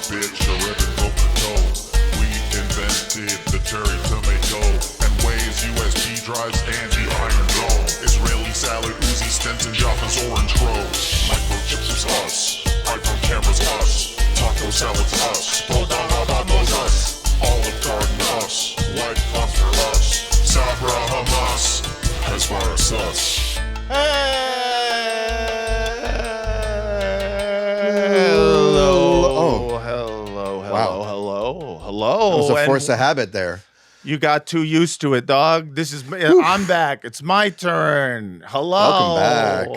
bitch, a ribbon potato. We invented the cherry tomato and Waze USB drives and the Iron Dome. Israeli salad, Uzi Stenton, Jaffa's orange grow. Microchips is us, iPhone cameras us, taco salads us, Bodagabanos us, Olive Garden us, White House for us, Sabra Hamas, as far as us. Hello. That was a force of habit there. You got too used to it, dog. I'm back. It's my turn. Hello. Welcome back.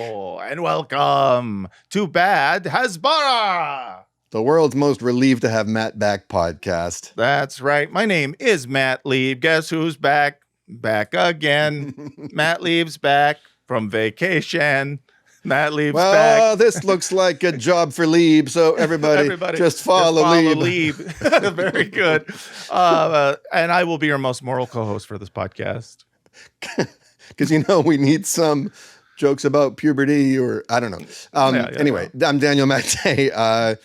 And welcome to Bad Hasbara. The world's most relieved to have Matt back podcast. That's right. My name is Matt Lieb. Guess who's back? Back again. Matt Lieb's back from vacation. Matt Lieb's back. Well, this looks like a job for Lieb, so everybody just follow Lieb. Very good. And I will be your most moral co-host for this podcast. Because, we need some jokes about puberty or, I don't know. Anyway, I'm Daniel Matte.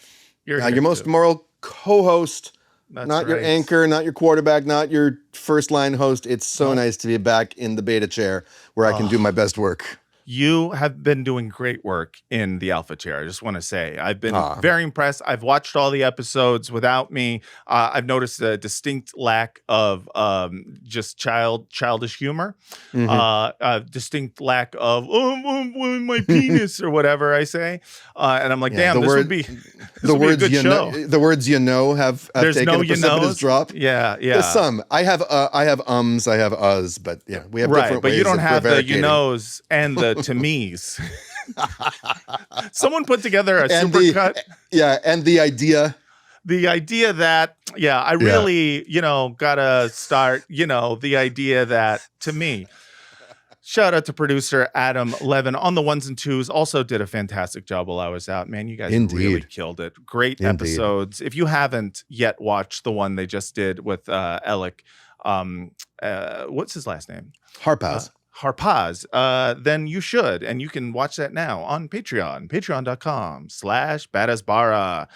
Your most moral co-host. That's not your right. anchor, not your quarterback, not your first line host. It's so nice to be back in the beta chair where I can do my best work. You have been doing great work in the Alpha Chair. I just want to say I've been very impressed. I've watched all the episodes without me. I've noticed a distinct lack of just childish humor, a distinct lack of my penis or whatever I say, and I'm like, damn, this would be a good show. The words have taken a precipitous drop. Yeah. There's some. I have I have us, but yeah, we have different but ways you don't of have the prevaricating. and the to me's. Someone put together a supercut. And the idea. The idea that, I really, gotta start, the idea that to me. Shout out to producer Adam Levin on the ones and twos. Also did a fantastic job while I was out. Man, you guys really killed it. Great episodes. If you haven't yet watched the one they just did with Alec, what's his last name? Harpaz, then you should. And you can watch that now on Patreon, patreon.com/badasbara.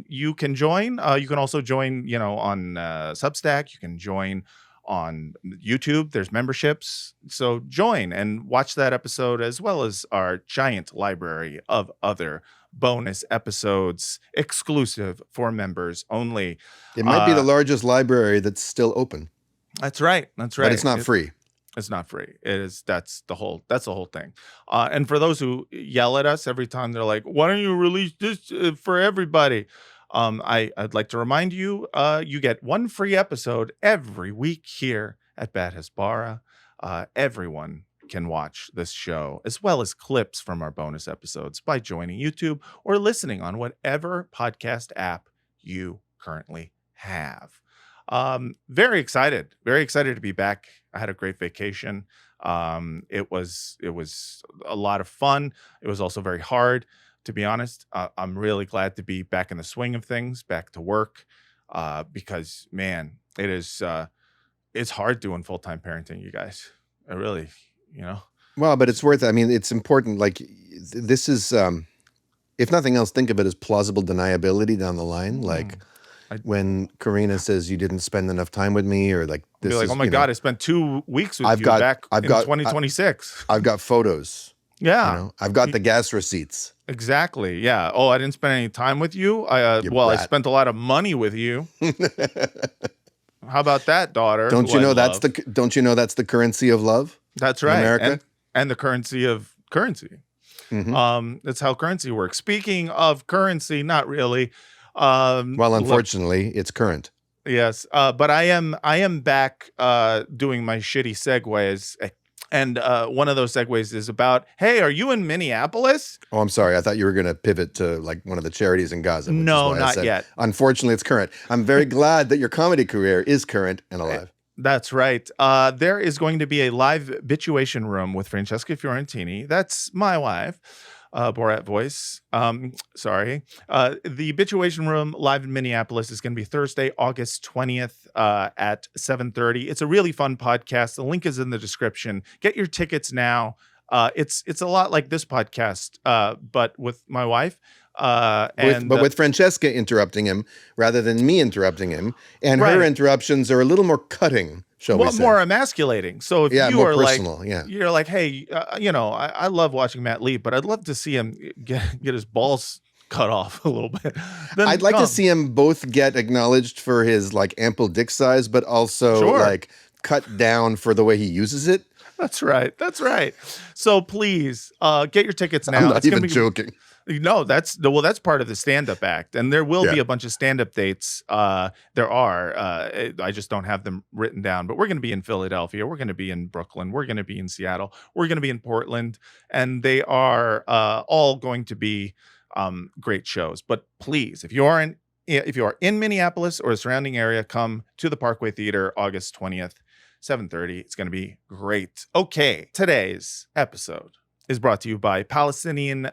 You can join. You can also join, on Substack. You can join on YouTube. There's memberships. So join and watch that episode as well as our giant library of other bonus episodes exclusive for members only. It might be the largest library that's still open. That's right. But it's not free. It's not free. It is. That's the whole thing. And for those who yell at us every time, they're like, "Why don't you release this for everybody?" I'd like to remind you, you get one free episode every week here at Bad Hasbara. Everyone can watch this show as well as clips from our bonus episodes by joining YouTube or listening on whatever podcast app you currently have. Very excited to be back. I had a great vacation. It was a lot of fun. It was also very hard, to be honest. I'm really glad to be back in the swing of things, back to work, because man, it's hard doing full-time parenting, you guys. I really, Well, but it's worth it. I mean, it's important. Like this is, if nothing else, think of it as plausible deniability down the line. Like, when Karina says you didn't spend enough time with me, or like this, be like, is, oh my God, I spent 2 weeks with I've you got- back I've in got- 2026. I've got photos. Yeah, I've got the gas receipts. exactly. Yeah. Oh, I didn't spend any time with you. I brat. spent a lot of money with you. How about that, daughter? Don't you know that's the currency of love? That's right. in America? And the currency of currency. Mhm. That's how currency works. Speaking of currency, not really. Well, unfortunately, it's current. Yes, but I am back doing my shitty segues, and one of those segues is about, hey, are you in Minneapolis? Oh, I'm sorry. I thought you were going to pivot to like one of the charities in Gaza. Which No, is why I not said, yet. Unfortunately, it's current. I'm very glad that your comedy career is current and alive. That's right. There is going to be a live bituation room with Francesca Fiorentini. That's my wife. Borat voice. Sorry. The Bituation Room live in Minneapolis is going to be Thursday, August 20th at 7:30. It's a really fun podcast. The link is in the description. Get your tickets now. It's a lot like this podcast, but with my wife. But with Francesca interrupting him rather than me interrupting him, and her Right. interruptions are a little more cutting, shall we say? more emasculating. So if you more are personal. like, Yeah, you're like, hey, I love watching Matt Lee, but I'd love to see him get his balls cut off a little bit. Then I'd like to come. see him both get acknowledged for his like ample dick size, but also Sure. like cut down for the way he uses it. That's right. That's right. So please, get your tickets now. I'm not It's gonna even be- joking. No, that's part of the stand-up act, and there will be Yeah. a bunch of stand-up dates. There are. I just don't have them written down, but we're going to be in Philadelphia. We're going to be in Brooklyn. We're going to be in Seattle. We're going to be in Portland, and they are all going to be great shows. But please, if you are in Minneapolis or the surrounding area, come to the Parkway Theater August 20th, 7:30. It's going to be great. Okay, today's episode is brought to you by Palestine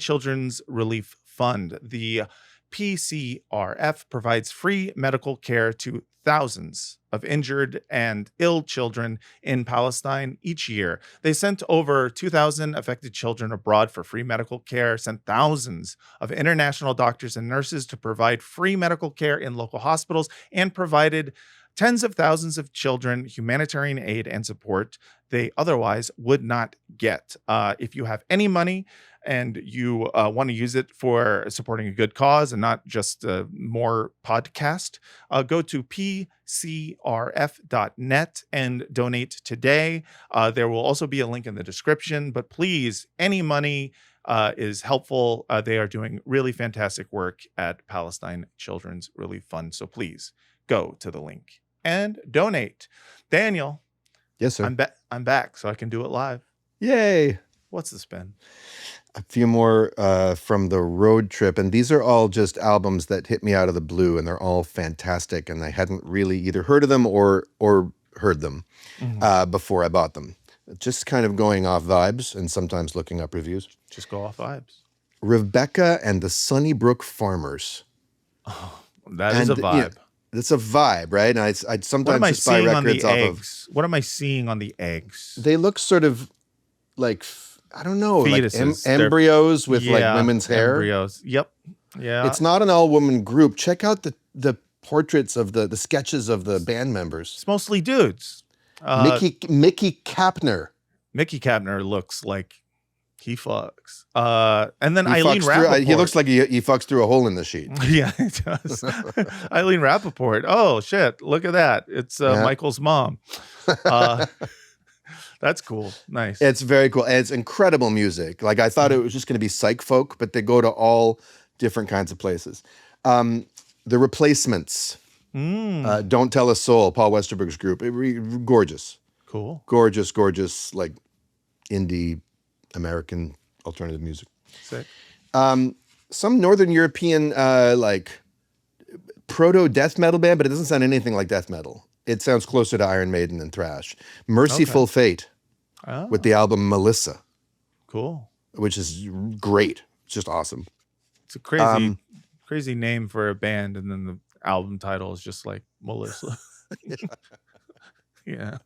Children's Relief Fund. The PCRF provides free medical care to thousands of injured and ill children in Palestine each year. They sent over 2,000 affected children abroad for free medical care, sent thousands of international doctors and nurses to provide free medical care in local hospitals, and provided tens of thousands of children humanitarian aid and support they otherwise would not get. If you have any money and you want to use it for supporting a good cause and not just more podcast, go to pcrf.net and donate today. There will also be a link in the description, but please, any money is helpful. They are doing really fantastic work at Palestine Children's Relief Fund. So please go to the link and donate. Daniel, Yes, sir. I'm back, so I can do it live. Yay. What's the spin? A few more from the road trip, and these are all just albums that hit me out of the blue, and they're all fantastic, and I hadn't really either heard of them or heard them before I bought them. Just kind of going off vibes and sometimes looking up reviews. Just go off vibes. Rebecca and the Sunnybrook Farmers. That is a And, vibe. It's a vibe, right? And I'd What sometimes am I just buy seeing on records the off eggs? What am I seeing on the eggs? of. They look sort of like, I don't know, Fetuses. like They're- embryos with like Yeah, women's hair. Embryos. Yep. Yeah. It's not an all-woman group. Check out the portraits of the sketches of the band members. It's mostly dudes. Mickey Kapner. Mickey Kapner looks like he fucks. And then He Eileen fucks through- Rappaport. he looks like he fucks through a hole in the sheet. Yeah, he does. Eileen Rappaport. Oh shit! Look at that. It's Yeah. Michael's mom. That's cool. Nice. It's very cool. And it's incredible music. Like I thought it was just going to be psych folk, but they go to all different kinds of places. The Replacements. Don't Tell a Soul, Paul Westerberg's group. Gorgeous. Cool. Gorgeous, like indie American alternative music. Sick. Some Northern European like proto death metal band, but it doesn't sound anything like death metal. It sounds closer to Iron Maiden than thrash. Merciful Fate Oh, with the album Melissa, cool. which is great. It's just awesome. It's a crazy, crazy name for a band, and then the album title is just like Melissa. Yeah.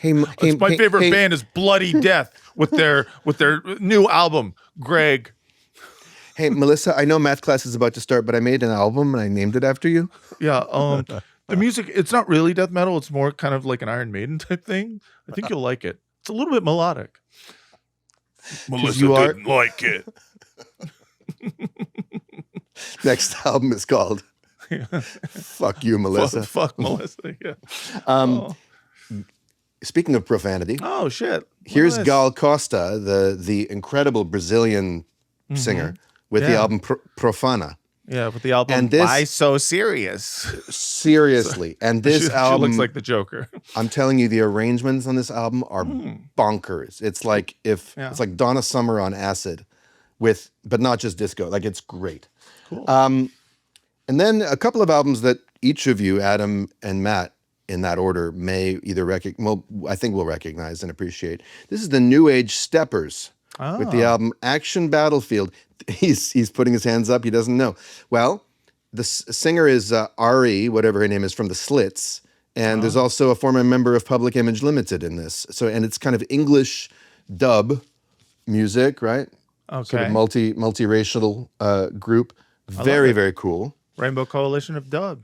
It's my favorite band is Bloody Death with their new album, Greg. Hey, Melissa, I know math class is about to start, but I made an album and I named it after you. Yeah. The music, it's not really death metal. It's more kind of like an Iron Maiden type thing. I think you'll like it. It's a little bit melodic. Melissa you are- didn't like it. Next album is called Fuck You, Melissa. Fuck Melissa. Yeah. Speaking of profanity, Oh shit. Look at here's this. Gal Costa, the incredible Brazilian singer, with the Yeah. album Profana. Yeah, with the album And this- Why So Serious? Seriously. And this she album, looks like the Joker. I'm telling you, the arrangements on this album are bonkers. It's like Yeah. it's like Donna Summer on acid, but not just disco. Like it's great. Cool. And then a couple of albums that each of you, Adam and Matt, in that order, may either I think we'll recognize and appreciate. This is the New Age Steppers with the album Action Battlefield. He's putting his hands up. He doesn't know. Well, the singer is Ari, whatever her name is, from the Slits, And there's also a former member of Public Image Limited in this. So, and it's kind of English dub music, right? Okay. Sort of multiracial group. Very cool. Rainbow Coalition of Dub.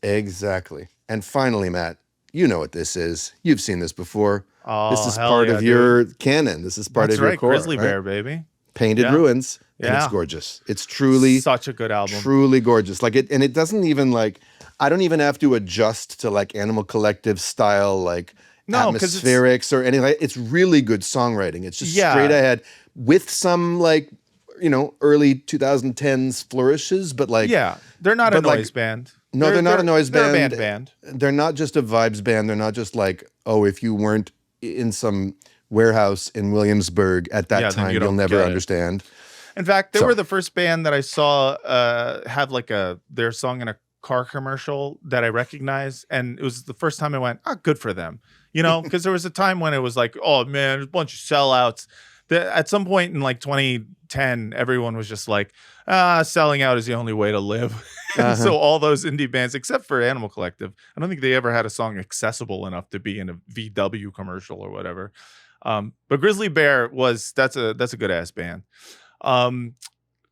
Exactly. And finally, Matt, you know what this is. You've seen this before. Oh, this is hell part yeah, of your canon. This is part That's of your right, core. Grizzly right? Bear, baby. Painted Ruins. And Yeah. it's gorgeous. It's truly Such a good album. Truly gorgeous. Like it doesn't even like, I don't even have to adjust to like Animal Collective style, like atmospherics or anything. It's really good songwriting. It's just straight ahead with some like, early 2010s flourishes, but like. Yeah. They're not a noise band. No, they're not a noise band. They're a band. They're not just a vibes band. They're not just like, oh, if you weren't in some warehouse in Williamsburg at that time, you'll never understand. In fact, they were the first band that I saw have like their song in a car commercial that I recognized, and it was the first time I went, good for them, because there was a time when it was like, oh man, there's a bunch of sellouts. At some point in like 2010, everyone was just like, selling out is the only way to live. And so all those indie bands, except for Animal Collective, I don't think they ever had a song accessible enough to be in a VW commercial or whatever. But Grizzly Bear that's a good ass band.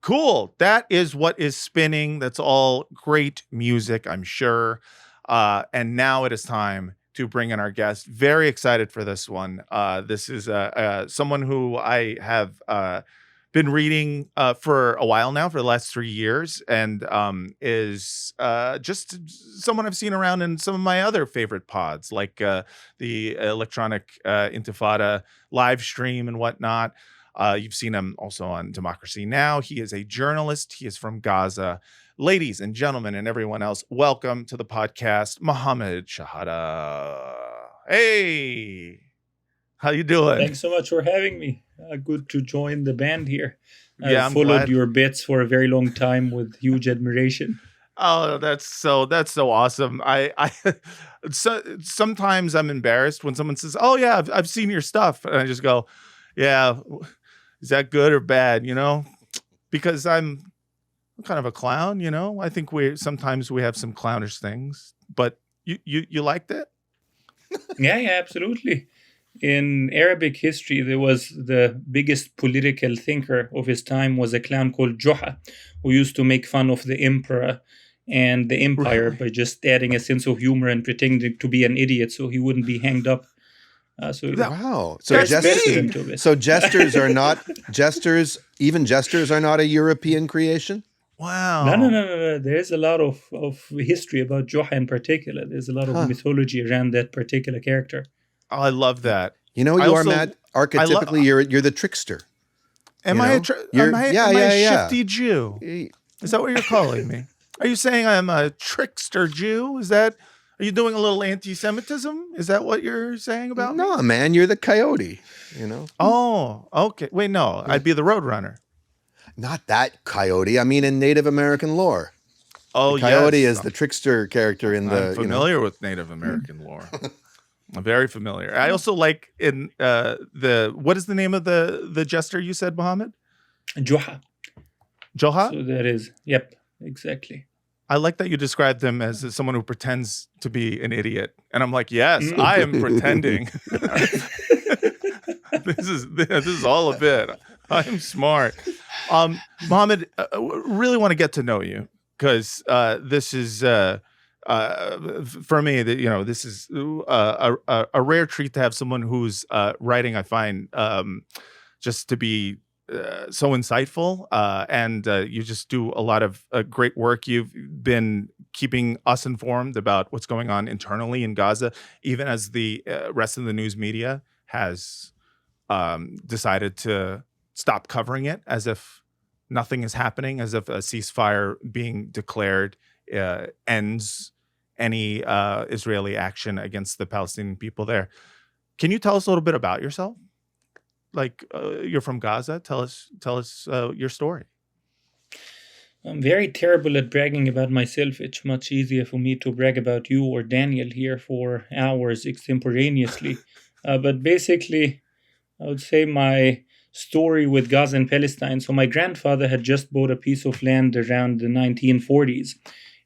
Cool. That is what is spinning. That's all great music, I'm sure. And now it is time to bring in our guest. Very excited for this one. This is someone who I have been reading for a while now, for the last 3 years, and is just someone I've seen around in some of my other favorite pods, like the Electronic Intifada live stream and whatnot. You've seen him also on Democracy Now! He is a journalist. He is from Gaza. Ladies and gentlemen and everyone else, welcome to the podcast, Muhammad Shehada. Hey, how you doing? Thanks so much for having me. Good to join the band here. I'm followed glad. your bits for a very long time with huge admiration. Oh, that's so awesome. I sometimes I'm embarrassed when someone says, "Oh yeah, I've seen your stuff," and I just go, "Yeah, is that good or bad?" Because I'm kind of a clown. I think sometimes we have some clownish things, but you liked it? Yeah, absolutely. In Arabic history, there was the biggest political thinker of his time was a clown called Juha, who used to make fun of the emperor and the empire by just adding a sense of humor and pretending to be an idiot so he wouldn't be hanged up. Wow. So jesters are not jesters. Even jesters are not a European creation. Wow. No. There's a lot of history about Juha in particular. There's a lot of mythology around that particular character. Oh, I love that. Matt. Archetypically, you're the trickster. Am I a shifty Jew? Is that what you're calling me? Are you saying I'm a trickster Jew? Are you doing a little anti-Semitism? Is that what you're saying about me? No, man, you're the coyote. Oh, okay. Wait, no, I'd be the Roadrunner. Not that coyote. I mean, in Native American lore. Oh, the coyote yes. is the trickster character in the. I'm familiar with Native American lore. I'm very familiar. I also like in what is the name of the jester you said, Muhammad? Juha. Joha? So that is, yep, exactly. I like that you described him as someone who pretends to be an idiot. And I'm like, yes, I am pretending. This is all a bit. I'm smart. Muhammad, really want to get to know you because this is for me, this is a rare treat to have someone whose writing I find just to be so insightful, and you just do a lot of great work. You've been keeping us informed about what's going on internally in Gaza, even as the rest of the news media has decided to stop covering it, as if nothing is happening, as if a ceasefire being declared ends any Israeli action against the Palestinian people there. Can you tell us a little bit about yourself? Like you're from Gaza. Tell us your story. I'm very terrible at bragging about myself. It's much easier for me to brag about you or Daniel here for hours extemporaneously. But basically, I would say my story with Gaza and Palestine. So my grandfather had just bought a piece of land around the 1940s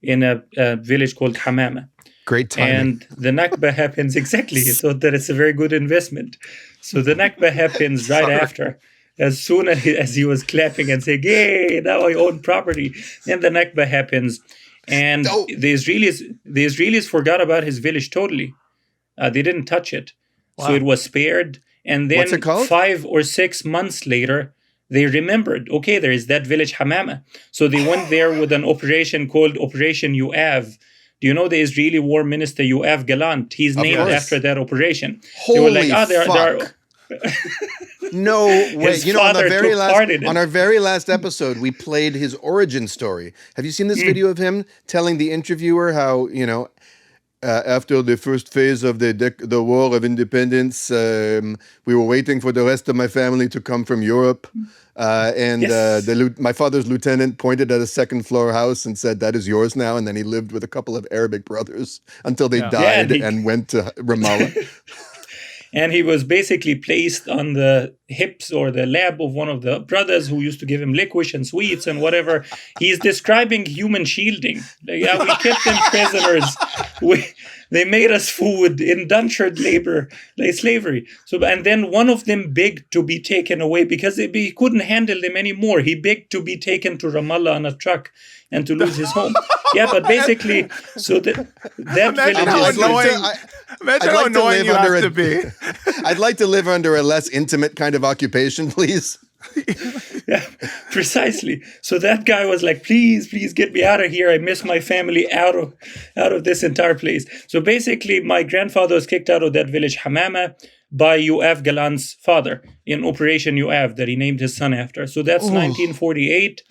in a village called Hamama. Great timing. And the Nakba happens exactly. He thought that it's a very good investment. So the Nakba happens right after. As soon as he was clapping and saying, "Yay, now I own property," then the Nakba happens. And Oh. the Israelis forgot about his village totally. They didn't touch it. So Wow. it was spared. And then What's it called? 5 or 6 months later, they remembered, okay, there is that village Hamama. So they went there with an operation called Operation Yoav. Do you know the Israeli War Minister Yoav Gallant? He's named course. after that operation. Holy They were like, there are fuck. No way. His You know, father took part in it. on our very last episode, we played his origin story. Have you seen this video of him telling the interviewer how, you know, after the first phase of the War of Independence, we were waiting for the rest of my family to come from Europe. And Yes. my father's lieutenant pointed at a second floor house and said, "That is yours now." And then he lived with a couple of Arabic brothers until they Yeah. died Yeah, and went to Ramallah. And he was basically placed on the hips or the lap of one of the brothers who used to give him licorice and sweets and whatever. He's describing human shielding. Like, yeah, we kept them prisoners. They made us food, indentured labor, like slavery. So, and then one of them begged to be taken away because he couldn't handle them anymore. He begged to be taken to Ramallah on a truck and to lose his home. Yeah, but basically, so that Imagine village how is annoying. Imagine I'd how like to annoying live you have under to a- be. I'd like to live under a less intimate kind of occupation, please. Yeah, precisely. So that guy was like, please get me out of here. I miss my family out of this entire place. So basically, my grandfather was kicked out of that village, Hamama, by Yoav Gallant's father in Operation Yoav that he named his son after. So that's 1948.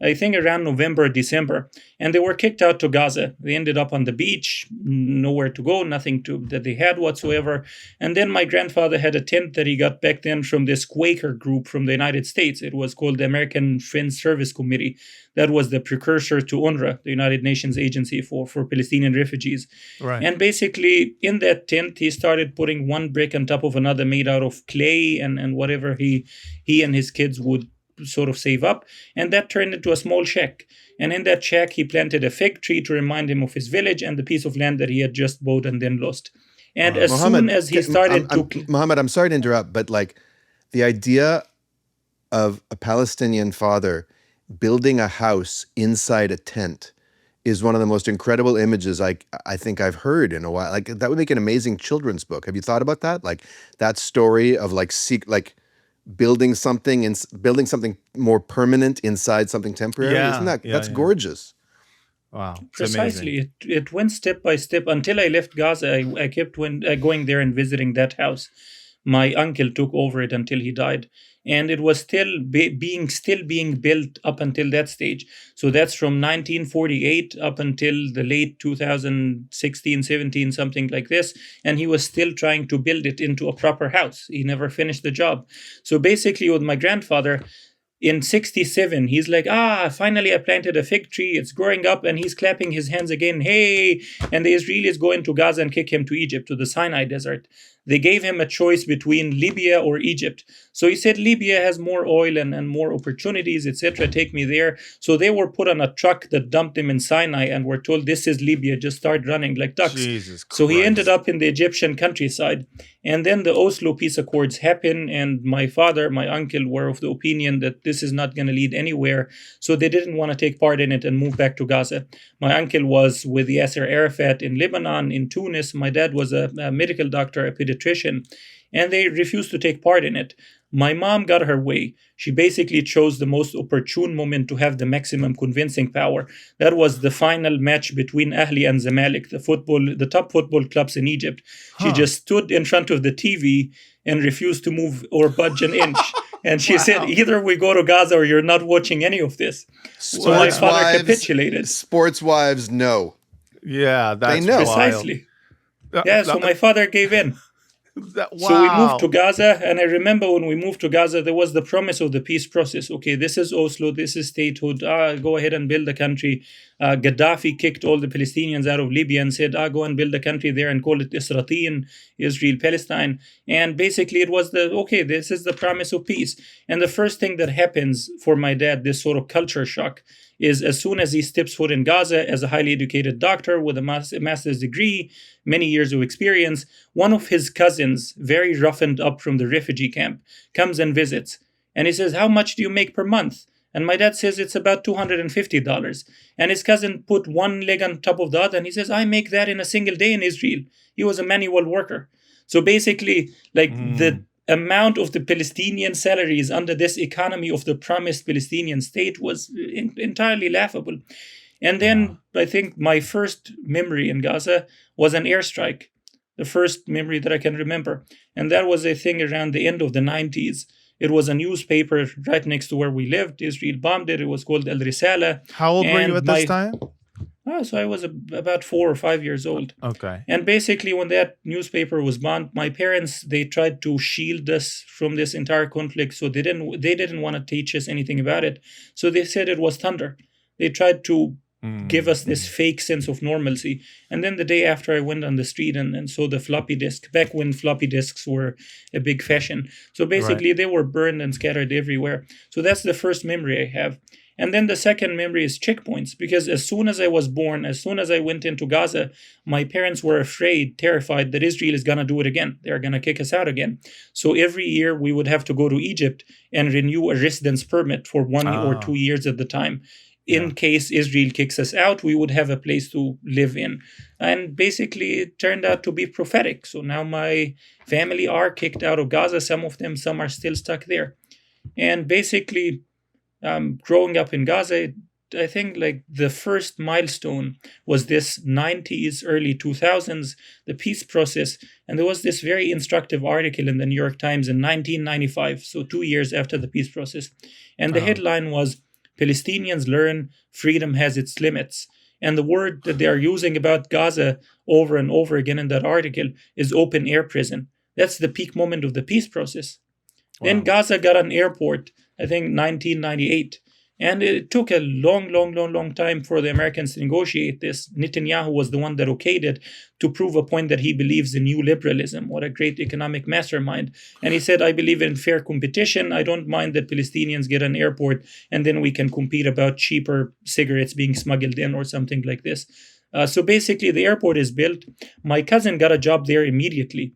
I think around November, December, and they were kicked out to Gaza. They ended up on the beach, nowhere to go, nothing that they had whatsoever. And then my grandfather had a tent that he got back then from this Quaker group from the United States. It was called the American Friends Service Committee. That was the precursor to UNRWA, the United Nations Agency for Palestinian refugees. Right. And basically, in that tent, he started putting one brick on top of another made out of clay and whatever he and his kids would sort of save up, and that turned into a small shack. And in that shack, he planted a fig tree to remind him of his village and the piece of land that he had just bought and then lost. And as soon as he started Muhammad, I'm sorry to interrupt, but like the idea of a Palestinian father building a house inside a tent is one of the most incredible images I think I've heard in a while. Like that would make an amazing children's book. Have you thought about that? Like that story of building something more permanent inside something temporary. Yeah, Isn't that yeah, that's yeah. gorgeous? Wow. It's amazing. precisely, it went step by step until I left Gaza. I kept going there and visiting that house. My uncle took over it until he died, and it was still being built up until that stage. So that's from 1948 up until the late 2016, 17, something like this. And he was still trying to build it into a proper house. He never finished the job. So basically, with my grandfather, in 67, he's like, finally I planted a fig tree. It's growing up, and he's clapping his hands again. Hey! And the Israelis go into Gaza and kick him to Egypt, to the Sinai Desert. They gave him a choice between Libya or Egypt. So he said, Libya has more oil and more opportunities, etc. Take me there. So they were put on a truck that dumped him in Sinai and were told, this is Libya, just start running like ducks. Jesus So he Christ. ended up in the Egyptian countryside. And then the Oslo Peace Accords happened, and my father, my uncle, were of the opinion that this is not going to lead anywhere. So they didn't want to take part in it and move back to Gaza. My uncle was with Yasser Arafat in Lebanon, in Tunis. My dad was a medical doctor, a pediatrician, and they refused to take part in it. My mom got her way. She basically chose the most opportune moment to have the maximum convincing power. That was the final match between Ahli and Zamalek, the top football clubs in Egypt. She just stood in front of the TV and refused to move or budge an inch. And she said, either we go to Gaza or you're not watching any of this. So my father capitulated. Sports wives know. Yeah, that's know. Precisely. Yeah, so my father gave in. Wow. So we moved to Gaza, and I remember when we moved to Gaza, there was the promise of the peace process. Okay, this is Oslo, this is statehood. Go ahead and build a country. Gaddafi kicked all the Palestinians out of Libya and said, go and build a country there and call it Israel, Palestine. And basically it was this is the promise of peace. And the first thing that happens for my dad, this sort of culture shock, is as soon as he steps foot in Gaza as a highly educated doctor with a master's degree, many years of experience, one of his cousins, very roughened up from the refugee camp, comes and visits. And he says, "How much do you make per month?" And my dad says it's about $250. And his cousin put one leg on top of the other, and he says, "I make that in a single day in Israel." He was a manual worker. So basically, the amount of the Palestinian salaries under this economy of the promised Palestinian state was entirely laughable. And then I think my first memory in Gaza was an airstrike, the first memory that I can remember. And that was, I think, around the end of the 90s. It was a newspaper right next to where we lived. Israel bombed it. It was called El Risala. How old were you at this time? So I was about 4 or 5 years old. Okay. And basically, when that newspaper was bombed, my parents, they tried to shield us from this entire conflict. So they didn't want to teach us anything about it. So they said it was thunder. They tried to give us this fake sense of normalcy. And then the day after, I went on the street and saw the floppy disk, back when floppy disks were a big fashion. So basically, they were burned and scattered everywhere. So that's the first memory I have. And then the second memory is checkpoints, because as soon as I was born, as soon as I went into Gaza, my parents were afraid, terrified that Israel is going to do it again. They're going to kick us out again. So every year we would have to go to Egypt and renew a residence permit for 1 or 2 years at the time. In case Israel kicks us out, we would have a place to live in. And basically, it turned out to be prophetic. So now my family are kicked out of Gaza. Some of them, some are still stuck there. And basically, growing up in Gaza, I think the first milestone was this 90s, early 2000s, the peace process. And there was this very instructive article in the New York Times in 1995, so 2 years after the peace process. And the headline was, "Palestinians learn freedom has its limits." And the word that they are using about Gaza over and over again in that article is open air prison. That's the peak moment of the peace process. Wow. Then Gaza got an airport, I think 1998. And it took a long time for the Americans to negotiate this. Netanyahu was the one that okayed it to prove a point that he believes in new liberalism. What a great economic mastermind. And he said, "I believe in fair competition. I don't mind that Palestinians get an airport and then we can compete about cheaper cigarettes being smuggled in or something like this." So basically, the airport is built. My cousin got a job there immediately.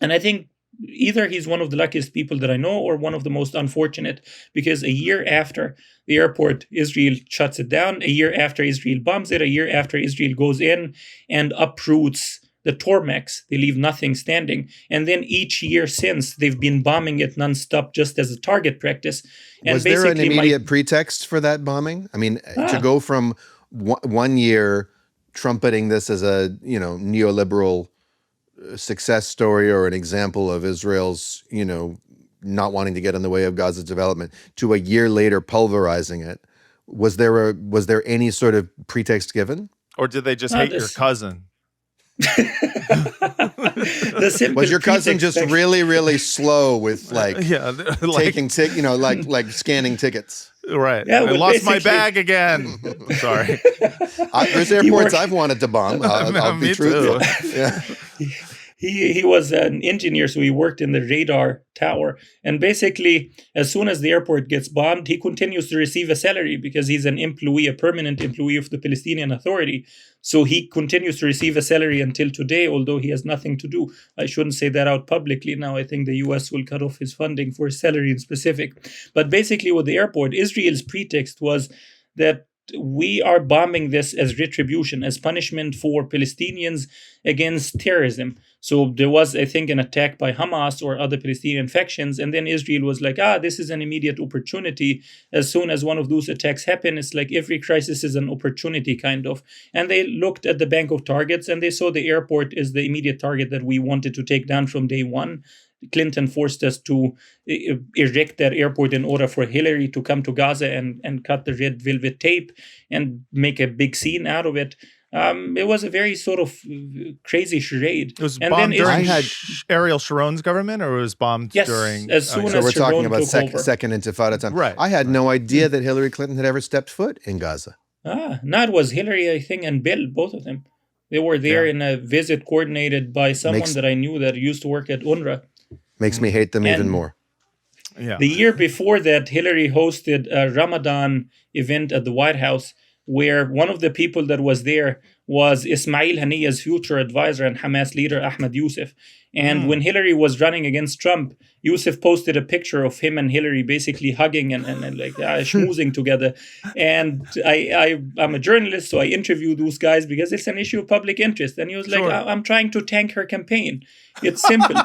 And I think either he's one of the luckiest people that I know or one of the most unfortunate, because a year after the airport, Israel shuts it down. A year after, Israel bombs it. A year after, Israel goes in and uproots the torments. They leave nothing standing. And then each year since, they've been bombing it nonstop just as a target practice. And was there an immediate pretext for that bombing? I mean, to go from 1 year trumpeting this as a neoliberal success story or an example of Israel's, not wanting to get in the way of Gaza's development, to a year later pulverizing it. Was there any sort of pretext given? Or did they just hate your cousin? Was your cousin just really slow with taking scanning tickets? Right. Yeah, I lost my bag again. Sorry. There's airports I've wanted to bomb. I'll be truthful. Yeah. He was an engineer, so he worked in the radar tower. And basically, as soon as the airport gets bombed, he continues to receive a salary because he's an employee, a permanent employee of the Palestinian Authority. So he continues to receive a salary until today, although he has nothing to do. I shouldn't say that out publicly now. I think the US will cut off his funding for his salary in specific. But basically, with the airport, Israel's pretext was that we are bombing this as retribution, as punishment for Palestinians against terrorism. So there was, I think, an attack by Hamas or other Palestinian factions. And then Israel was like, this is an immediate opportunity. As soon as one of those attacks happen, it's like every crisis is an opportunity, kind of. And they looked at the bank of targets and they saw the airport is the immediate target that we wanted to take down from day one. Clinton forced us to erect that airport in order for Hillary to come to Gaza and cut the red velvet tape and make a big scene out of it. It was a very sort of crazy charade. It was bombed during Ariel Sharon's government, or it was bombed during... as soon as we're talking Sharon about took over. second Intifada time. Right. I had no idea that Hillary Clinton had ever stepped foot in Gaza. No, it was Hillary, I think, and Bill, both of them. They were there in a visit coordinated by someone that I knew that used to work at UNRWA. Makes me hate them even more. Yeah. The year before that, Hillary hosted a Ramadan event at the White House where one of the people that was there was Ismail Haniya's future advisor and Hamas leader Ahmed Youssef. And when Hillary was running against Trump, Youssef posted a picture of him and Hillary basically hugging and like schmoozing together. And I'm a journalist, so I interview those guys because it's an issue of public interest. And he was like, Sure. I'm trying to tank her campaign. It's simple.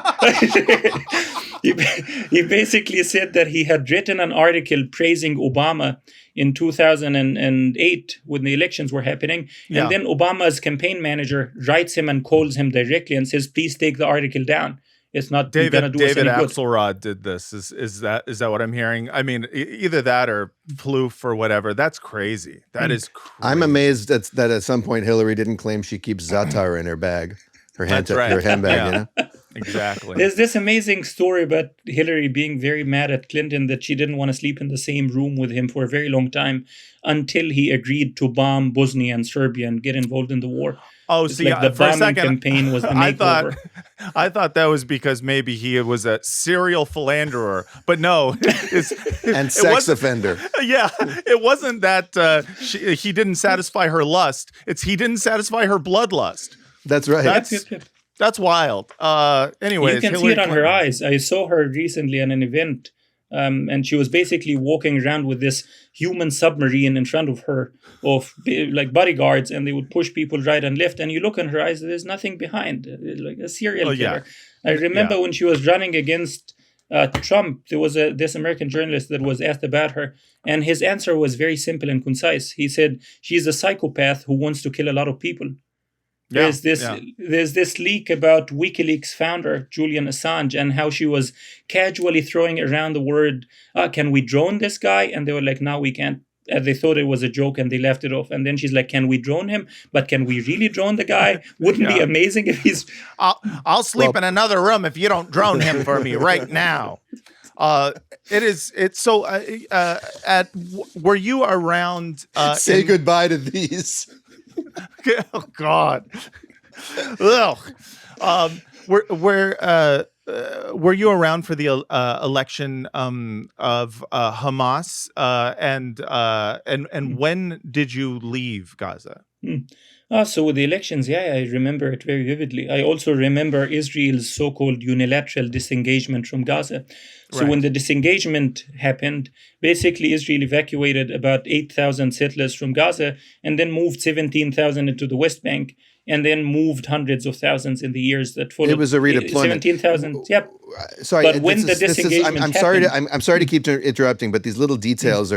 He basically said that he had written an article praising Obama in 2008 when the elections were happening. Yeah. And then Obama's campaign manager writes him and calls him directly and says, please take the article down. It's not going to do us David any good. Axelrod did this. Is that what I'm hearing? I mean, either that or Plouffe or whatever. That's crazy. That is crazy. I'm amazed that at some point Hillary didn't claim she keeps Zatar in her bag, her handbag. Yeah. You know? Exactly. There's this amazing story about Hillary being very mad at Clinton that she didn't want to sleep in the same room with him for a very long time until he agreed to bomb Bosnia and Serbia and get involved in the war. Oh, It's see, like the for a bombing second, campaign was the makeover. I thought that was because maybe he was a serial philanderer, but no, And sex offender. Yeah, it wasn't that he didn't satisfy her lust. It's he didn't satisfy her bloodlust. That's right. That's wild. Anyways, You can see it on her eyes. I saw her recently at an event, and she was basically walking around with this human submarine in front of her of like bodyguards, and they would push people right and left. And you look in her eyes, there's nothing behind, like a serial killer. I remember when she was running against Trump, there was this American journalist that was asked about her, and his answer was very simple and concise. He said, she's a psychopath who wants to kill a lot of people. There's this leak about WikiLeaks founder Julian Assange and how she was casually throwing around the word, can we drone this guy? And they were like, no, we can't. They thought it was a joke and they left it off. And then she's like, can we drone him? But can we really drone the guy? Wouldn't be amazing if he's... I'll sleep in another room if you don't drone him for me right now. Were you around? Say goodbye to these. Oh God. Ugh. Were you around for the election of Hamas? And when did you leave Gaza? So with the elections, I remember it very vividly. I also remember Israel's so-called unilateral disengagement from Gaza. So when the disengagement happened, basically Israel evacuated about 8,000 settlers from Gaza and then moved 17,000 into the West Bank and then moved hundreds of thousands in the years that followed. It was a redeployment. 17,000, yep. Sorry, But when the disengagement I'm sorry to keep interrupting, but these little details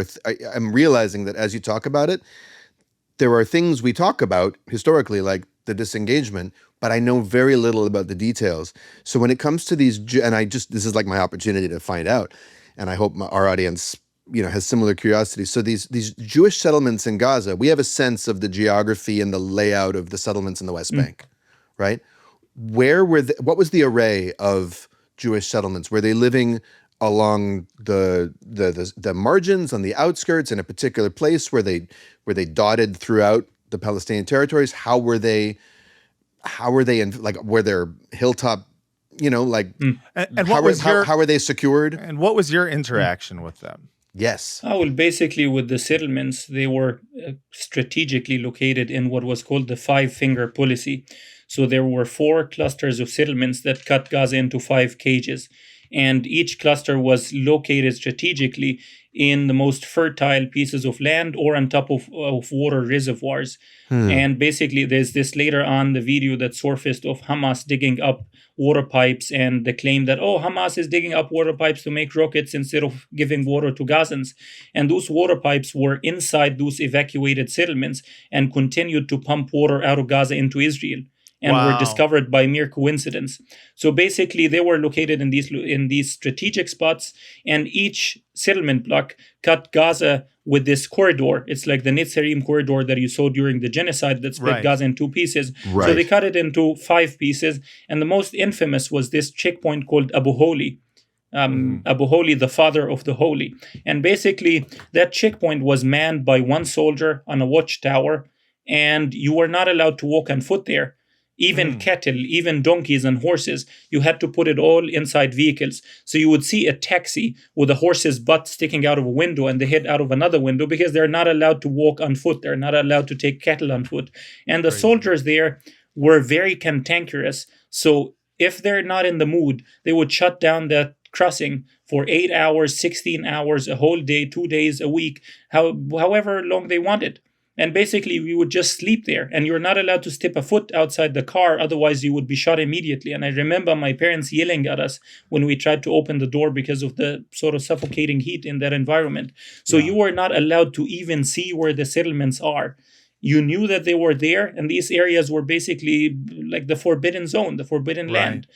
I'm realizing that as you talk about it, there are things we talk about historically, like the disengagement, but I know very little about the details. So when it comes to these, and this is like my opportunity to find out, and I hope our audience, has similar curiosity. So these Jewish settlements in Gaza, we have a sense of the geography and the layout of the settlements in the West Bank, right? What was the array of Jewish settlements? Were they living along the margins, on the outskirts, in a particular place? Were they dotted throughout the Palestinian territories? How were they in, like, were there hilltop, and how were they secured? And what was your interaction with them? Yes. Well, basically with the settlements, they were strategically located in what was called the five-finger policy. So there were 4 clusters of settlements that cut Gaza into 5 cages. And each cluster was located strategically in the most fertile pieces of land or on top of water reservoirs. And basically, there's this later on the video that surfaced of Hamas digging up water pipes and the claim that, Hamas is digging up water pipes to make rockets instead of giving water to Gazans. And those water pipes were inside those evacuated settlements and continued to pump water out of Gaza into Israel. And were discovered by mere coincidence. So basically, they were located in these strategic spots, and each settlement block cut Gaza with this corridor. It's like the Netzarim corridor that you saw during the genocide that split Gaza in 2 pieces. Right. So they cut it into 5 pieces, and the most infamous was this checkpoint called Abu Holi. Abu Holi, the father of the holy. And basically, that checkpoint was manned by 1 soldier on a watchtower, and you were not allowed to walk on foot there. Even cattle, even donkeys and horses, you had to put it all inside vehicles. So you would see a taxi with a horse's butt sticking out of a window and the head out of another window, because they're not allowed to walk on foot. They're not allowed to take cattle on foot. And the soldiers there were very cantankerous. So if they're not in the mood, they would shut down that crossing for 8 hours, 16 hours, a whole day, 2 days, a week, however long they wanted. And basically, we would just sleep there. And you're not allowed to step a foot outside the car. Otherwise, you would be shot immediately. And I remember my parents yelling at us when we tried to open the door because of the sort of suffocating heat in that environment. So you were not allowed to even see where the settlements are. You knew that they were there. And these areas were basically like the forbidden zone, the forbidden land.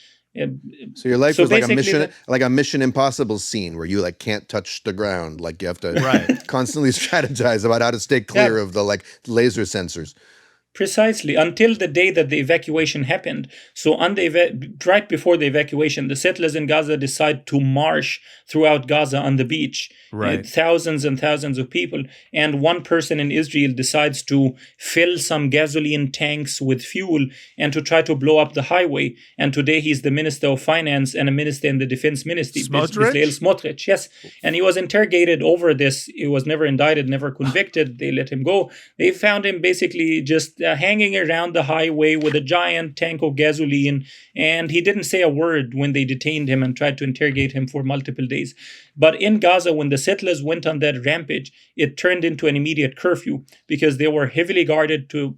So your life was basically like a Mission Impossible scene where you like can't touch the ground, like you have to constantly strategize about how to stay clear of the like laser sensors. Precisely, until the day that the evacuation happened. So on right before the evacuation, the settlers in Gaza decide to march throughout Gaza on the beach. Thousands and thousands of people. And one person in Israel decides to fill some gasoline tanks with fuel and to try to blow up the highway. And today he's the Minister of Finance and a minister in the Defense Ministry. Bezalel Smotrich, yes. And he was interrogated over this. He was never indicted, never convicted. They let him go. They found him basically just hanging around the highway with a giant tank of gasoline. And he didn't say a word when they detained him and tried to interrogate him for multiple days. But in Gaza, when the settlers went on that rampage, it turned into an immediate curfew because they were heavily guarded to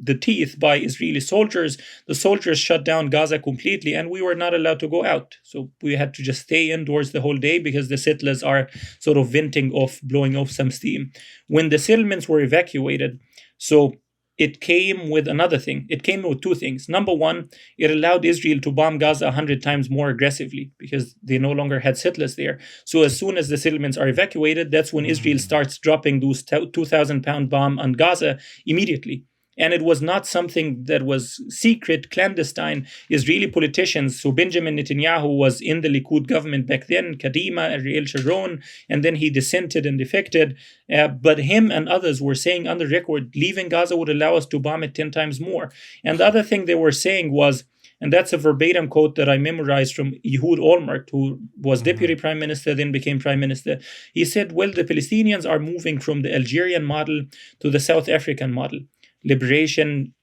the teeth by Israeli soldiers. The soldiers shut down Gaza completely, and we were not allowed to go out. So we had to just stay indoors the whole day because the settlers are sort of venting off, blowing off some steam. When the settlements were evacuated, so it came with another thing. It came with two things. Number one, it allowed Israel to bomb Gaza 100 times more aggressively because they no longer had settlers there. So as soon as the settlements are evacuated, that's when Israel starts dropping those 2,000-pound bomb on Gaza immediately. And it was not something that was secret, clandestine. Israeli politicians, so Benjamin Netanyahu was in the Likud government back then, Kadima, Ariel Sharon, and then he dissented and defected. But him and others were saying on the record, leaving Gaza would allow us to bomb it 10 times more. And the other thing they were saying was, and that's a verbatim quote that I memorized from Ehud Olmert, who was deputy prime minister, then became prime minister. He said, well, the Palestinians are moving from the Algerian model to the South African model. Liberation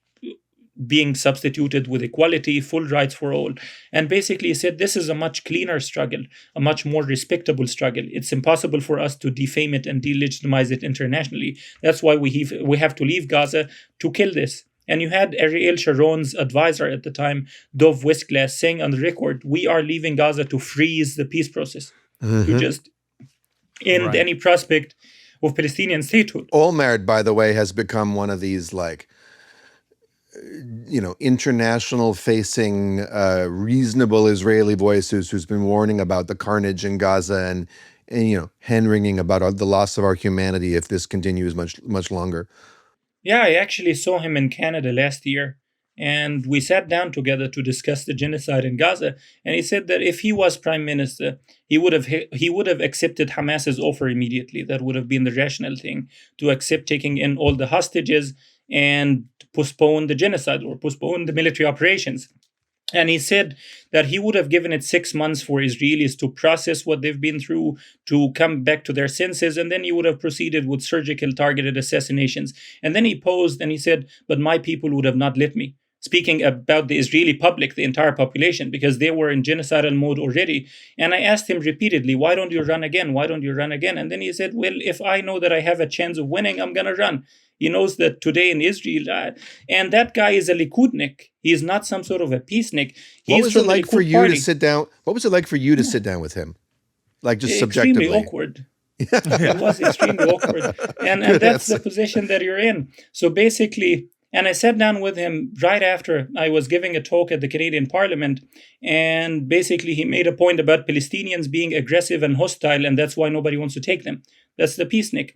being substituted with equality, full rights for all. And basically he said this is a much cleaner struggle, a much more respectable struggle. It's impossible for us to defame it and delegitimize it internationally. That's why we have to leave Gaza to kill this. And you had Ariel Sharon's advisor at the time, Dov Westglass, saying on the record, we are leaving Gaza to freeze the peace process, to just end any prospect of Palestinian statehood. Olmert, by the way, has become one of these like, international facing, reasonable Israeli voices who's been warning about the carnage in Gaza and hand-wringing about the loss of our humanity if this continues much longer. Yeah, I actually saw him in Canada last year. And we sat down together to discuss the genocide in Gaza. And he said that if he was prime minister, he would have accepted Hamas's offer immediately. That would have been the rational thing, to accept taking in all the hostages and postpone the genocide or postpone the military operations. And he said that he would have given it 6 months for Israelis to process what they've been through, to come back to their senses, and then he would have proceeded with surgical targeted assassinations. And then he posed and he said, but my people would have not let me. Speaking about the Israeli public, the entire population, because they were in genocidal mode already. And I asked him repeatedly, why don't you run again? Why don't you run again? And then he said, well, if I know that I have a chance of winning, I'm going to run. He knows that today in Israel, and that guy is a Likudnik. He is not some sort of a peacenik. What was it like for you to sit down? What was it like for you to sit down with him? Like just subjectively? Extremely awkward. It was extremely awkward. And that's the position that you're in. So basically, and I sat down with him right after I was giving a talk at the Canadian Parliament. And basically, he made a point about Palestinians being aggressive and hostile, and that's why nobody wants to take them. That's the peacenik.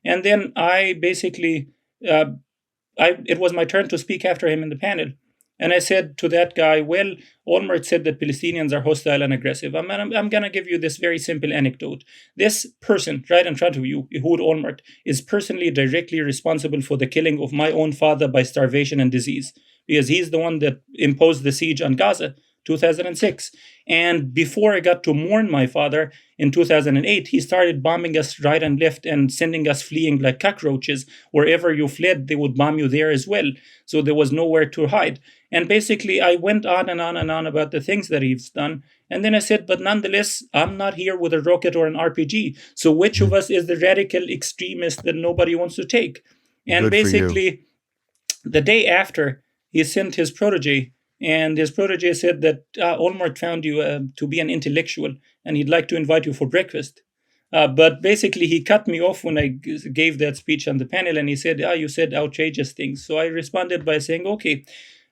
And then I basically, it was my turn to speak after him in the panel. And I said to that guy, well, Olmert said that Palestinians are hostile and aggressive. I'm going to give you this very simple anecdote. This person right in front of you, Ehud Olmert, is personally directly responsible for the killing of my own father by starvation and disease. because he's the one that imposed the siege on Gaza, 2006. And before I got to mourn my father in 2008, he started bombing us right and left and sending us fleeing like cockroaches. Wherever you fled, they would bomb you there as well. So there was nowhere to hide. And basically, I went on and on and on about the things that he's done. And then I said, but nonetheless, I'm not here with a rocket or an RPG. So which of us is the radical extremist that nobody wants to take? And Good for you. basically, the day after, he sent his protege, and his protege said that Olmert found you to be an intellectual, and he'd like to invite you for breakfast. But basically, he cut me off when I gave that speech on the panel, and he said, you said outrageous things. So I responded by saying, okay,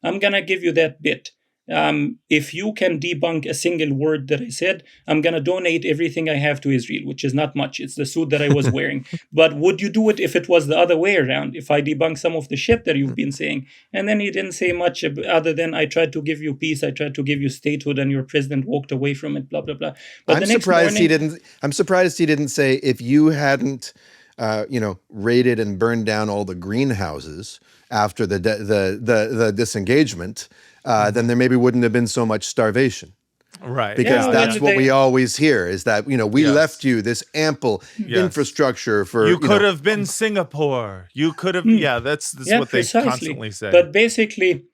I'm going to give you that bit. If you can debunk a single word that I said, I'm going to donate everything I have to Israel, which is not much. It's the suit that I was wearing. But would you do it if it was the other way around, if I debunk some of the shit that you've been saying? And then he didn't say much other than, I tried to give you peace, I tried to give you statehood, and your president walked away from it, blah, blah, blah. But I'm the next surprised he morning, didn't. I'm surprised he didn't say, if you hadn't, raided and burned down all the greenhouses after the disengagement, then there maybe wouldn't have been so much starvation. Right. Because Yeah, that's and what they- we always hear, is that, we Yes. left you this ample infrastructure for, You could have been Singapore. You could have. Yeah, that's what they constantly say. But basically,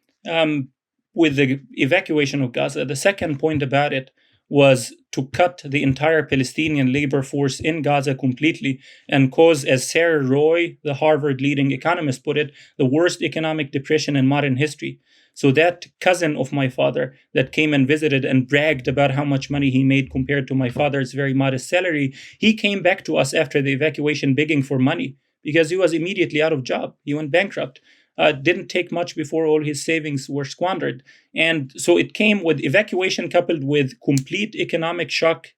with the evacuation of Gaza, the second point about it was to cut the entire Palestinian labor force in Gaza completely and cause, as Sarah Roy, the Harvard leading economist, put it, the worst economic depression in modern history. So that cousin of my father that came and visited and bragged about how much money he made compared to my father's very modest salary, he came back to us after the evacuation begging for money because he was immediately out of job. He went bankrupt. Didn't take much before all his savings were squandered. And so it came with evacuation coupled with complete economic shock,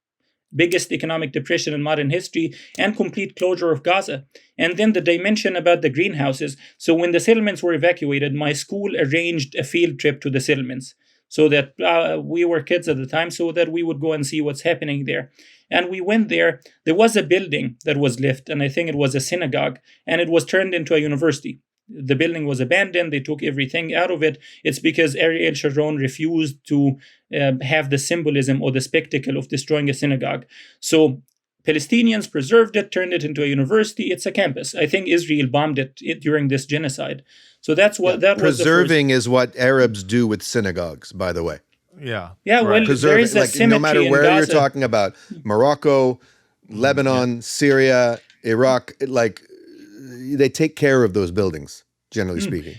biggest economic depression in modern history, and complete closure of Gaza. And then the dimension about the greenhouses. So when the settlements were evacuated, my school arranged a field trip to the settlements so that we were kids at the time, so that we would go and see what's happening there. And we went there. There was a building that was left, and I think it was a synagogue, and it was turned into a university. The building was abandoned. They took everything out of it. It's because Ariel Sharon refused to have the symbolism or the spectacle of destroying a synagogue. So Palestinians preserved it, turned it into a university. It's a campus. I think Israel bombed it during this genocide. So that's what that was. Preserving is what Arabs do with synagogues, by the way. Yeah. Yeah, well, Preserve there it, is a like, symmetry no matter in where you're Gaza. talking about, Morocco, Lebanon, Syria, Iraq, they take care of those buildings, generally speaking.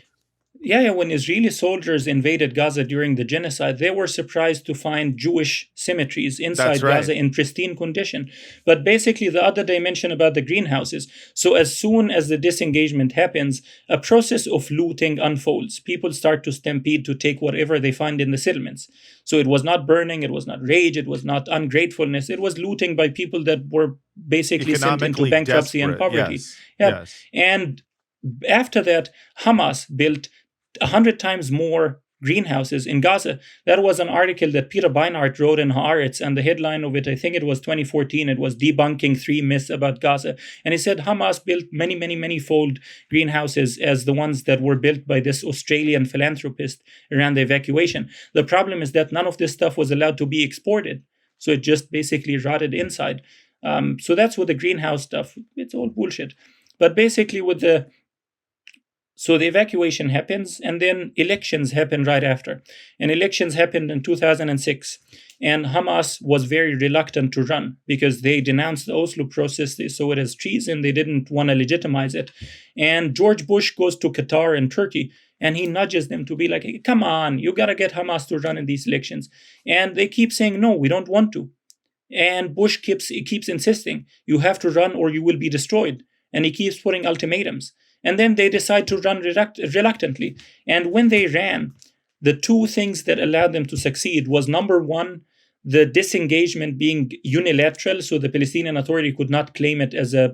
Yeah, when Israeli soldiers invaded Gaza during the genocide, they were surprised to find Jewish cemeteries inside That's right. Gaza in pristine condition. But basically, the other dimension about the greenhouses. So as soon as the disengagement happens, a process of looting unfolds. People start to stampede to take whatever they find in the settlements. So it was not burning, it was not rage, it was not ungratefulness. It was looting by people that were basically sent into Economically bankruptcy and desperate. poverty. Yes. Yeah. Yes. And after that, Hamas built 100 times more greenhouses in Gaza. That was an article that Peter Beinart wrote in Haaretz, and the headline of it, I think it was 2014, it was debunking 3 myths about Gaza. And he said Hamas built many, many, many-fold greenhouses as the ones that were built by this Australian philanthropist around the evacuation. The problem is that none of this stuff was allowed to be exported. So it just basically rotted inside. So that's with the greenhouse stuff. It's all bullshit. But basically so the evacuation happens, and then elections happen right after. And elections happened in 2006. And Hamas was very reluctant to run because they denounced the Oslo process. They saw it as treason. They didn't want to legitimize it. And George Bush goes to Qatar and Turkey, and he nudges them to be like, hey, come on, you got to get Hamas to run in these elections. And they keep saying, no, we don't want to. And Bush keeps insisting, you have to run or you will be destroyed. And he keeps putting ultimatums. And then they decide to run reluctantly. And when they ran, the 2 things that allowed them to succeed was, number 1, the disengagement being unilateral, so the Palestinian Authority could not claim it as a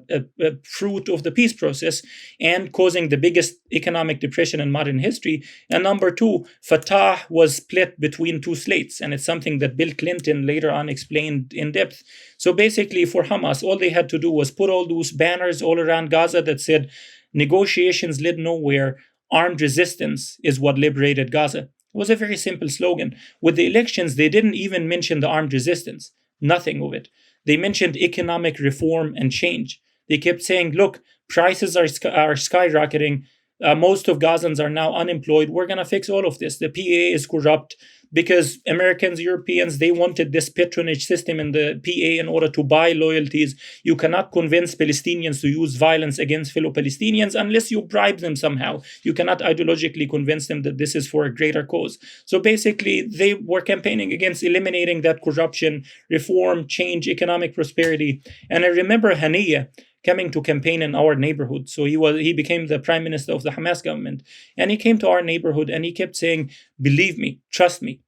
fruit of the peace process, and causing the biggest economic depression in modern history. And number 2, Fatah was split between 2 slates, and it's something that Bill Clinton later on explained in depth. So basically, for Hamas, all they had to do was put all those banners all around Gaza that said, negotiations led nowhere. armed resistance is what liberated Gaza. It was a very simple slogan. With the elections, they didn't even mention the armed resistance. Nothing of it. They mentioned economic reform and change. They kept saying, look, prices are skyrocketing. Most of Gazans are now unemployed. We're going to fix all of this. The PA is corrupt because Americans, Europeans, they wanted this patronage system in the PA in order to buy loyalties. You cannot convince Palestinians to use violence against fellow Palestinians unless you bribe them somehow. You cannot ideologically convince them that this is for a greater cause. So basically, they were campaigning against eliminating that corruption, reform, change, economic prosperity. And I remember Haniya coming to campaign in our neighborhood. So he became the prime minister of the Hamas government. And he came to our neighborhood and he kept saying, believe me, trust me,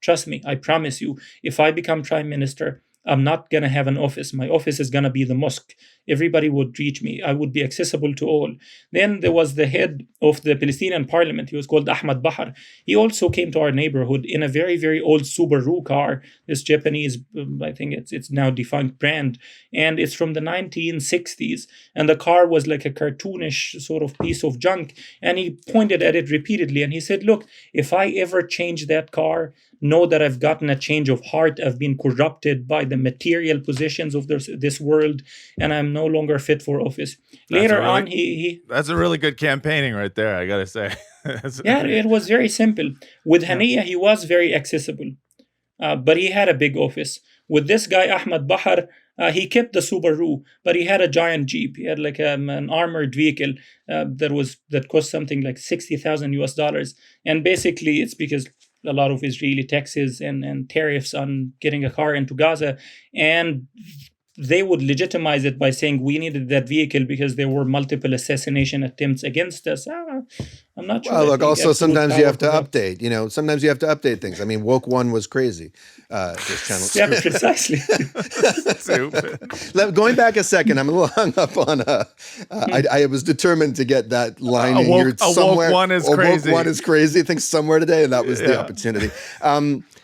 I promise you, if I become prime minister, I'm not going to have an office. My office is going to be the mosque. Everybody would reach me. I would be accessible to all. Then there was the head of the Palestinian parliament. He was called Ahmad Bahar. He also came to our neighborhood in a very, very old Subaru car, this Japanese, I think it's now defunct brand. And it's from the 1960s. And the car was like a cartoonish sort of piece of junk. And he pointed at it repeatedly. And he said, look, if I ever change that car, know that I've gotten a change of heart. I've been corrupted by the material possessions of this world, and I'm no longer fit for office. Later on, he that's a really good campaigning right there, I gotta say. Yeah, it was very simple. With Haniya, he was very accessible, but he had a big office. With this guy, Ahmad Bahar, he kept the Subaru, but he had a giant Jeep. He had like an armored vehicle that cost something like $60,000. And basically, it's because a lot of Israeli taxes and tariffs on getting a car into Gaza. And they would legitimize it by saying we needed that vehicle because there were multiple assassination attempts against us. I'm not sure. Well, look, also sometimes you have to update. Sometimes you have to update things. I mean, Woke One was crazy. This channel. Yeah, precisely. Going back a second, I'm a little hung up on. I was determined to get that line in here somewhere. Woke One is crazy. Woke One is crazy. I think somewhere today, and that was the opportunity.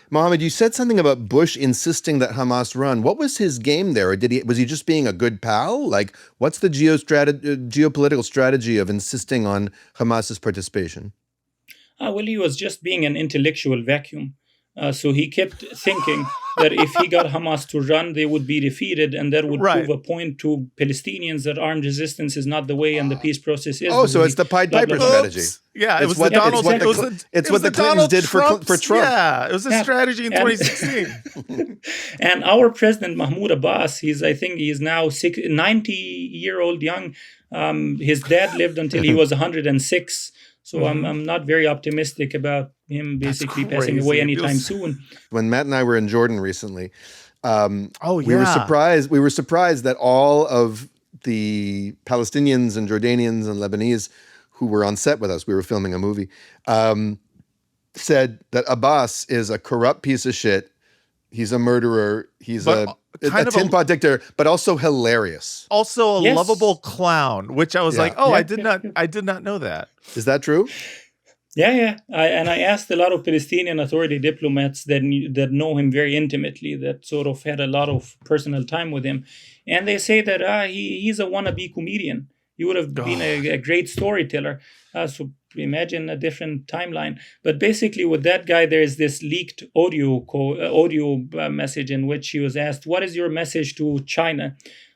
Mohammed, you said something about Bush insisting that Hamas run. What was his game there? Or was he just being a good pal? Like, what's the geopolitical strategy of insisting on Hamas's participation? Well, he was just being an intellectual vacuum. So he kept thinking that if he got Hamas to run, they would be defeated, and that would prove a point to Palestinians that armed resistance is not the way and the peace process is. Oh, so it's the Pied Piper strategy. Yeah, it's what the Clintons did for Trump. Yeah, it was a strategy in 2016. And our president, Mahmoud Abbas, I think he's now 90-year-old young. His dad lived until he was 106. So I'm not very optimistic about him basically passing away anytime soon. When Matt and I were in Jordan recently, we were surprised. We were surprised that all of the Palestinians and Jordanians and Lebanese who were on set with us, we were filming a movie, said that Abbas is a corrupt piece of shit. He's a murderer. He's a tin pot dictator, but also hilarious. Also a lovable clown, which I was like, I did not know that. Is that true? Yeah. I asked a lot of Palestinian Authority diplomats that know him very intimately, that sort of had a lot of personal time with him. And they say that he's a wannabe comedian. He would have been a great storyteller. So imagine a different timeline. But basically with that guy, there is this leaked audio message in which he was asked, what is your message to China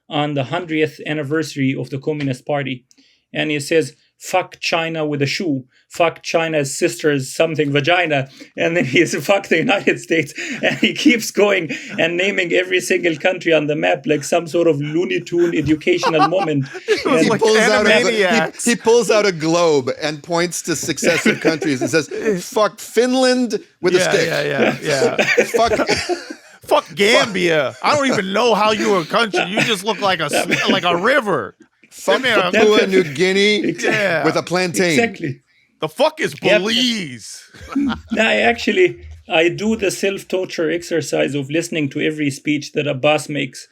on the 100th anniversary of the Communist Party? And he says, fuck China with a shoe, fuck China's sister's something vagina, and then he says, fuck the United States, and he keeps going and naming every single country on the map like some sort of Looney Tune educational moment. He pulls out a globe and points to successive countries and says, fuck Finland with a stick. Yeah. Fuck Gambia. I don't even know how you're a country. You just look like a river. Fuck Papua New Guinea with a plantain. Exactly. The fuck is Belize? I do the self-torture exercise of listening to every speech that Abbas makes.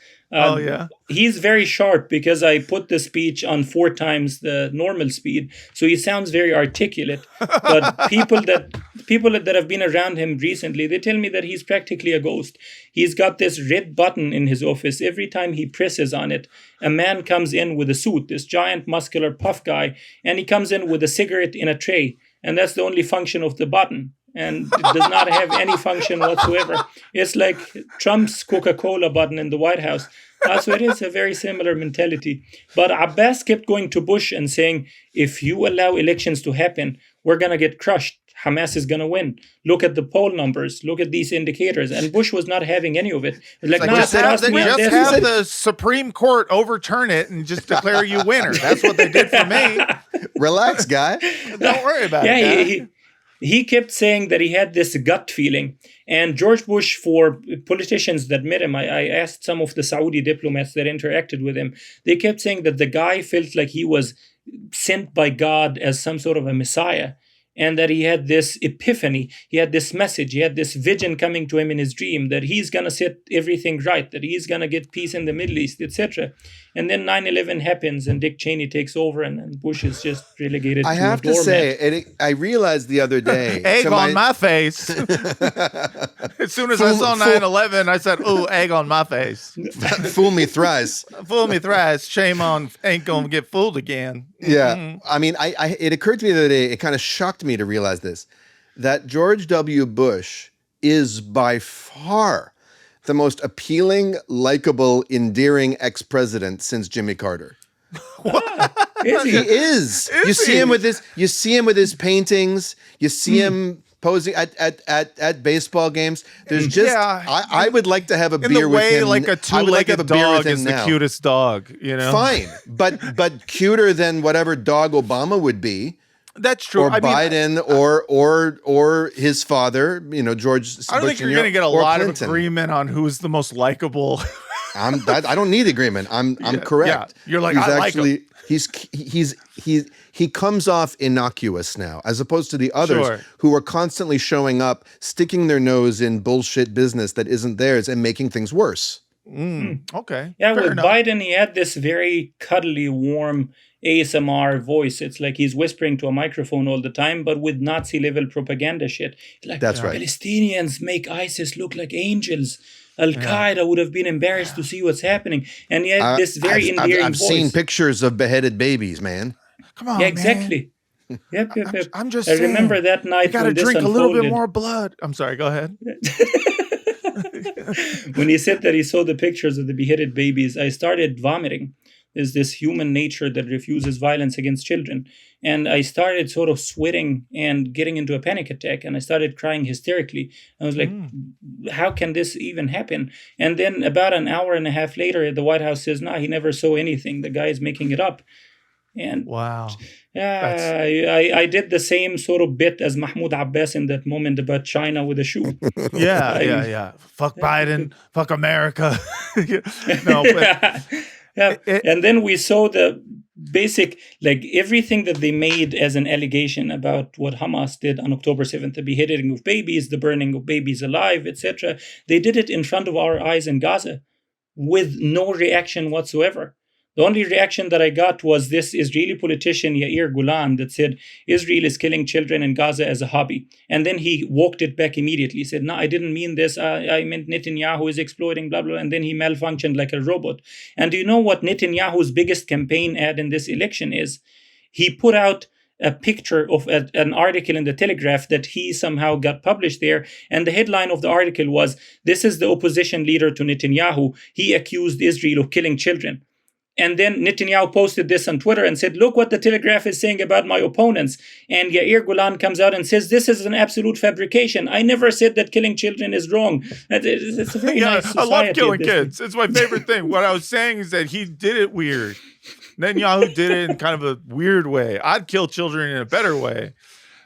He's very sharp because I put the speech on 4 times the normal speed, so he sounds very articulate. But people that have been around him recently, they tell me that he's practically a ghost. He's got this red button in his office. Every time he presses on it, a man comes in with a suit, this giant muscular puff guy, and he comes in with a cigarette in a tray. and that's the only function of the button, and it does not have any function whatsoever. It's like Trump's Coca-Cola button in the White House. So it is a very similar mentality. But Abbas kept going to Bush and saying, if you allow elections to happen, we're going to get crushed. Hamas is going to win. Look at the poll numbers. Look at these indicators. And Bush was not having any of it. Like, like, no, just Have trust me on this." the Supreme Court overturn it and just declare you winner. That's what they did for me. Relax, guy. Don't worry about Yeah, it. he kept saying that he had this gut feeling. And George Bush, for politicians that met him, I asked some of the Saudi diplomats that interacted with him, they kept saying that the guy felt like he was sent by God as some sort of a messiah, and that he had this epiphany, he had this message, he had this vision coming to him in his dream that he's going to set everything right, that he's going to get peace in the Middle East, etc. And then 9/11 happens and Dick Cheney takes over, and Bush is just relegated I to have a to doormat. say, I realized the other day. Egg to on my face. As soon as I saw 9/11, I said, "Ooh, egg on my face." Fool me thrice. Fool me thrice. Shame on, ain't gonna get fooled again. Yeah. I mean, it occurred to me the other day, it kind of shocked me to realize this, that George W. Bush is by far the most appealing, likable, endearing ex-president since Jimmy Carter. Is He he? is. You see him with his paintings. You see him posing at baseball games. There's just Yeah. I would like to have a In beer the with way, him. like a I would like to have two-legged a beer with dog him is the now. cutest dog. You know, Fine, but cuter than whatever dog Obama would be, that's true. or I mean, Biden, or his father. You know, George. I don't think you're going to get a lot of agreement on who's the most likable. I don't need agreement. I'm correct. yeah. You're like, he's I like actually he comes off innocuous now, as opposed to the others Sure. who are constantly showing up, sticking their nose in bullshit business that isn't theirs and making things worse. Okay. Yeah, fair with enough. Biden, he had this very cuddly, warm ASMR voice. It's like he's whispering to a microphone all the time, but with Nazi-level propaganda shit. Like, That's right. Palestinians make ISIS look like angels. Al-Qaeda would have been embarrassed to see what's happening. And he had this very endearing I've voice. seen pictures of beheaded babies, man. Come on, Yeah, man. exactly. Yep. I'm just I saying, remember that night You got to when this drink a little bit unfolded. more blood. I'm sorry. Go ahead. When he said that he saw the pictures of the beheaded babies, I started vomiting. There's this human nature that refuses violence against children. And I started sort of sweating and getting into a panic attack. And I started crying hysterically. I was like, how can this even happen? And then about an hour and a half later, the White House says, no, he never saw anything. The guy is making it up. And Wow. I did the same sort of bit as Mahmoud Abbas in that moment about China with a shoe. Yeah. Fuck Biden. Fuck America. No, but Yeah. And then we saw the basic, like everything that they made as an allegation about what Hamas did on October 7th, the beheading of babies, the burning of babies alive, etc. They did it in front of our eyes in Gaza with no reaction whatsoever. The only reaction that I got was this Israeli politician, Yair Golan, that said Israel is killing children in Gaza as a hobby. And then he walked it back immediately. He said, no, I didn't mean this. I meant Netanyahu is exploiting, blah, blah. And then he malfunctioned like a robot. And do you know what Netanyahu's biggest campaign ad in this election is? He put out a picture of an article in the Telegraph that he somehow got published there. And the headline of the article was, this is the opposition leader to Netanyahu. He accused Israel of killing children. And then Netanyahu posted this on Twitter and said, look what the Telegraph is saying about my opponents. And Yair Golan comes out and says, this is an absolute fabrication. I never said that killing children is wrong. It's a very nice I society. love killing kids. It's my favorite thing. What I was saying is that he did it weird. Netanyahu did it in kind of a weird way. I'd kill children in a better way.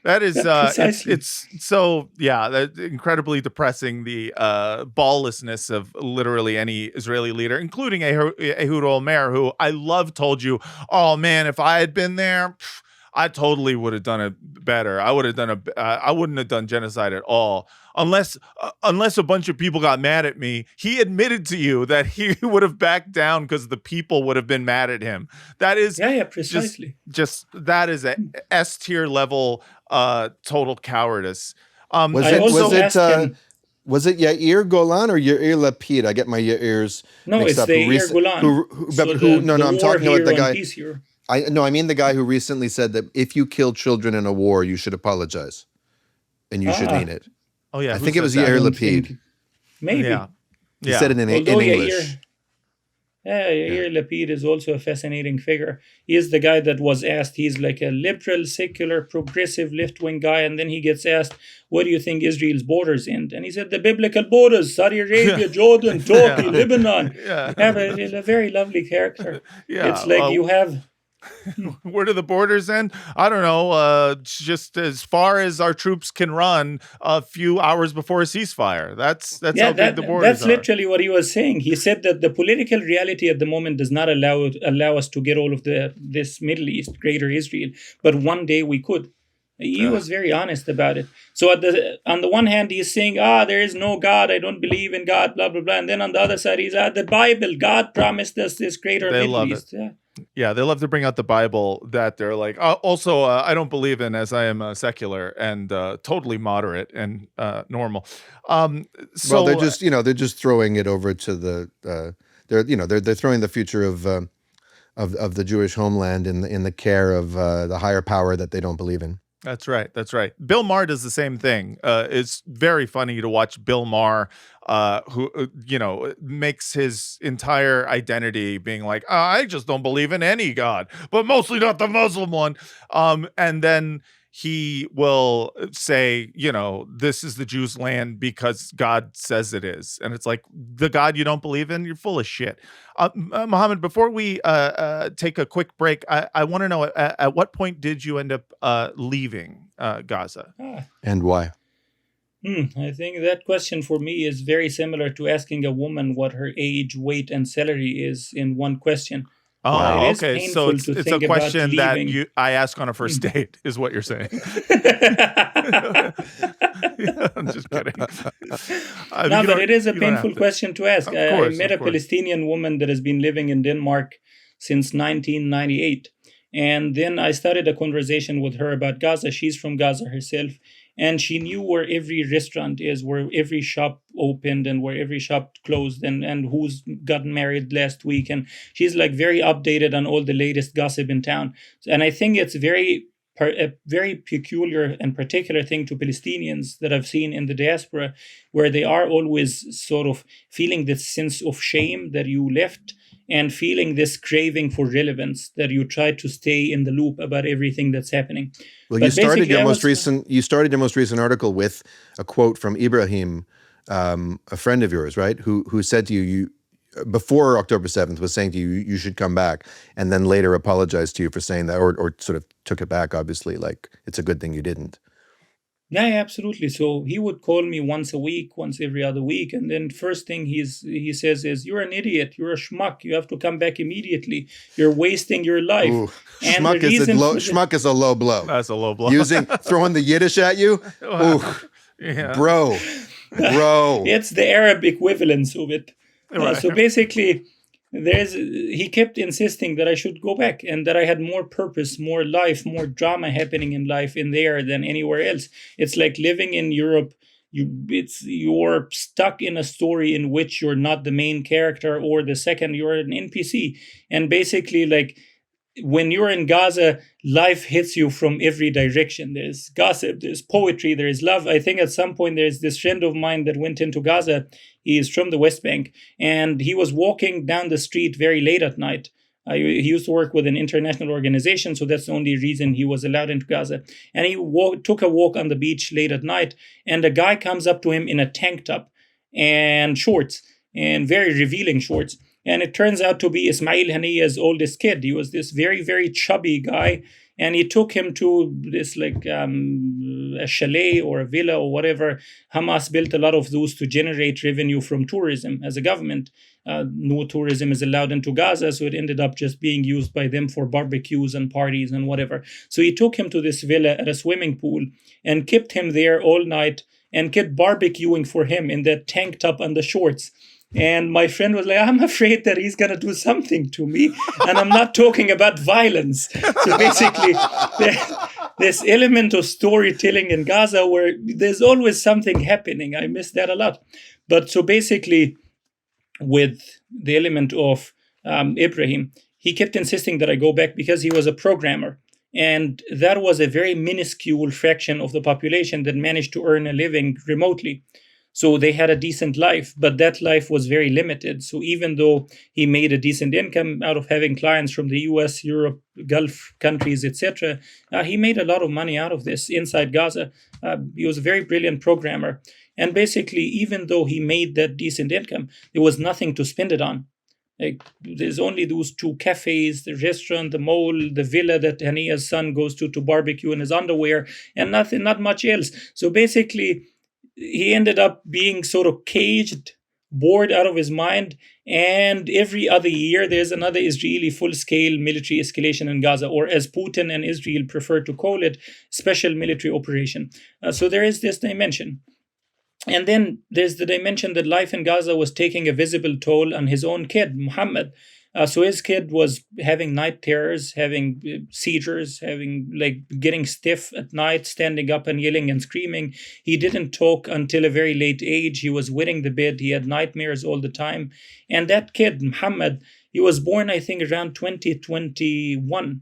That is, it's so, that's incredibly depressing, the balllessness of literally any Israeli leader, including Ehud Olmert, who I love, told you, oh man, if I had been there, I totally would have done it better. I wouldn't have done genocide at all. Unless a bunch of people got mad at me. He admitted to you that he would have backed down because the people would have been mad at him. That is precisely. Just that is a S tier level total cowardice. Was it Yair Golan or Yair Lapid? I get my Yair's No, mixed it's up. the Yair Golan. I'm talking about the guy. I mean the guy who recently said that if you kill children in a war, you should apologize, and you should Ah, mean it. Oh yeah, I who think it said was that? Yair don't Lapid. think maybe. Yeah, He said it in Although English. Yair Lapid is also a fascinating figure. He is the guy that was asked, he's like a liberal, secular, progressive, left-wing guy, and then he gets asked, what do you think Israel's borders end? And he said, the biblical borders, Saudi Arabia, Jordan, Turkey, Yeah. Lebanon. Yeah. Yeah, but he's a very lovely character. Yeah, It's like you have... Where do the borders end? I don't know. Just as far as our troops can run a few hours before a ceasefire. That's how big the borders that's are. literally what he was saying. He said that the political reality at the moment does not allow us to get all of this Middle East, Greater Israel, but one day we could. He was very honest about it. So on the one hand, he's saying, there is no God. I don't believe in God, blah, blah, blah. And then on the other side, he's the Bible. God promised us this greater They Middle love East. it. Yeah. Yeah, they love to bring out the Bible that they're like, also, I don't believe in, as I am secular and totally moderate and normal. So Well, they're just throwing it over to the they're throwing the future of the Jewish homeland in the care of the higher power that they don't believe in. That's right. That's right. Bill Maher does the same thing. It's very funny to watch Bill Maher, who makes his entire identity being like, I just don't believe in any God, but mostly not the Muslim one. And then he will say, this is the Jews' land because God says it is. And it's like, the God you don't believe in, you're full of shit. Muhammad, before we take a quick break, I want to know, at what point did you end up leaving Gaza? And why? I think that question for me is very similar to asking a woman what her age, weight, and salary is in one question. Oh, Wow. It is okay. So painful to it's a think about question that leaving. I ask on a first date, is what you're saying. I'm just kidding. No, but it is a painful question to ask. I met a Palestinian woman that has been living in Denmark since 1998. And then I started a conversation with her about Gaza. She's from Gaza herself. And she knew where every restaurant is, where every shop opened and where every shop closed and who's gotten married last week. And she's like very updated on all the latest gossip in town. And I think it's a very peculiar and particular thing to Palestinians that I've seen in the diaspora, where they are always sort of feeling this sense of shame that you left and feeling this craving for relevance, that you try to stay in the loop about everything that's happening. Well, But you started basically, your most recent article with a quote from Ibrahim, a friend of yours, right? Who said to you before October 7th was saying to you, you should come back, and then later apologized to you for saying that, or sort of took it back, obviously, like it's a good thing you didn't. Yeah, absolutely. So he would call me once a week, once every other week. And then first thing he says is, you're an idiot. You're a schmuck. You have to come back immediately. You're wasting your life. Ooh, And schmuck is a low blow. That's a low blow. Throwing the Yiddish at you? Ooh, Yeah. bro. It's the Arab equivalence of it. Right. So basically, he kept insisting that I should go back and that I had more purpose, more life, more drama happening in life in there than anywhere else. It's like living in Europe. You're stuck in a story in which you're not the main character or the second, you're an NPC. And basically, like, when you're in Gaza, life hits you from every direction. There's gossip, there's poetry, there is love. I think at some point there's this friend of mine that went into Gaza. He is from the West Bank, and he was walking down the street very late at night. He used to work with an international organization, so that's the only reason he was allowed into Gaza. And he took a walk on the beach late at night, and a guy comes up to him in a tank top and shorts, and very revealing shorts. And it turns out to be Ismail Haniya's oldest kid. He was this very, very chubby guy. And he took him to this a chalet or a villa or whatever. Hamas built a lot of those to generate revenue from tourism as a government. No tourism is allowed into Gaza, so it ended up just being used by them for barbecues and parties and whatever. So he took him to this villa at a swimming pool and kept him there all night and kept barbecuing for him in that tank top and the shorts. And my friend was like, I'm afraid that he's going to do something to me. And I'm not talking about violence. So basically, this element of storytelling in Gaza where there's always something happening. I miss that a lot. But so basically, with the element of Ibrahim, he kept insisting that I go back because he was a programmer. And that was a very minuscule fraction of the population that managed to earn a living remotely. So they had a decent life, but that life was very limited. So even though he made a decent income out of having clients from the US, Europe, Gulf countries, etc., he made a lot of money out of this inside Gaza. He was a very brilliant programmer. And basically, even though he made that decent income, there was nothing to spend it on. Like, there's only those 2 cafes, the restaurant, the mall, the villa that Hania's son goes to barbecue in his underwear, and not much else. So basically, he ended up being sort of caged, bored out of his mind. And every other year, there's another Israeli full-scale military escalation in Gaza, or as Putin and Israel prefer to call it, special military operation. So there is this dimension. And then there's the dimension that life in Gaza was taking a visible toll on his own kid, Muhammad. So his kid was having night terrors, having seizures, getting stiff at night, standing up and yelling and screaming. He didn't talk until a very late age. He was wetting the bed. He had nightmares all the time. And that kid, Muhammad, he was born, I think, around 2021.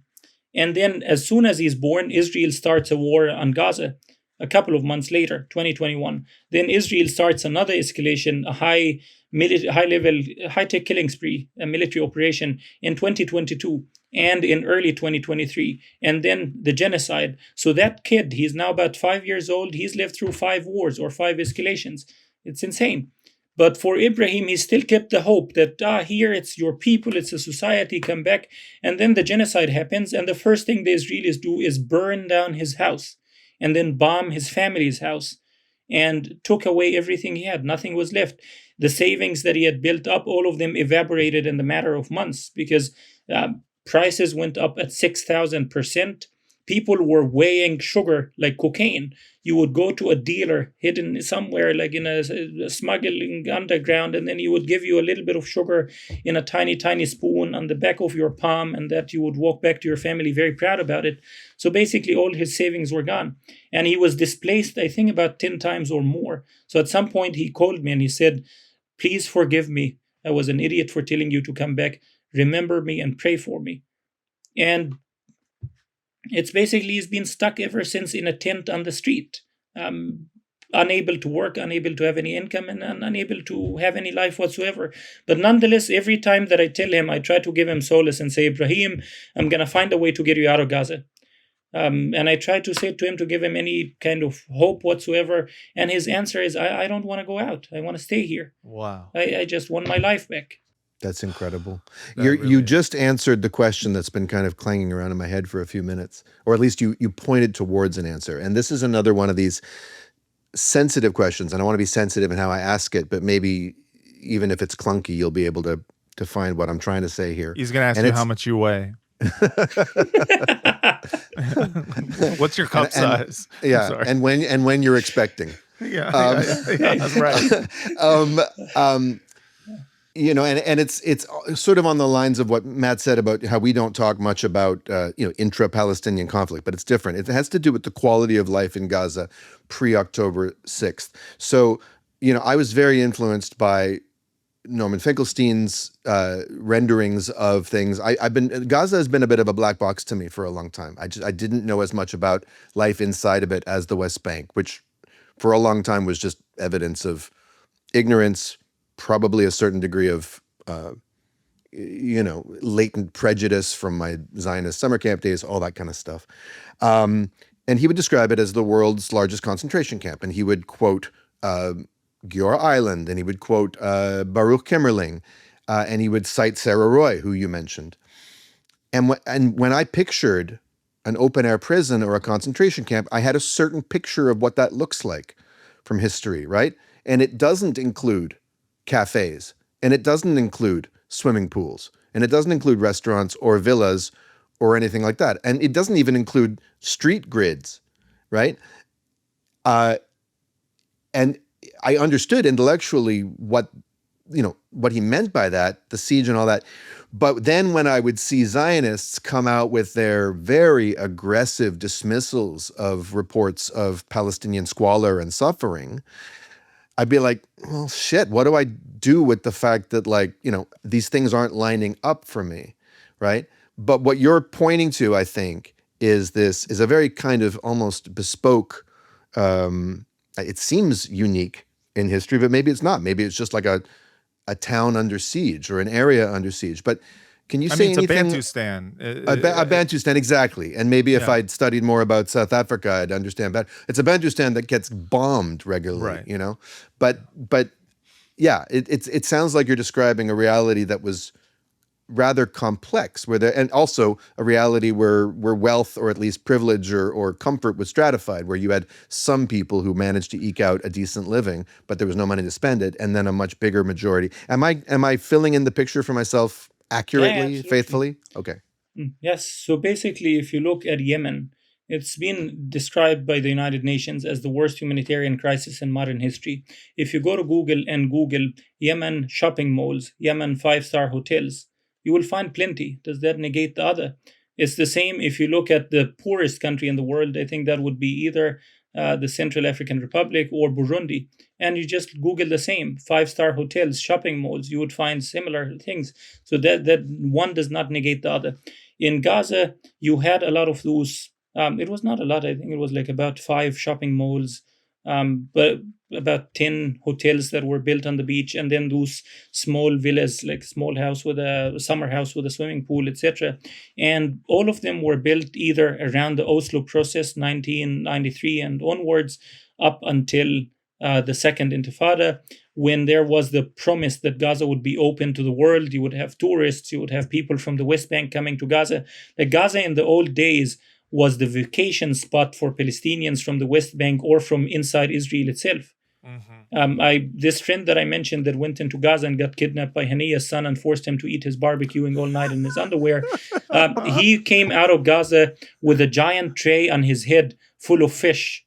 And then as soon as he's born, Israel starts a war on Gaza. A couple of months later, 2021, then Israel starts another escalation, a high-level, high-tech killing spree, a military operation in 2022 and in early 2023, and then the genocide. So that kid, he's now about 5 years old. He's lived through 5 wars or 5 escalations. It's insane. But for Ibrahim, he still kept the hope that, here it's your people, it's a society, come back. And then the genocide happens, and the first thing the Israelis do is burn down his house, and then bomb his family's house, and took away everything he had. Nothing was left. The savings that he had built up, all of them evaporated in the matter of months because prices went up at 6,000%. People were weighing sugar like cocaine. You would go to a dealer hidden somewhere, like in a smuggling underground, and then he would give you a little bit of sugar in a tiny, tiny spoon on the back of your palm, and that you would walk back to your family very proud about it. So basically, all his savings were gone. And he was displaced, I think, about 10 times or more. So at some point, he called me and he said, "Please forgive me. I was an idiot for telling you to come back. Remember me and pray for me." And it's basically, he's been stuck ever since in a tent on the street, unable to work, unable to have any income, and unable to have any life whatsoever. But nonetheless, every time that I tell him, I try to give him solace and say, "Ibrahim, I'm going to find a way to get you out of Gaza." And I try to say to him to give him any kind of hope whatsoever. And his answer is, I don't want to go out. I want to stay here. Wow. I just want my life back. That's incredible. That You really is. just answered the question that's been kind of clanging around in my head for a few minutes, or at least you pointed towards an answer. And this is another one of these sensitive questions, and I want to be sensitive in how I ask it, but maybe even if it's clunky, you'll be able to find what I'm trying to say here. He's going to ask And you it's- how much you weigh. What's your cup size? I'm Yeah, sorry. and when you're expecting. yeah, Um, that's right. And it's sort of on the lines of what Matt said about how we don't talk much about intra-Palestinian conflict, but it's different. It has to do with the quality of life in Gaza pre-October 6th. So, I was very influenced by Norman Finkelstein's renderings of things. Gaza has been a bit of a black box to me for a long time. I didn't know as much about life inside of it as the West Bank, which for a long time was just evidence of ignorance, probably a certain degree of, latent prejudice from my Zionist summer camp days, all that kind of stuff. And he would describe it as the world's largest concentration camp. And he would quote Gior Island, and he would quote Baruch Kimmerling, and he would cite Sarah Roy, who you mentioned. And when I pictured an open-air prison or a concentration camp, I had a certain picture of what that looks like from history, right? And it doesn't include cafes, and it doesn't include swimming pools, and it doesn't include restaurants or villas or anything like that. And it doesn't even include street grids, right? And I understood intellectually what he meant by that, the siege and all that. But then when I would see Zionists come out with their very aggressive dismissals of reports of Palestinian squalor and suffering, I'd be like, well, shit, what do I do with the fact that, these things aren't lining up for me? right? But what you're pointing to, I think, is a very kind of almost bespoke. It seems unique in history, but maybe it's not. Maybe it's just like a town under siege or an area under siege. But can you I say mean, it's a anything? Bantustan. A Bantustan, exactly. And maybe if Yeah. I'd studied more about South Africa, I'd understand better. It's a Bantustan that gets bombed regularly, Right. you know? But yeah, it sounds like you're describing a reality that was rather complex, and also a reality where wealth or at least privilege or comfort was stratified, where you had some people who managed to eke out a decent living, but there was no money to spend it, and then a much bigger majority. Am I filling in the picture for myself accurately, absolutely. faithfully? Okay. Yes. So basically, if you look at Yemen, it's been described by the United Nations as the worst humanitarian crisis in modern history. If you go to Google and Google Yemen shopping malls, Yemen five-star hotels, you will find plenty. Does that negate the other? It's the same if you look at the poorest country in the world. I think that would be either the Central African Republic or Burundi. And you just Google the same five-star hotels, shopping malls, you would find similar things. So that one does not negate the other. In Gaza, you had a lot of those. It was not a lot. I think it was like about 5 shopping malls, but about 10 hotels that were built on the beach, and then those small villas, like small house with a summer house with a swimming pool, etc. And all of them were built either around the Oslo process, 1993 and onwards, up until the Second Intifada, when there was the promise that Gaza would be open to the world. You would have tourists, you would have people from the West Bank coming to Gaza. Like Gaza in the old days was the vacation spot for Palestinians from the West Bank or from inside Israel itself. This friend that I mentioned that went into Gaza and got kidnapped by Haniya's son and forced him to eat his barbecuing all night in his underwear. He came out of Gaza with a giant tray on his head full of fish,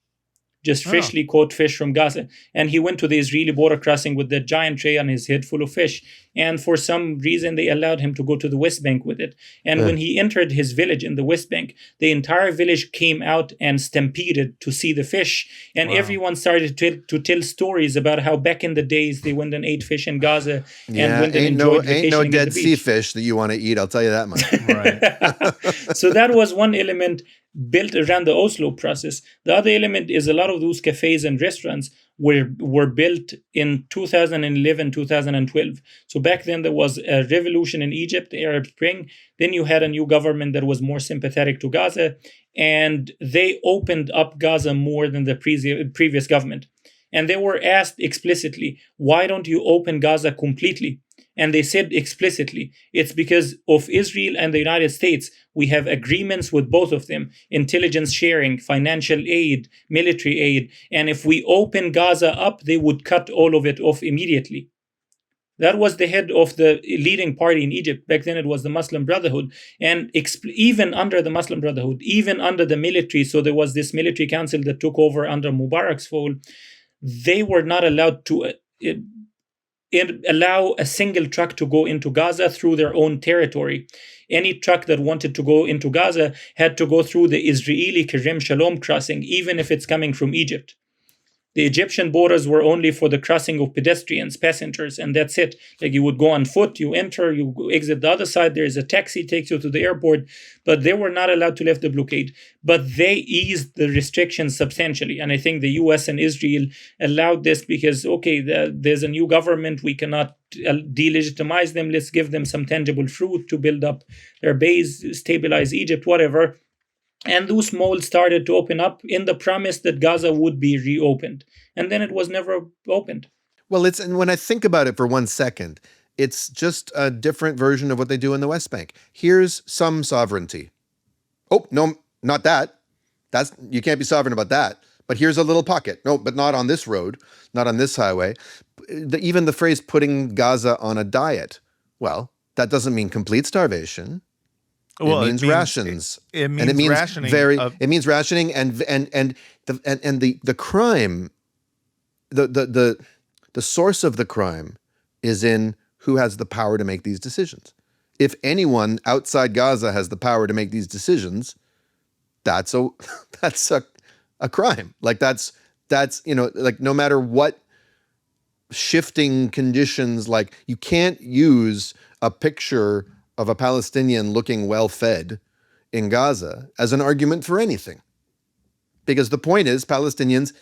just freshly caught fish from Gaza. And he went to the Israeli border crossing with that giant tray on his head full of fish. And for some reason, they allowed him to go to the West Bank with it. And when he entered his village in the West Bank, the entire village came out and stampeded to see the fish. And everyone started to tell stories about how back in the days they went and ate fish in Gaza and went and enjoyed vacationing ain't no at dead the sea beach. fish that you want to eat. I'll tell you that much. Right. So that was one element built around the Oslo process. The other element is a lot of those cafes and restaurants were built in 2011, 2012. So back then there was a revolution in Egypt, the Arab Spring. Then you had a new government that was more sympathetic to Gaza, and they opened up Gaza more than the previous government. And they were asked explicitly, why don't you open Gaza completely? And they said explicitly, it's because of Israel and the United States. We have agreements with both of them, intelligence sharing, financial aid, military aid. And if we open Gaza up, they would cut all of it off immediately. That was the head of the leading party in Egypt. Back then it was the Muslim Brotherhood. And even under the Muslim Brotherhood, even under the military, so there was this military council that took over under Mubarak's fall, they were not allowed to allow a single truck to go into Gaza through their own territory. Any truck that wanted to go into Gaza had to go through the Israeli Kerem Shalom crossing, even if it's coming from Egypt. The Egyptian borders were only for the crossing of pedestrians, passengers, and that's it. Like you would go on foot, you enter, you exit the other side, there is a taxi, takes you to the airport, but they were not allowed to lift the blockade. But they eased the restrictions substantially. And I think the US and Israel allowed this because, okay, there's a new government, we cannot delegitimize them, let's give them some tangible fruit to build up their base, stabilize Egypt, whatever. And those malls started to open up in the promise that Gaza would be reopened. And then it was never opened. Well, and when I think about it for 1 second, it's just a different version of what they do in the West Bank. Here's some sovereignty. Oh, no, not that. You can't be sovereign about that. But here's a little pocket. No, but not on this road, not on this highway. Even the phrase putting Gaza on a diet. Well, that doesn't mean complete starvation. Well, it means rations. It means rationing. It means rationing, and the crime, the source of the crime is in who has the power to make these decisions. If anyone outside Gaza has the power to make these decisions, that's a crime. Like that's like no matter what shifting conditions, like you can't use a picture of a Palestinian looking well-fed in Gaza as an argument for anything. Because the point is, Palestinians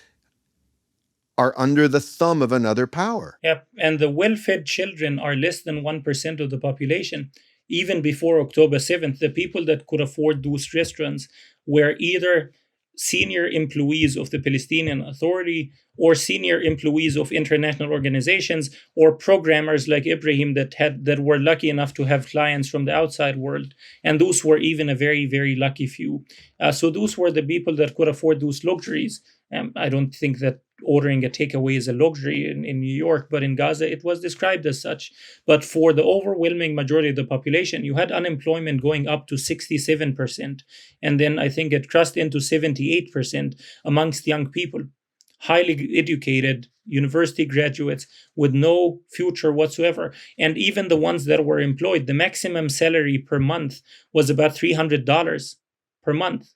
are under the thumb of another power. Yep, and the well-fed children are less than 1% of the population. Even before October 7th, the people that could afford those restaurants were either senior employees of the Palestinian Authority or senior employees of international organizations or programmers like Ibrahim that were lucky enough to have clients from the outside world. And those were even a very, very lucky few. So those were the people that could afford those luxuries. I don't think that ordering a takeaway is a luxury in New York, but in Gaza it was described as such. But for the overwhelming majority of the population, you had unemployment going up to 67%. And then I think it crossed into 78% amongst young people, highly educated university graduates with no future whatsoever. And even the ones that were employed, the maximum salary per month was about $300 per month.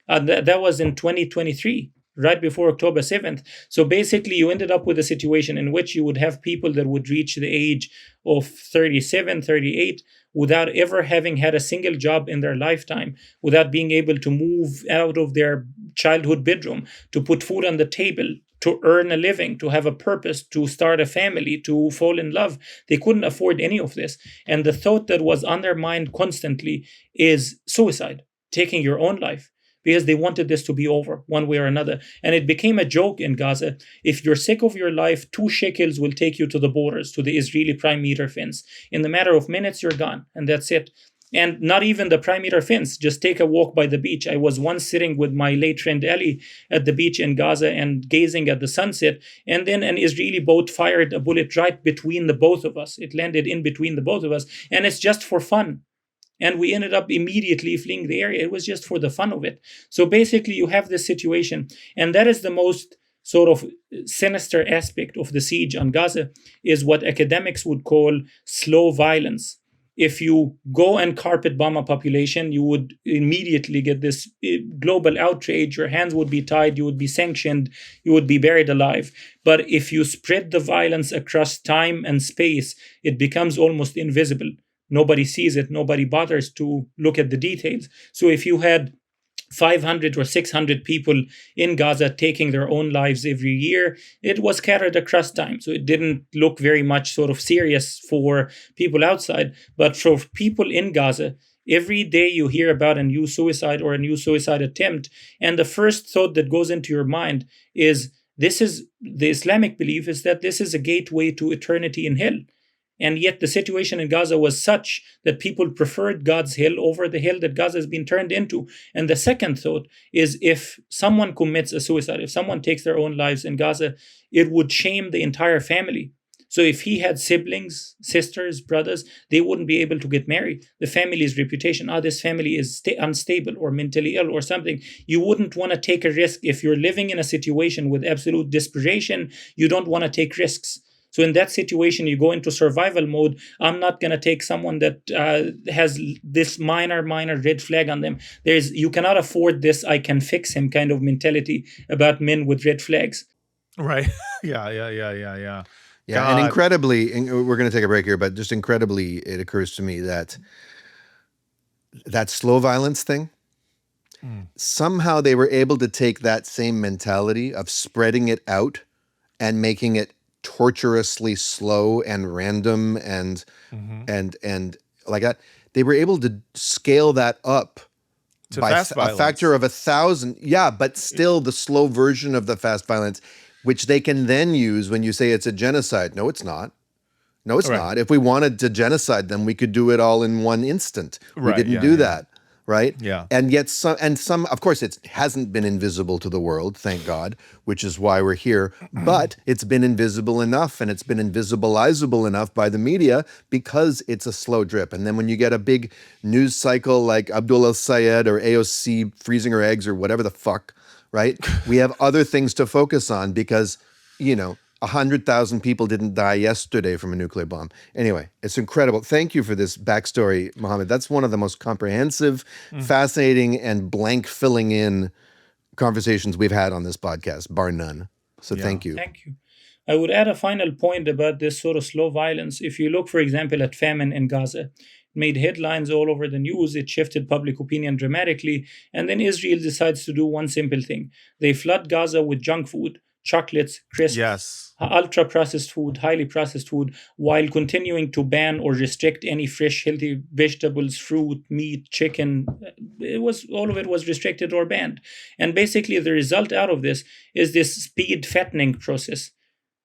That was in 2023. Right before October 7th. So basically, you ended up with a situation in which you would have people that would reach the age of 37, 38, without ever having had a single job in their lifetime, without being able to move out of their childhood bedroom, to put food on the table, to earn a living, to have a purpose, to start a family, to fall in love. They couldn't afford any of this. And the thought that was on their mind constantly is suicide, taking your own life, because they wanted this to be over one way or another. And it became a joke in Gaza. If you're sick of your life, 2 shekels will take you to the borders, to the Israeli prime meter fence. In the matter of minutes, you're gone, and that's it. And not even the prime meter fence, just take a walk by the beach. I was once sitting with my late friend Ali at the beach in Gaza and gazing at the sunset, and then an Israeli boat fired a bullet right between the both of us. It landed in between the both of us, and it's just for fun. And we ended up immediately fleeing the area. It was just for the fun of it. So basically, you have this situation. And that is the most sort of sinister aspect of the siege on Gaza, is what academics would call slow violence. If you go and carpet bomb a population, you would immediately get this global outrage. Your hands would be tied. You would be sanctioned. You would be buried alive. But if you spread the violence across time and space, it becomes almost invisible. Nobody sees it. Nobody bothers to look at the details. So if you had 500 or 600 people in Gaza taking their own lives every year, it was scattered across time. So it didn't look very much sort of serious for people outside. But for people in Gaza, every day you hear about a new suicide or a new suicide attempt, and the first thought that goes into your mind is, this is the Islamic belief, is that this is a gateway to eternity in hell. And yet the situation in Gaza was such that people preferred God's hell over the hell that Gaza has been turned into. And the second thought is, if someone commits a suicide, if someone takes their own lives in Gaza, it would shame the entire family. So if he had siblings, sisters, brothers, they wouldn't be able to get married. The family's reputation, this family is unstable or mentally ill or something. You wouldn't want to take a risk. If you're living in a situation with absolute desperation, you don't want to take risks. So in that situation, you go into survival mode. I'm not going to take someone that has this minor red flag on them. You cannot afford this I can fix him kind of mentality about men with red flags. Right. Yeah. Yeah, God. and incredibly, we're going to take a break here, but just incredibly, it occurs to me that slow violence thing, somehow they were able to take that same mentality of spreading it out and making it torturously slow and random and like that. They were able to scale that up to by fast a violence. factor of 1,000. Yeah, but still the slow version of the fast violence, which they can then use when you say it's a genocide. No, it's not. No, it's not. If we wanted to genocide them, we could do it all in one instant. We didn't do that. Right? Yeah. And yet some, of course, it hasn't been invisible to the world, thank God, which is why we're here. But it's been invisible enough, and it's been invisibilizable enough by the media because it's a slow drip. And then when you get a big news cycle like Abdullah Sayed or AOC freezing her eggs or whatever the fuck, right? We have other things to focus on because, 100,000 people didn't die yesterday from a nuclear bomb. Anyway, it's incredible. Thank you for this backstory, Muhammad. That's one of the most comprehensive, fascinating, and blank filling in conversations we've had on this podcast, bar none. So thank you. Thank you. I would add a final point about this sort of slow violence. If you look, for example, at famine in Gaza, made headlines all over the news. It shifted public opinion dramatically. And then Israel decides to do one simple thing. They flood Gaza with junk food, chocolates, crisps, Yes. ultra processed food, highly processed food, while continuing to ban or restrict any fresh, healthy vegetables, fruit, meat, chicken. All of it was restricted or banned. And basically, the result out of this is this speed fattening process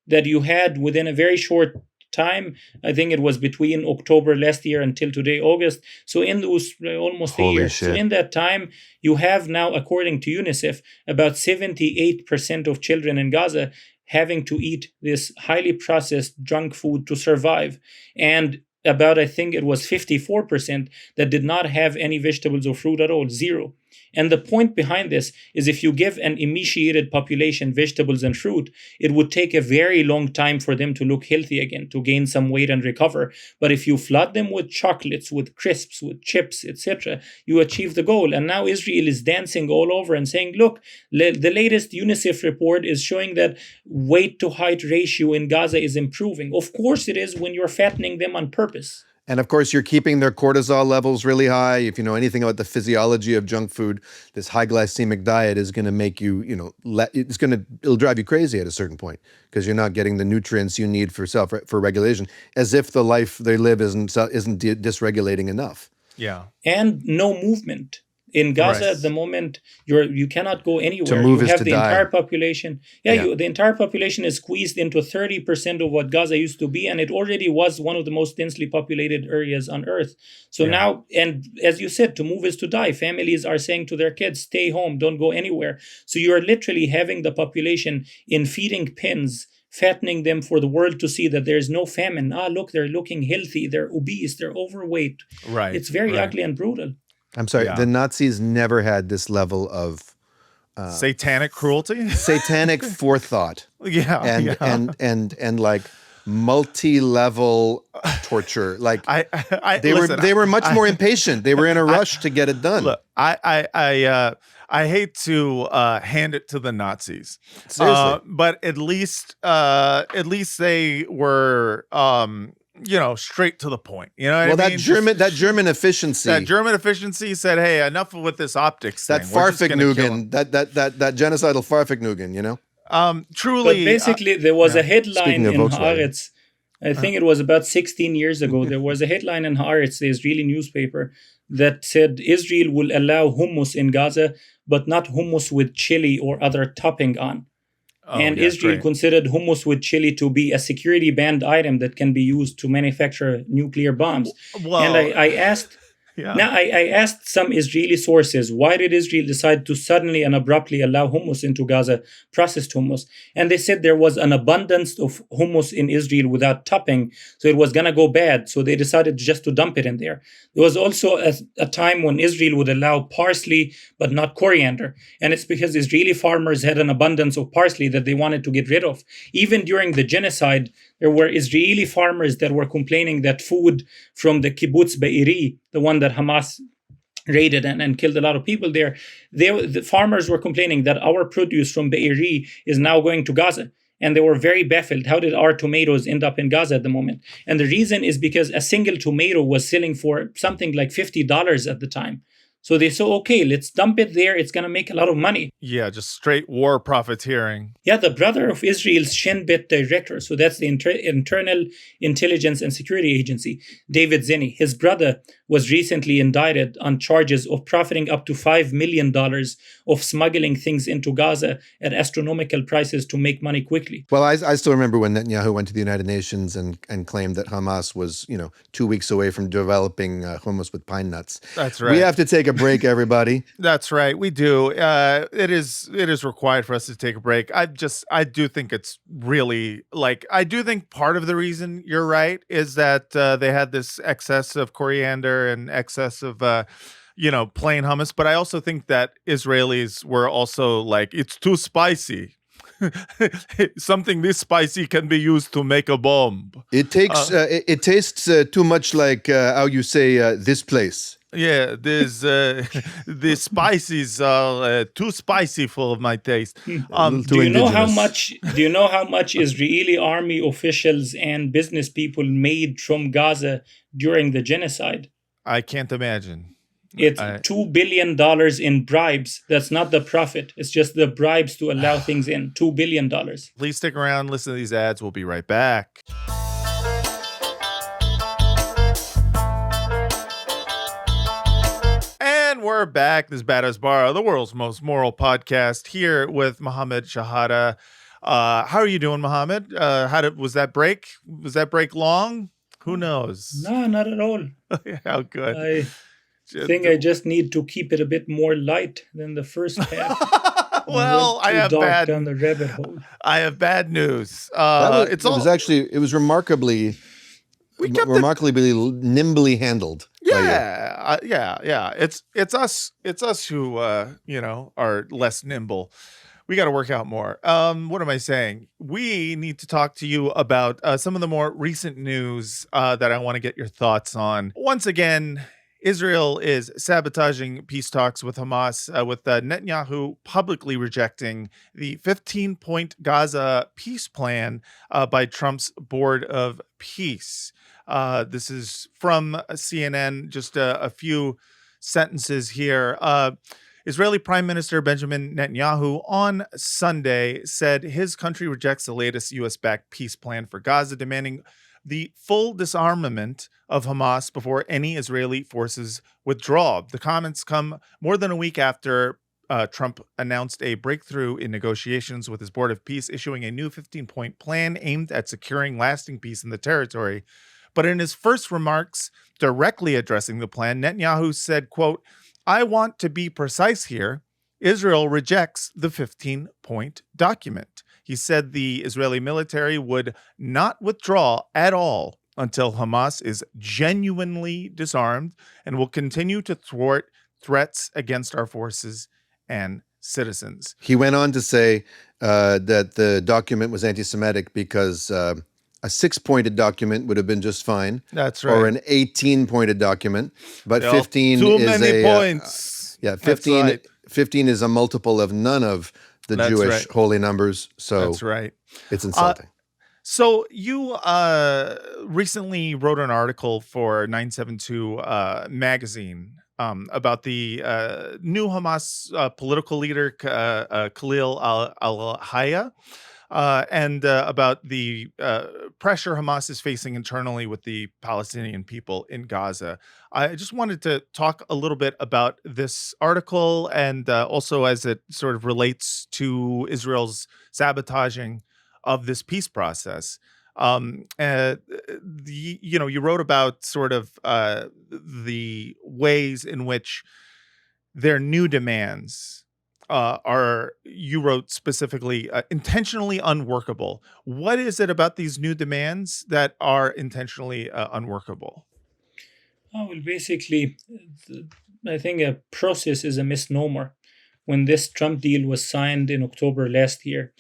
that you had within a very short time. I think it was between October last year until today, August. So in those almost a Holy year. shit. So in that time, you have now, according to UNICEF, about 78% of children in Gaza having to eat this highly processed junk food to survive. And about, I think it was 54% that did not have any vegetables or fruit at all, zero. And the point behind this is if you give an emaciated population vegetables and fruit, it would take a very long time for them to look healthy again, to gain some weight and recover. But if you flood them with chocolates, with crisps, with chips, etc., you achieve the goal. And now Israel is dancing all over and saying, look, the latest UNICEF report is showing that weight to height ratio in Gaza is improving. Of course it is when you're fattening them on purpose. And of course, you're keeping their cortisol levels really high. If you know anything about the physiology of junk food, this high glycemic diet is going to make you, it'll drive you crazy at a certain point because you're not getting the nutrients you need for regulation, as if the life they live isn't dysregulating enough. Yeah. And no movement. In Gaza Right. at the moment, you cannot go anywhere. To move you is have to the die. entire population. Yeah. The entire population is squeezed into 30% of what Gaza used to be, and it already was one of the most densely populated areas on earth. So now, and as you said, to move is to die. Families are saying to their kids, stay home, don't go anywhere. So you are literally having the population in feeding pens, fattening them for the world to see that there is no famine. Look, they're looking healthy, they're obese, they're overweight. Right. It's very right. ugly and brutal. I'm sorry, Yeah. the Nazis never had this level of Satanic cruelty. satanic forethought Yeah. and like multi-level torture. Like they were much more impatient. They were in a rush to get it done. Look, I hate to hand it to the Nazis, Seriously. but at least they were straight to the point. You know what I mean? That German efficiency. That German efficiency said, "Hey, enough with this optics That thing. We're just gonna kill 'em." Farfignugan, that genocidal Farfignugan, you know? Truly, But basically, there was a headline Speaking of in Volkswagen. Haaretz. I think it was about 16 years ago. There was a headline in Haaretz, the Israeli newspaper, that said Israel will allow hummus in Gaza, but not hummus with chili or other topping on. And Israel considered hummus with chili to be a security banned item that can be used to manufacture nuclear bombs. Well, and I asked. yeah. Now, I asked some Israeli sources, why did Israel decide to suddenly and abruptly allow hummus into Gaza, processed hummus? And they said there was an abundance of hummus in Israel without topping, so it was going to go bad. So they decided just to dump it in there. There was also a time when Israel would allow parsley, but not coriander. And it's because Israeli farmers had an abundance of parsley that they wanted to get rid of. Even during the genocide, there were Israeli farmers that were complaining that food from the kibbutz Be'eri, the one that Hamas raided and killed a lot of people there, the farmers were complaining that our produce from Be'eri is now going to Gaza. And they were very baffled. How did our tomatoes end up in Gaza at the moment? And the reason is because a single tomato was selling for something like $50 at the time. So they said, okay, let's dump it there. It's going to make a lot of money. Yeah, just straight war profiteering. Yeah, the brother of Israel's Shin Bet director, so that's the Internal Intelligence and Security Agency, David Zinni, his brother was recently indicted on charges of profiting up to $5 million of smuggling things into Gaza at astronomical prices to make money quickly. Well, I still remember when Netanyahu went to the United Nations and claimed that Hamas was, 2 weeks away from developing hummus with pine nuts. That's right. We have to take a break, everybody. That's right. We do. It is required for us to take a break. I do think it's really I do think part of the reason you're right is that they had this excess of coriander and excess of plain hummus, but I also think that Israelis were also it's too spicy. Something this spicy can be used to make a bomb. It takes it tastes too much like how you say this place. Yeah, the spices are too spicy for my taste. Do you know how much Israeli army officials and business people made from Gaza during the genocide? I can't imagine. It's $2 billion in bribes. That's not the profit. It's just the bribes to allow things in. $2 billion. Please stick around, listen to these ads. We'll be right back. And we're back. This is Bad as Bar, the world's most moral podcast, here with Muhammad Shehada. How are you doing, Muhammad? Was that break? Was that break long? Who knows? No, not at all. How good. I think I just need to keep it a bit more light than the first half. Well, I have bad down the rabbit hole. I have bad news. It was remarkably nimbly handled. Yeah. It's us who are less nimble. We got to work out more. What am I saying? We need to talk to you about some of the more recent news that I want to get your thoughts on. Once again, Israel is sabotaging peace talks with Hamas, with Netanyahu publicly rejecting the 15-point Gaza peace plan by Trump's Board of Peace. This is from CNN, just a few sentences here. Israeli Prime Minister Benjamin Netanyahu on Sunday said his country rejects the latest U.S.-backed peace plan for Gaza, demanding the full disarmament of Hamas before any Israeli forces withdraw. The comments come more than a week after Trump announced a breakthrough in negotiations with his Board of Peace, issuing a new 15-point plan aimed at securing lasting peace in the territory. But in his first remarks directly addressing the plan, Netanyahu said, quote, "I want to be precise here. Israel rejects the 15-point document." He said the Israeli military would not withdraw at all until Hamas is genuinely disarmed and will continue to thwart threats against our forces and citizens. He went on to say that the document was anti-Semitic because a 6-pointed document would have been just fine. That's right. Or an 18-pointed document. But 15 too is many points. 15, right. 15 is a multiple of none of the Jewish holy numbers. So that's right. It's insulting. So you recently wrote an article for 972 magazine about the new Hamas political leader, Khalil al-Hayya, and about the pressure Hamas is facing internally with the Palestinian people in Gaza. I just wanted to talk a little bit about this article and also as it sort of relates to Israel's sabotaging of this peace process. You wrote about sort of the ways in which their new demands are, you wrote specifically, intentionally unworkable. What is it about these new demands that are intentionally unworkable? Oh, well, basically, I think a process is a misnomer. When this Trump deal was signed in October last year,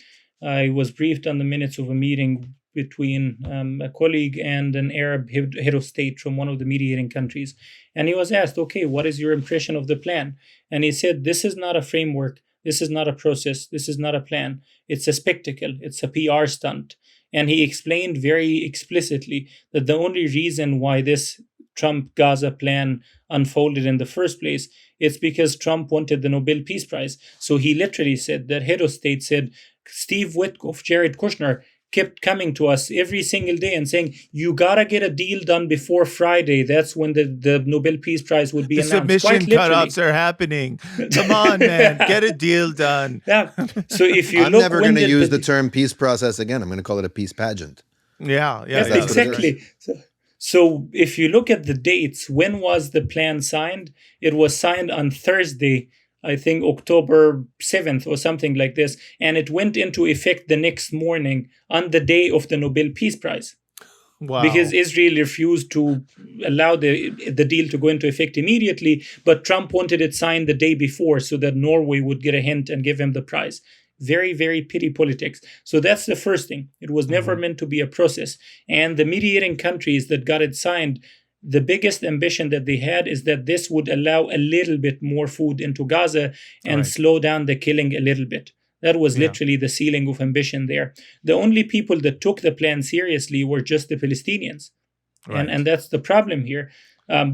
I was briefed on the minutes of a meeting between a colleague and an Arab head of state from one of the mediating countries. And he was asked, okay, what is your impression of the plan? And he said, this is not a framework. This is not a process. This is not a plan. It's a spectacle. It's a PR stunt. And he explained very explicitly that the only reason why this Trump-Gaza plan unfolded in the first place, it's because Trump wanted the Nobel Peace Prize. So he literally said, that head of state said, Steve Witkoff, Jared Kushner, kept coming to us every single day and saying, you gotta get a deal done before Friday. That's when the Nobel Peace Prize would be announced. Submission cutoffs are happening. Come on, man, get a deal done. Yeah. So if you I'm never going to use the term peace process again. I'm going to call it a peace pageant. Yeah, exactly. So if you look at the dates, when was the plan signed? It was signed on Thursday, I think October 7th or something like this. And it went into effect the next morning on the day of the Nobel Peace Prize. Wow. Because Israel refused to allow the deal to go into effect immediately, but Trump wanted it signed the day before so that Norway would get a hint and give him the prize. Very, very petty politics. So that's the first thing. It was never meant to be a process. And the mediating countries that got it signed, the biggest ambition that they had is that this would allow a little bit more food into Gaza and slow down the killing a little bit. That was literally the ceiling of ambition there. The only people that took the plan seriously were just the Palestinians. Right. And that's the problem here.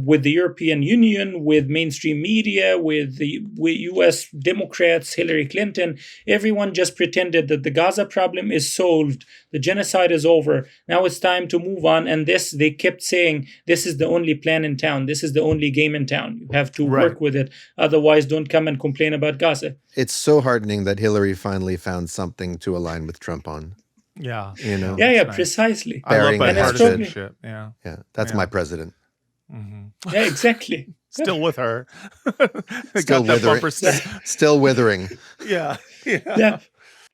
with the European Union, with mainstream media, with U.S. Democrats, Hillary Clinton. Everyone just pretended that the Gaza problem is solved, the genocide is over, now it's time to move on. And they kept saying, this is the only plan in town, this is the only game in town, you have to work with it, otherwise don't come and complain about Gaza. It's so heartening that Hillary finally found something to align with Trump on. Yeah. You know? Yeah, nice. Precisely. I love Bearing the bipartisan hatchet. shit. Yeah. Yeah, that's my president. Yeah, exactly. Still with her. Still Got that withering. bumper stick. Still withering. Yeah. Yeah,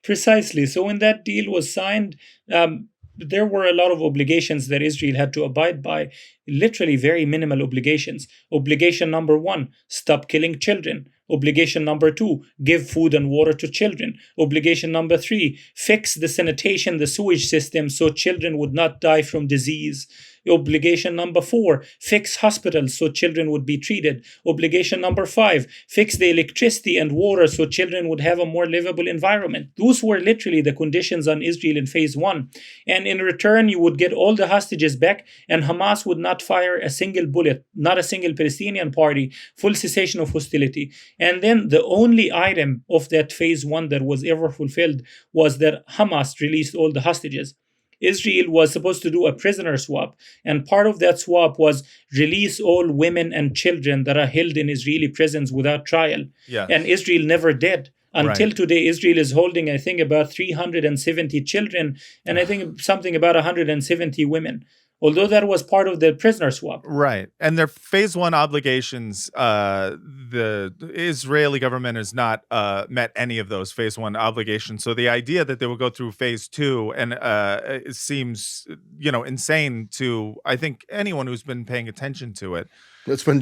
precisely. So when that deal was signed, there were a lot of obligations that Israel had to abide by, literally very minimal obligations. Obligation number 1, stop killing children. Obligation number 2, give food and water to children. Obligation number 3, fix the sanitation, the sewage system so children would not die from disease. Obligation number 4, fix hospitals so children would be treated. Obligation number 5, fix the electricity and water so children would have a more livable environment. Those were literally the conditions on Israel in phase 1. And in return, you would get all the hostages back, and Hamas would not fire a single bullet, not a single Palestinian party, full cessation of hostility. And then the only item of that phase 1 that was ever fulfilled was that Hamas released all the hostages. Israel was supposed to do a prisoner swap, and part of that swap was release all women and children that are held in Israeli prisons without trial. Yes. And Israel never did. Until today, Israel is holding, I think, about 370 children, and I think something about 170 women. Although that was part of the prisoner swap. Right. And their phase 1 obligations, the Israeli government has not met any of those phase 1 obligations. So the idea that they will go through phase 2 and it seems, insane to, I think, anyone who's been paying attention to it. That's when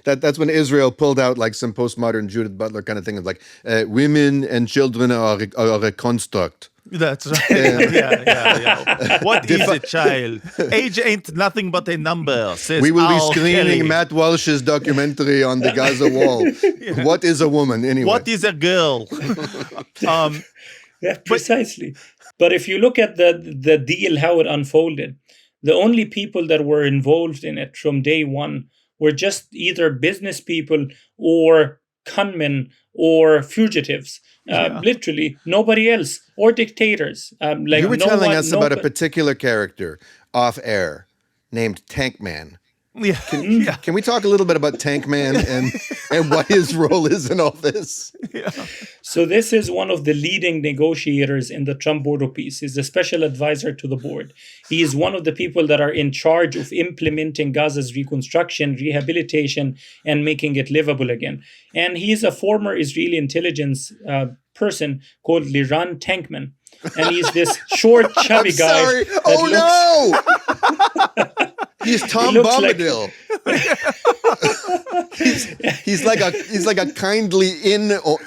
that's when Israel pulled out like some postmodern Judith Butler kind of thing of like women and children are a construct. That's right. Yeah. What is a child? Age ain't nothing but a number, says We will be Al screening Kelly. Matt Walsh's documentary on the Gaza wall. What is a woman anyway? What is a girl? Yeah, precisely. But if you look at the deal, how it unfolded, the only people that were involved in it from day one were just either business people or gunmen or fugitives. Literally nobody else, or dictators. You were telling us about a particular character off air named Tank Man. Yeah. Can we talk a little bit about Tank Man and what his role is in all this? Yeah. So this is one of the leading negotiators in the Trump Board of Peace. He's a special advisor to the board. He is one of the people that are in charge of implementing Gaza's reconstruction, rehabilitation, and making it livable again. And he's a former Israeli intelligence person called Liran Tankman. And he's this short, chubby I'm guy. sorry. Oh no! He's Tom Bombadil. he's like a kindly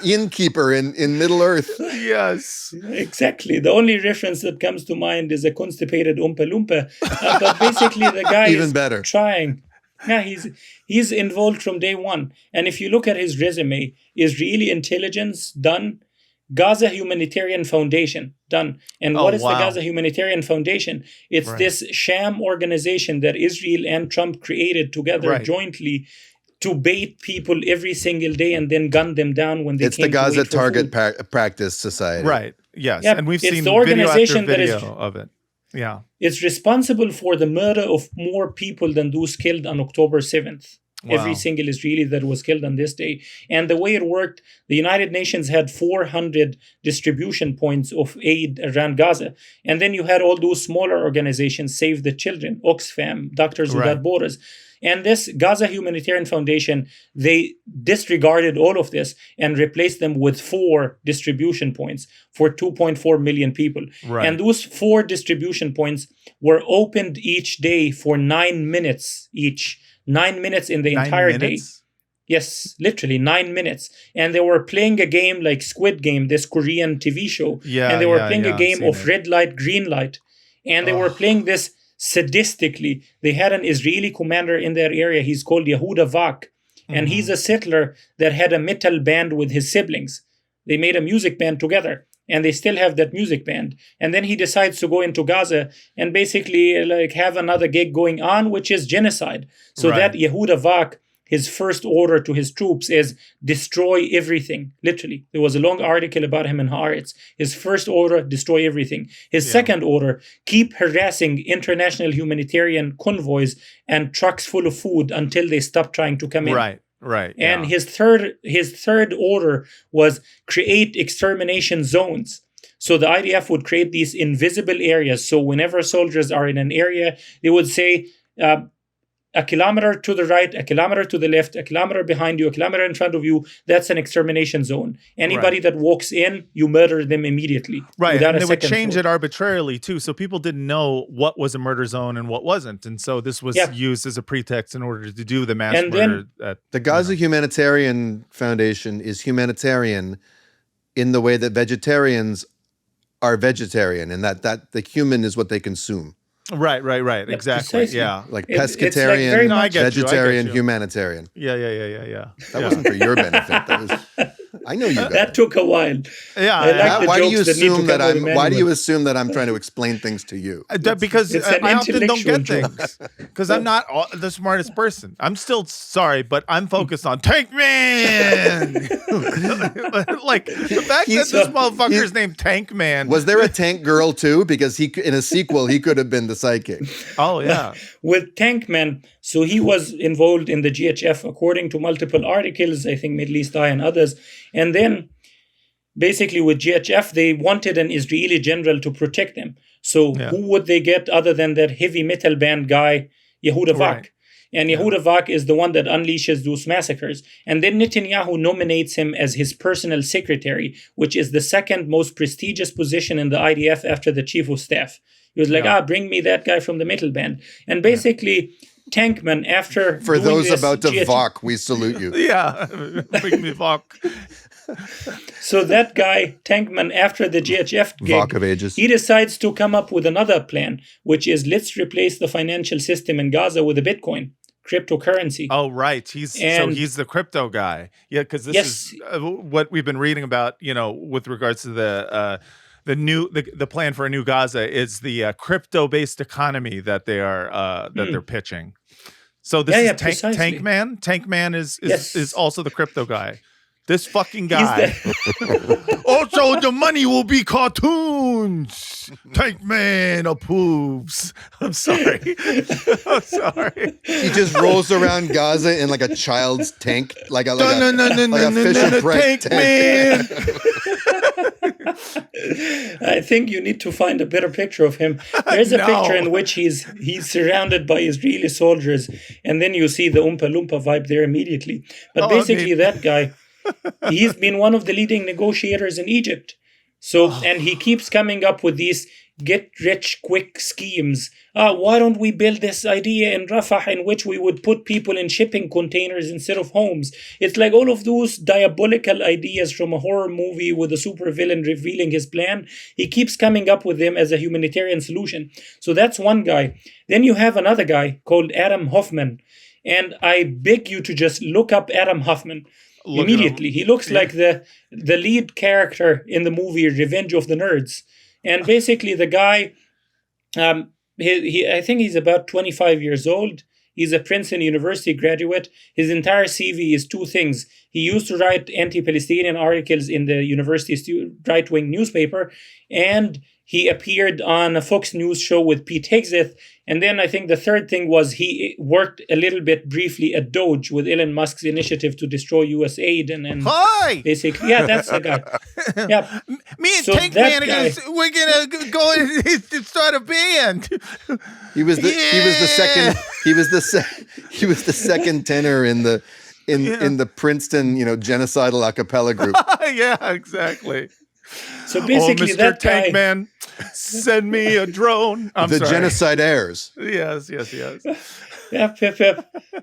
innkeeper in Middle Earth. Yes. Exactly. The only reference that comes to mind is a constipated Oompa Loompa. But basically, the guy Even is better. trying. Yeah, he's involved from day one. And if you look at his resume, Israeli intelligence done, Gaza Humanitarian Foundation done. And what is the Gaza Humanitarian Foundation? It's this sham organization that Israel and Trump created together jointly to bait people every single day and then gun them down when they It's came the Gaza to wait for Target food. Practice Society. Right. Yes. Yeah, and we've it's seen the video after organization that video is- of it. Yeah. It's responsible for the murder of more people than those killed on October 7th. Wow. Every single Israeli that was killed on this day. And the way it worked, the United Nations had 400 distribution points of aid around Gaza. And then you had all those smaller organizations, Save the Children, Oxfam, Doctors Without Borders. And this Gaza Humanitarian Foundation, they disregarded all of this and replaced them with 4 distribution points for 2.4 million people. Right. And those 4 distribution points were opened each day for 9 minutes each. 9 minutes in the 9 entire minutes? day. Yes, literally 9 minutes. And they were playing a game like Squid Game, this Korean TV show. Yeah, and they were yeah, playing yeah, a game I've seen of it. red light, green light. And they were playing this sadistically. They had an Israeli commander in their area. He's called Yehuda Vak. And he's a settler that had a metal band with his siblings. They made a music band together. and they still have that music band. And then he decides to go into Gaza and basically like have another gig going on, which is genocide. So that Yehuda Vak, his first order to his troops is destroy everything. Literally, there was a long article about him in Haaretz. His first order, destroy everything. His second order, keep harassing international humanitarian convoys and trucks full of food until they stop trying to come in. Right. And his third order was create extermination zones. So the IDF would create these invisible areas. So whenever soldiers are in an area, they would say, a kilometer to the right, a kilometer to the left, a kilometer behind you, a kilometer in front of you, that's an extermination zone. Anybody that walks in, you murder them immediately. Right. And they would change it arbitrarily too. So people didn't know what was a murder zone and what wasn't. And so this was used as a pretext in order to do the mass murder. The Gaza Humanitarian Foundation is humanitarian in the way that vegetarians are vegetarian, and that the human is what they consume. Right. Exactly. Precisely. Yeah. Like It's pescatarian, like very much- vegetarian, I get you. humanitarian. Yeah. That wasn't for your benefit. That was. I know you. That took a while. Yeah. I like the Why do you jokes that need to assume that come with I'm? Why do you manual. assume that I'm trying to explain things to you? Because it's an I often don't get intellectual things because I'm not the smartest person. I'm still sorry, but I'm focused on Tank Man. Like the fact that this motherfucker's named Tank Man. Was there a tank girl too? Because he in a sequel he could have been the sidekick. Oh yeah. With Tankman, so he was involved in the GHF according to multiple articles, I think Middle East Eye and others. And then basically with GHF, they wanted an Israeli general to protect them. So who would they get other than that heavy metal band guy, Yehuda Vak? Right. And Yehuda Vak is the one that unleashes those massacres. And then Netanyahu nominates him as his personal secretary, which is the second most prestigious position in the IDF after the chief of staff. He was like, bring me that guy from the metal band. And basically, Tankman, after For doing those this, about to GHF Vok, we salute you. Yeah. Bring me Vok. So that guy, Tankman, after the GHF Vok gig, of ages. he decides to come up with another plan, which is let's replace the financial system in Gaza with a Bitcoin, cryptocurrency. Oh, right. He's the crypto guy. Yeah, because this is what we've been reading about, with regards to the plan for a new Gaza is the crypto-based economy that they are they're pitching. So this is Tank Man. Tank Man is also the crypto guy. This fucking guy. Also, the money will be cartoons. Tank Man approves. I'm sorry. He just rolls around Gaza in like a child's tank, like a Fisher Price Tank Man. I think you need to find a better picture of him. There's a picture in which he's surrounded by Israeli soldiers, and then you see the Oompa Loompa vibe there immediately. But basically, that guy, he's been one of the leading negotiators in Egypt. So, and he keeps coming up with these get-rich-quick schemes. Why don't we build this idea in Rafah in which we would put people in shipping containers instead of homes? It's like all of those diabolical ideas from a horror movie with a supervillain revealing his plan. He keeps coming up with them as a humanitarian solution. So that's one guy. Then you have another guy called Adam Hoffman. And I beg you to just look up Adam Hoffman. Immediately. He looks like the lead character in the movie Revenge of the Nerds. And basically the guy, I think he's about 25 years old. He's a Princeton University graduate. His entire CV is two things. He used to write anti-Palestinian articles in the university's right-wing newspaper, and he appeared on a Fox News show with Pete Hegseth. And then I think the third thing was he worked a little bit briefly at Doge with Elon Musk's initiative to destroy U.S. aid. And Hi! Basically, that's the guy. Yeah. Me and Tank Man, we're gonna go and start a band. He was the second tenor in the Princeton, genocidal a cappella group. Yeah, Yeah, So basically, Mr. that Tank guy, Man, send me a drone. The genocide heirs. Yes. Yep.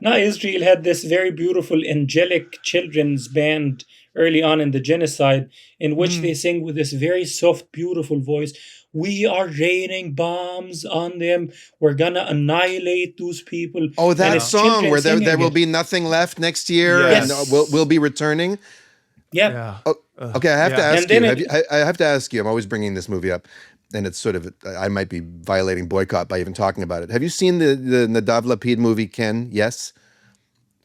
Now Israel had this very beautiful angelic children's band early on in the genocide, in which they sing with this very soft, beautiful voice. We are raining bombs on them. We're gonna annihilate those people. Oh, that song where there will be be nothing left next year, Yes. and we'll be returning. Yeah. Okay, I have to Yeah. ask And then you. it, I have to ask you. I'm always bringing this movie up, and it's sort of I might be violating boycott by even talking about it. Have you seen the Nadav Lapid movie Ken? Yes.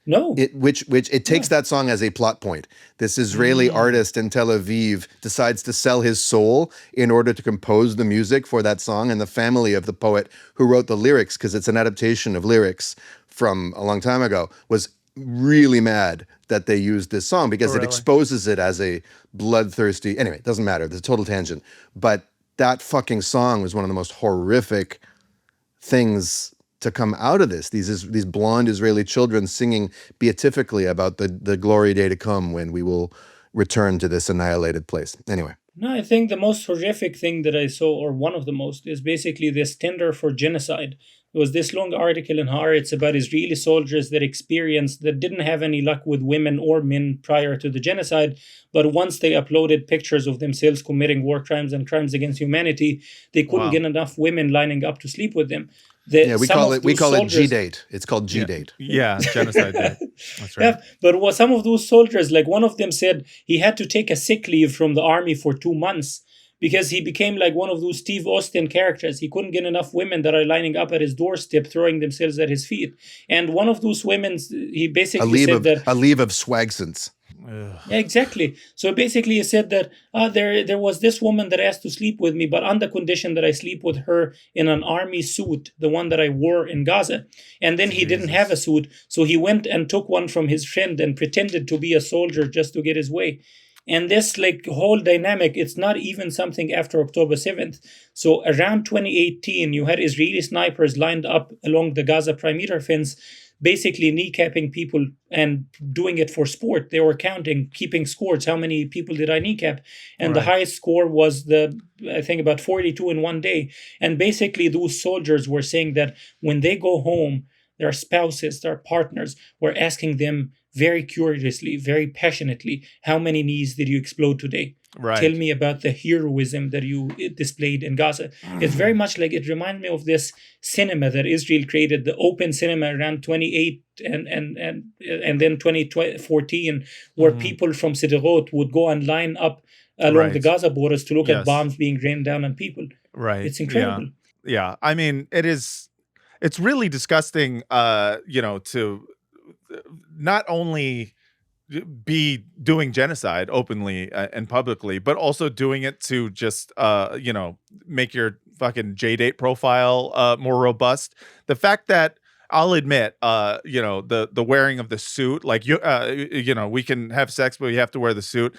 no, Which it takes no. that song as a plot point. This Israeli Mm. artist in Tel Aviv decides to sell his soul in order to compose the music for that song, and the family of the poet who wrote the lyrics, because it's an adaptation of lyrics from a long time ago, was really mad that they used this song because it Really? exposes it as a bloodthirsty. Anyway, it doesn't matter. It's a total tangent. But that fucking song was one of the most horrific things to come out of this. These blonde Israeli children singing beatifically about the glory day to come when we will return to this annihilated place. Anyway, No, I think the most horrific thing that I saw, or one of the most, is basically this tender for genocide. There was this long article in Haaretz about Israeli soldiers that didn't have any luck with women or men prior to the genocide, but once they uploaded pictures of themselves committing war crimes and crimes against humanity, they couldn't Wow. get enough women lining up to sleep with them. yeah, we Some call of it we those call it soldiers- G-date. It's called G-date. Yeah, genocide day. That's right. Yeah, but some of those soldiers, like one of them said he had to take a sick leave from the army for 2 months because he became like one of those Steve Austin characters. He couldn't get enough women that are lining up at his doorstep, throwing themselves at his feet. And one of those women, he basically said that A leave of swagsons. Ugh. yeah, exactly. So basically, he said that there was this woman that asked to sleep with me, but on the condition that I sleep with her in an army suit, the one that I wore in Gaza. And then he didn't have a suit, so he went and took one from his friend and pretended to be a soldier just to get his way. And this like whole dynamic, it's not even something after October 7th. So around 2018, you had Israeli snipers lined up along the Gaza perimeter fence, basically kneecapping people and doing it for sport. They were counting, keeping scores. How many people did I kneecap? And the Right. highest score was I think about 42 in one day. And basically those soldiers were saying that when they go home, their spouses, their partners were asking them very curiously, very passionately, how many knees did you explode today? Right. Tell me about the heroism that you displayed in Gaza. It's very much like it reminds me of this cinema that Israel created, the open cinema around 28 and then 2014, where people from Sderot would go and line up along the Right. Gaza borders to look at Yes. bombs being rained down on people. Right. It's incredible. Yeah. I mean, it's really disgusting, to not only be doing genocide openly and publicly, but also doing it to just, make your fucking J-date profile more robust. The fact that I'll admit, the wearing of the suit, like we can have sex, but you have to wear the suit.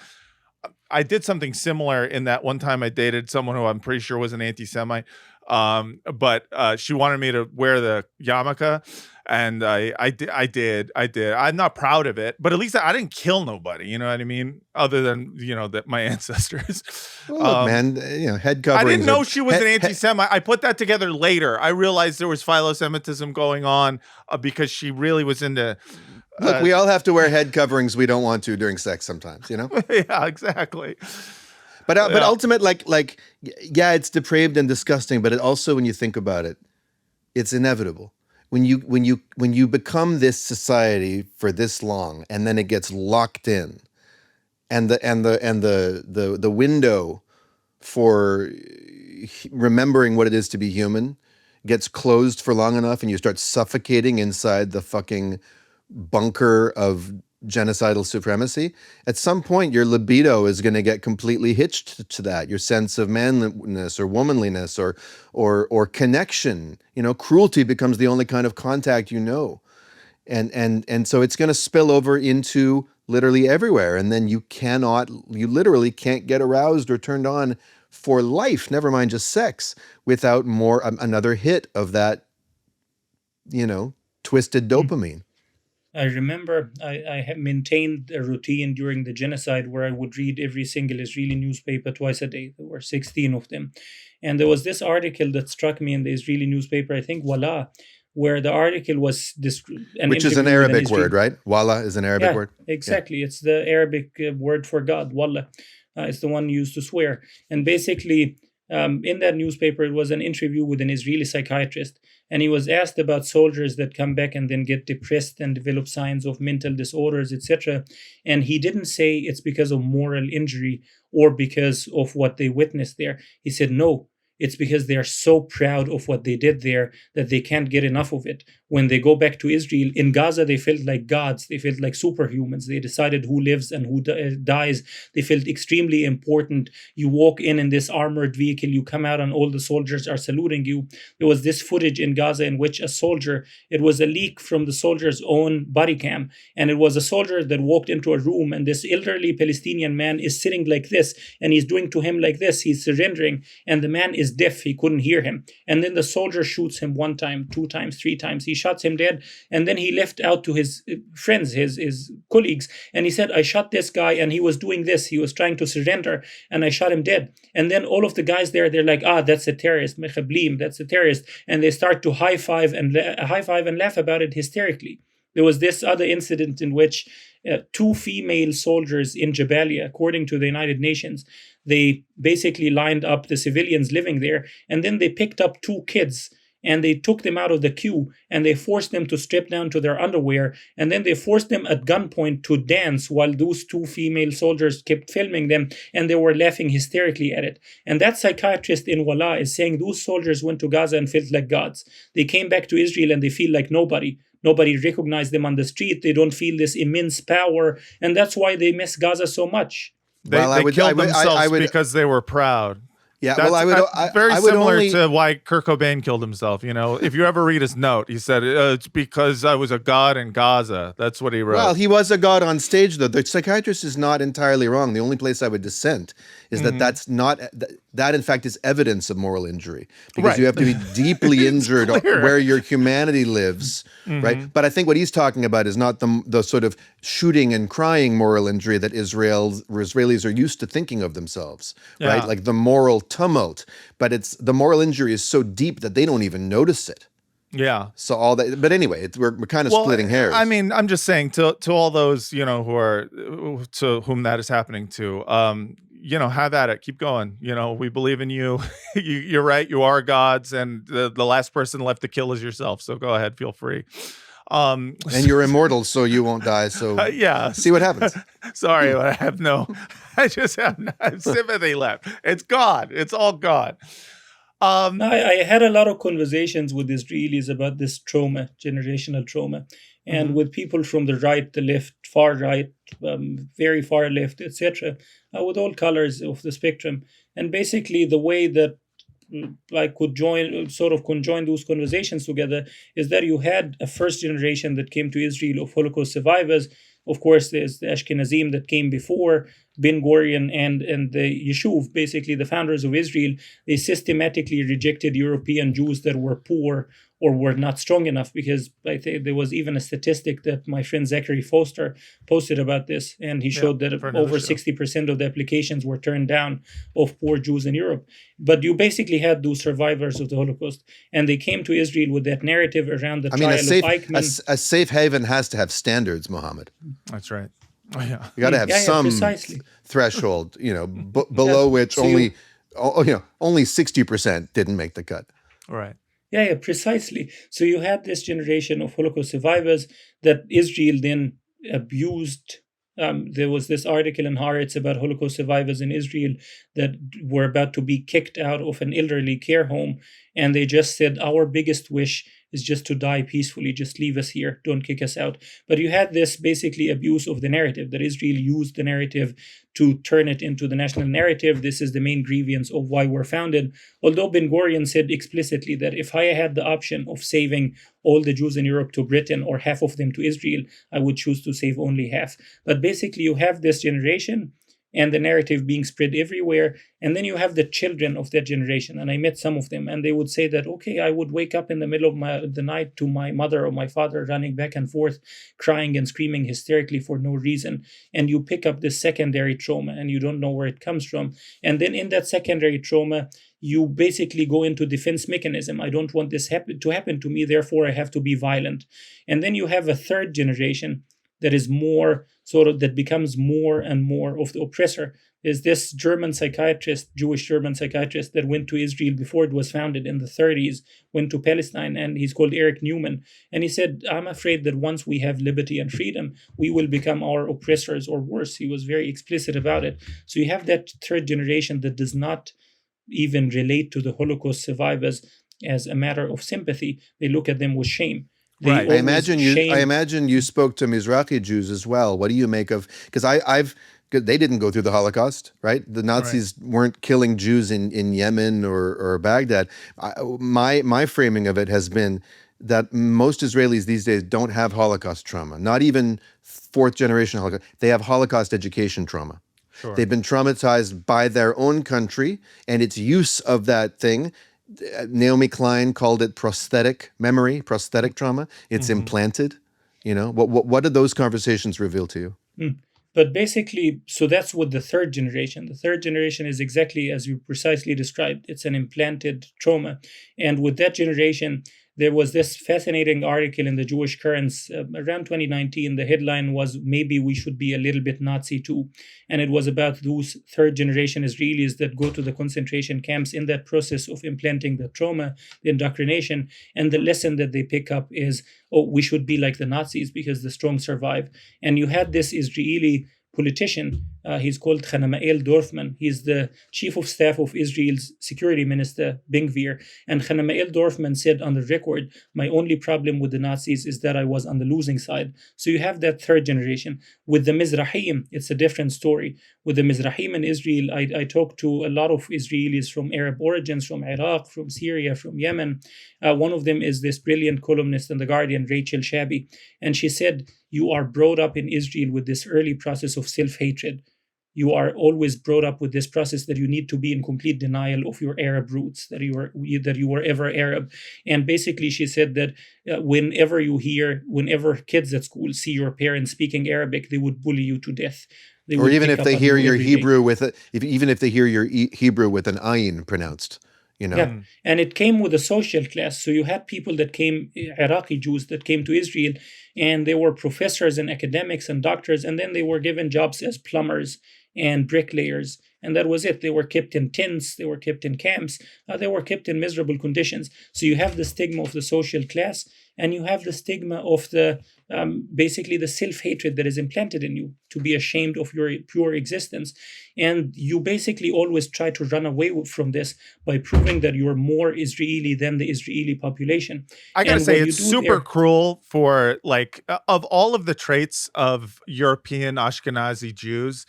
I did something similar in that one time I dated someone who I'm pretty sure was an anti-Semite. But she wanted me to wear the yarmulke, and I did. I'm not proud of it, but at least I didn't kill nobody. You know what I mean? Other than that my ancestors. Well, look, man, head I coverings. didn't know she was an he- anti-Semite. I put that together later. I realized there was philo-Semitism going on because she really was into. Look, we all have to wear head coverings we don't want to during sex sometimes, Yeah, exactly. But Yeah. ultimate, yeah, it's depraved and disgusting. But it also, when you think about it, it's inevitable. When you become this society for this long, and then it gets locked in, and the window for remembering what it is to be human gets closed for long enough, and you start suffocating inside the fucking bunker of genocidal supremacy, at some point your libido is going to get completely hitched to that. Your sense of manliness or womanliness or connection, cruelty becomes the only kind of contact and so it's going to spill over into literally everywhere, and then you literally can't get aroused or turned on for life, never mind just sex, without another hit of that twisted dopamine. I remember I had maintained a routine during the genocide where I would read every single Israeli newspaper twice a day. There were 16 of them. And there was this article that struck me in the Israeli newspaper, I think Walla, where the article was Which is an Arabic word, right? Walla is an Arabic word. Exactly. Yeah. It's the Arabic word for God, Wallah. It's the one used to swear. And basically, In that newspaper, it was an interview with an Israeli psychiatrist, and he was asked about soldiers that come back and then get depressed and develop signs of mental disorders, etc. And he didn't say it's because of moral injury or because of what they witnessed there. He said, no, it's because they are so proud of what they did there that they can't get enough of it. When they go back to Israel, in Gaza, they felt like gods. They felt like superhumans. They decided who lives and who dies. They felt extremely important. You walk in this armored vehicle, you come out and all the soldiers are saluting you. There was this footage in Gaza in which a soldier, it was a leak from the soldier's own body cam, and it was a soldier that walked into a room, and this elderly Palestinian man is sitting like this, and he's doing to him like this. He's surrendering, and the man is deaf. He couldn't hear him. And then the soldier shoots him 1 time, 2 times, 3 times. He shots him dead. And then he left out to his friends, his colleagues, and he said, I shot this guy and he was doing this. He was trying to surrender and I shot him dead. And then all of the guys there, they're like, that's a terrorist, mechablim, that's a terrorist. And they start to high five and laugh about it hysterically. There was this other incident in which 2 female soldiers in Jabalia, according to the United Nations, they basically lined up the civilians living there, and then they picked up 2 kids and they took them out of the queue and they forced them to strip down to their underwear, and then they forced them at gunpoint to dance while those 2 female soldiers kept filming them, and they were laughing hysterically at it. And that psychiatrist in Wala is saying those soldiers went to Gaza and felt like gods. They came back to Israel and they feel like nobody. Nobody recognized them on the street. They don't feel this immense power, and that's why they miss Gaza so much. They killed themselves because they were proud. Yeah, that's very similar to why Kurt Cobain killed himself. You know, if you ever read his note, he said, it's because I was a god in Gaza. That's what he wrote. Well, he was a god on stage, though. The psychiatrist is not entirely wrong. The only place I would dissent is that's not, that in fact is evidence of moral injury. Because you have to be deeply injured where your humanity lives, right? But I think what he's talking about is not the sort of shooting and crying moral injury that Israelis are used to thinking of themselves, right? Like the moral tumult, but it's the moral injury is so deep that they don't even notice it. Yeah. So all that, but anyway, we're kind of splitting hairs. I mean, I'm just saying to all those, who are, to whom that is happening to, have at it, keep going. We believe in you. You're right. You are gods. And the last person left to kill is yourself. So go ahead, feel free. And you're immortal, so you won't die. So see what happens. Sorry, but I just have no sympathy left. It's God. It's all God. I had a lot of conversations with Israelis about this trauma, generational trauma, and with people from the right, the left, far right, very far left, etc., with all colors of the spectrum. And basically, the way that I could conjoin those conversations together is that you had a first generation that came to Israel of Holocaust survivors. Of course, there's the Ashkenazim that came before, Ben Gurion and the Yeshuv, basically the founders of Israel. They systematically rejected European Jews that were poor or were not strong enough, because I think there was even a statistic that my friend Zachary Foster posted about this, and he showed that over 60% of the applications were turned down of poor Jews in Europe. But you basically had those survivors of the Holocaust, and they came to Israel with that narrative around the trial of Eichmann. A safe haven has to have standards, Mohammed. That's right. Oh, yeah. You got to have some threshold, below which only 60% didn't make the cut. Right. Yeah, precisely. So you had this generation of Holocaust survivors that Israel then abused. There was this article in Haaretz about Holocaust survivors in Israel that were about to be kicked out of an elderly care home. And they just said, our biggest wish is just to die peacefully. Just leave us here. Don't kick us out. But you had this basically abuse of the narrative, that Israel used the narrative to turn it into the national narrative. This is the main grievance of why we're founded. Although Ben Gurion said explicitly that if I had the option of saving all the Jews in Europe to Britain or half of them to Israel, I would choose to save only half. But basically you have this generation and the narrative being spread everywhere. And then you have the children of that generation. And I met some of them, and they would say that, okay, I would wake up in the middle of the night to my mother or my father running back and forth, crying and screaming hysterically for no reason. And you pick up this secondary trauma and you don't know where it comes from. And then in that secondary trauma, you basically go into defense mechanism. I don't want this to happen to me, therefore I have to be violent. And then you have a third generation that is more sort of, that becomes more and more of the oppressor. Is this German psychiatrist, Jewish German psychiatrist, that went to Israel before it was founded in the 30s, went to Palestine, and he's called Eric Newman. And he said, I'm afraid that once we have liberty and freedom, we will become our oppressors, or worse. He was very explicit about it. So you have that third generation that does not even relate to the Holocaust survivors as a matter of sympathy. They look at them with shame. Right. I imagine you spoke to Mizrahi Jews as well. What do you make of, because they didn't go through the Holocaust, right? The Nazis weren't killing Jews in Yemen or Baghdad. My framing of it has been that most Israelis these days don't have Holocaust trauma, not even fourth generation Holocaust. They have Holocaust education trauma. Sure. They've been traumatized by their own country and its use of that thing. Naomi Klein called it prosthetic memory, prosthetic trauma. It's implanted. What did those conversations reveal to you? But basically, so that's what the third generation. The third generation is exactly as you precisely described. It's an implanted trauma. And with that generation, there was this fascinating article in the Jewish Currents around 2019. The headline was, maybe we should be a little bit Nazi too. And it was about those third generation Israelis that go to the concentration camps in that process of implanting the trauma, the indoctrination. And the lesson that they pick up is, oh, we should be like the Nazis because the strong survive. And you had this Israeli politician, he's called Hanamael Dorfman. He's the chief of staff of Israel's security minister, Ben-Gvir. And Hanamael Dorfman said on the record, my only problem with the Nazis is that I was on the losing side. So you have that third generation. With the Mizrahim, it's a different story. With the Mizrahim in Israel, I talked to a lot of Israelis from Arab origins, from Iraq, from Syria, from Yemen. One of them is this brilliant columnist in The Guardian, Rachel Shabi. And she said, you are brought up in Israel with this early process of self-hatred. You are always brought up with this process that you need to be in complete denial of your Arab roots, that you were ever Arab. And basically, she said that whenever kids at school see your parents speaking Arabic, they would bully you to death. Or even if they hear your Hebrew even if they hear your Hebrew with an ayin pronounced. Yeah, and it came with a social class. So you had people that came, Iraqi Jews that came to Israel, and they were professors and academics and doctors, and then they were given jobs as plumbers and bricklayers, and that was it. They were kept in tents, they were kept in camps, they were kept in miserable conditions. So you have the stigma of the social class, and you have the stigma of the basically the self-hatred that is implanted in you, to be ashamed of your pure existence. And you basically always try to run away from this by proving that you're more Israeli than the Israeli population. I gotta say, it's super cruel for, like, of all of the traits of European Ashkenazi Jews,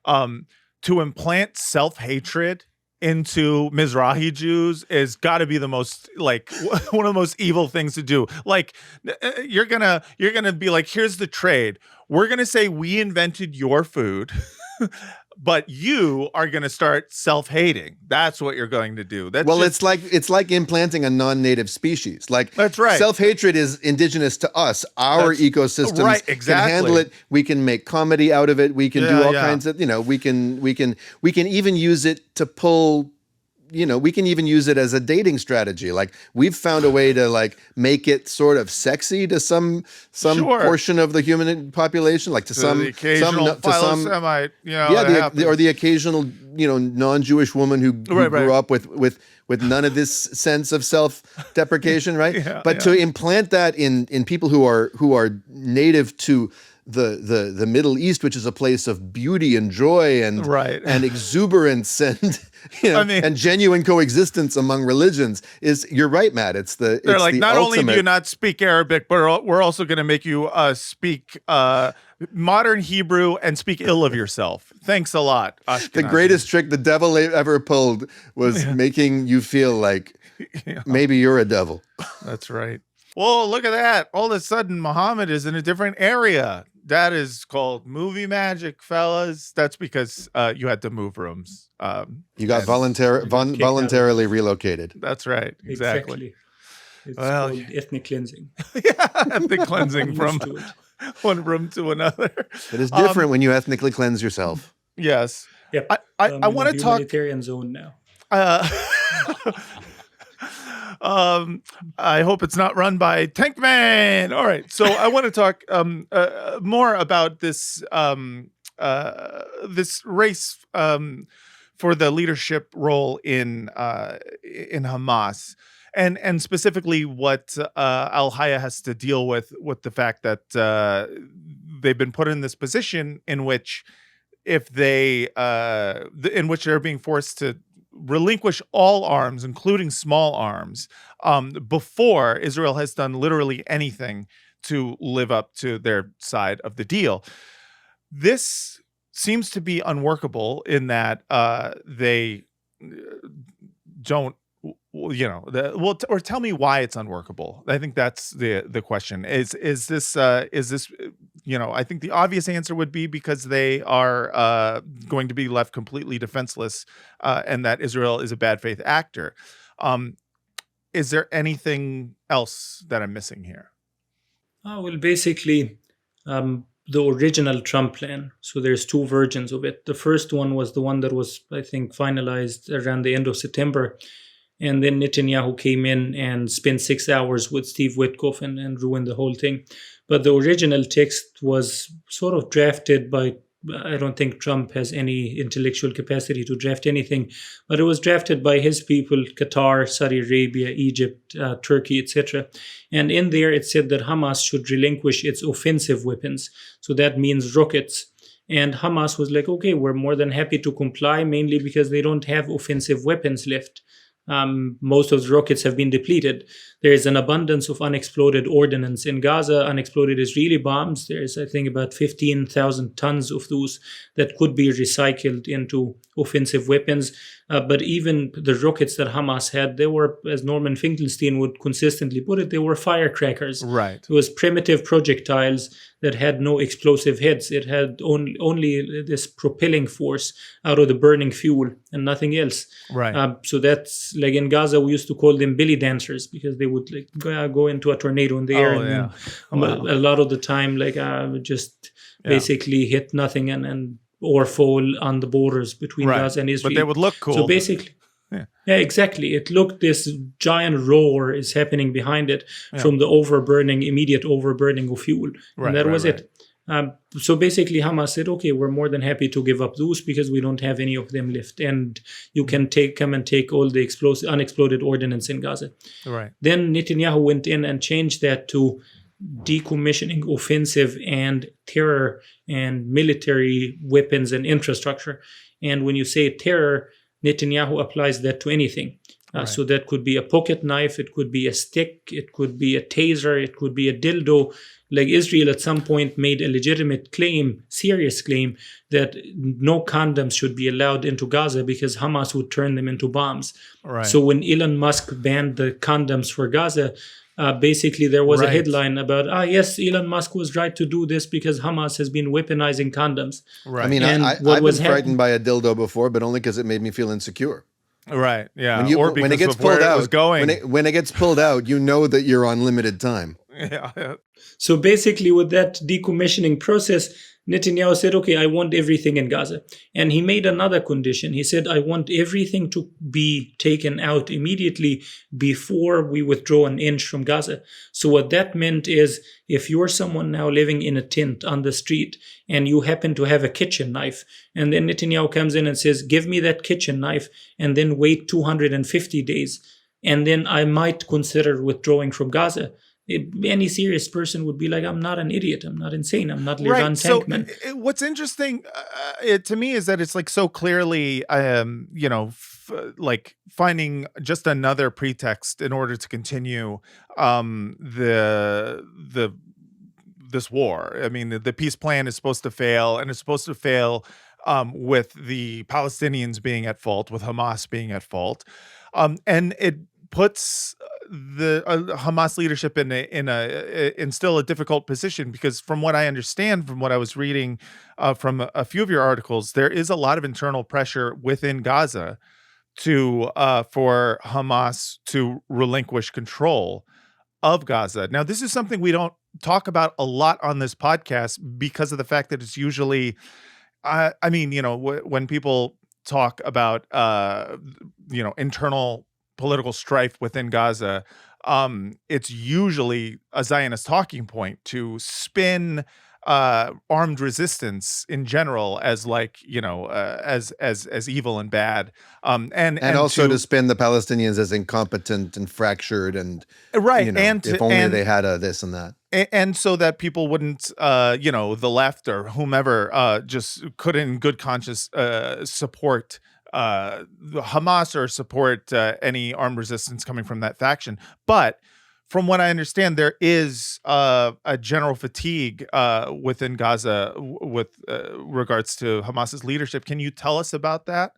to implant self-hatred into Mizrahi Jews is got to be the most, like, one of the most evil things to do. Like, you're gonna be like, here's the trade. We're gonna say we invented your food, but you are gonna start self-hating. That's what you're going to do. It's like implanting a non-native species. Like, that's right. Self-hatred is indigenous to us. Our ecosystems can handle it. We can make comedy out of it. We can do all kinds of, we can even use it to pull, we can even use it as a dating strategy. Like, we've found a way to, like, make it sort of sexy to some portion of the human population, like the occasional non-Jewish woman who grew up with none of this sense of self-deprecation, right? But to implant that in people who are native to the Middle East, which is a place of beauty and joy and exuberance and and genuine coexistence among religions, you're right, Matt. They're like, not only do you not speak Arabic, but we're also going to make you speak modern Hebrew and speak ill of yourself. Thanks a lot, Ashkenazi. The greatest trick the devil ever pulled was making you feel like maybe you're a devil. That's right. Well, look at that. All of a sudden, Muhammad is in a different area. That is called movie magic, fellas. That's because you had to move rooms. You got voluntarily relocated. That's right. Exactly. It's called ethnic cleansing. Ethnic cleansing from one room to another. It is different when you ethnically cleanse yourself. Yes. Yep. I want to talk humanitarian zone now. I hope it's not run by Tankman. All right, so I want to talk more about this this race for the leadership role in Hamas. And specifically what Al-Haya has to deal with the fact that they've been put in this position in which if they in which they're being forced to relinquish all arms, including small arms, before Israel has done literally anything to live up to their side of the deal. This seems to be unworkable in that they don't, or tell me why it's unworkable. I think that's the question. Is this I think the obvious answer would be because they are going to be left completely defenseless, and that Israel is a bad faith actor. Is there anything else that I'm missing here? Well, basically, the original Trump plan. So there's two versions of it. The first one was the one that was, I think, finalized around the end of September. And then Netanyahu came in and spent 6 hours with Steve Witkoff and ruined the whole thing. But the original text was sort of drafted by, I don't think Trump has any intellectual capacity to draft anything, but it was drafted by his people, Qatar, Saudi Arabia, Egypt, Turkey, etc. And in there it said that Hamas should relinquish its offensive weapons. So that means rockets. And Hamas was like, okay, we're more than happy to comply, mainly because they don't have offensive weapons left. Most of the rockets have been depleted. There is an abundance of unexploded ordnance in Gaza, unexploded Israeli bombs. There's, I think, about 15,000 tons of those that could be recycled into offensive weapons. But even the rockets that Hamas had, they were, as Norman Finkelstein would consistently put it, they were firecrackers. Right. It was primitive projectiles that had no explosive heads. It had only this propelling force out of the burning fuel and nothing else. Right. So that's like in Gaza, we used to call them belly dancers because they would like go into a tornado in the air. And then a lot of the time, would just basically hit nothing and or fall on the borders between Gaza and Israel. But they would look cool. So basically, yeah, exactly. It looked, this giant roar is happening behind it from the immediate overburning of fuel. And that was it. So basically Hamas said, okay, we're more than happy to give up those because we don't have any of them left. And you can come and take all the unexploded ordnance in Gaza. Right. Then Netanyahu went in and changed that to decommissioning offensive and terror and military weapons and infrastructure. And when you say terror, Netanyahu applies that to anything. So that could be a pocket knife, it could be a stick, it could be a taser, it could be a dildo. Like Israel at some point made a legitimate claim, serious claim, that no condoms should be allowed into Gaza because Hamas would turn them into bombs. Right. So when Elon Musk banned the condoms for Gaza, basically there was a headline about, yes, Elon Musk was right to do this because Hamas has been weaponizing condoms. Right. I mean, I've been frightened by a dildo before, but only because it made me feel insecure. Right. Yeah. When it gets pulled out, when it gets pulled out, you know that you're on limited time. Yeah. So basically, with that decommissioning process, Netanyahu said, okay, I want everything in Gaza. And he made another condition. He said, I want everything to be taken out immediately before we withdraw an inch from Gaza. So what that meant is, if you're someone now living in a tent on the street and you happen to have a kitchen knife, and then Netanyahu comes in and says, give me that kitchen knife and then wait 250 days, and then I might consider withdrawing from Gaza. Any serious person would be like, I'm not an idiot. I'm not insane. I'm not Liran Tankman. So what's interesting to me is that it's like so clearly, like finding just another pretext in order to continue this war. I mean, the peace plan is supposed to fail, and it's supposed to fail with the Palestinians being at fault, with Hamas being at fault, and it puts the Hamas leadership in still a difficult position, because from what I understand, from what I was reading from a few of your articles, there is a lot of internal pressure within Gaza for Hamas to relinquish control of Gaza. Now, this is something we don't talk about a lot on this podcast because of the fact that it's usually, when people talk about internal political strife within Gaza, it's usually a Zionist talking point to spin armed resistance in general as like, as evil and bad, and also to spin the Palestinians as incompetent and fractured and right, if only they had a this and that. And so that people wouldn't, the left or whomever, just could in good conscience support Hamas or support any armed resistance coming from that faction. But from what I understand, there is a general fatigue within Gaza with regards to Hamas's leadership. Can you tell us about that?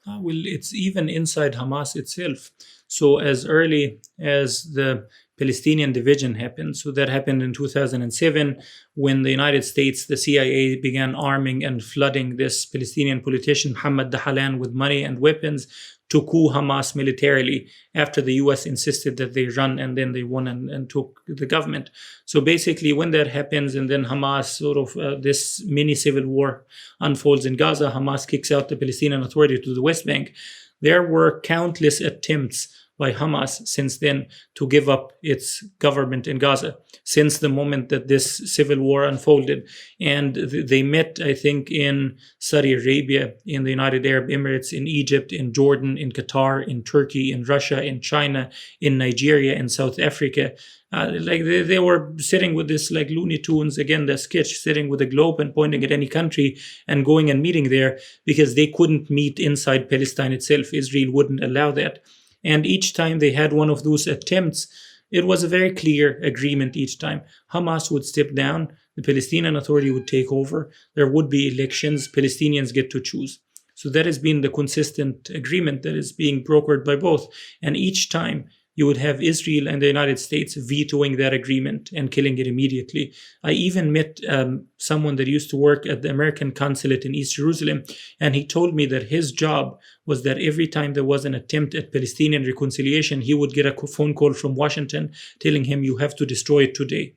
Well, it's even inside Hamas itself. So as early as the Palestinian division happened, so that happened in 2007 when the United States, the CIA, began arming and flooding this Palestinian politician, Muhammad Shehada, with money and weapons to coup Hamas militarily after the US insisted that they run, and then they won and took the government. So basically when that happens and then Hamas sort of this mini civil war unfolds in Gaza, Hamas kicks out the Palestinian Authority to the West Bank. There were countless attempts by Hamas since then to give up its government in Gaza since the moment that this civil war unfolded. And they met, I think, in Saudi Arabia, in the United Arab Emirates, in Egypt, in Jordan, in Qatar, in Turkey, in Russia, in China, in Nigeria, in South Africa. They were sitting with this like Looney Tunes, again, the sketch, sitting with a globe and pointing at any country and going and meeting there because they couldn't meet inside Palestine itself. Israel wouldn't allow that. And each time they had one of those attempts, it was a very clear agreement each time. Hamas would step down, the Palestinian Authority would take over, there would be elections, Palestinians get to choose. So that has been the consistent agreement that is being brokered by both. And each time you would have Israel and the United States vetoing that agreement and killing it immediately. I even met someone that used to work at the American consulate in East Jerusalem, and he told me that his job was that every time there was an attempt at Palestinian reconciliation, he would get a phone call from Washington telling him, you have to destroy it today.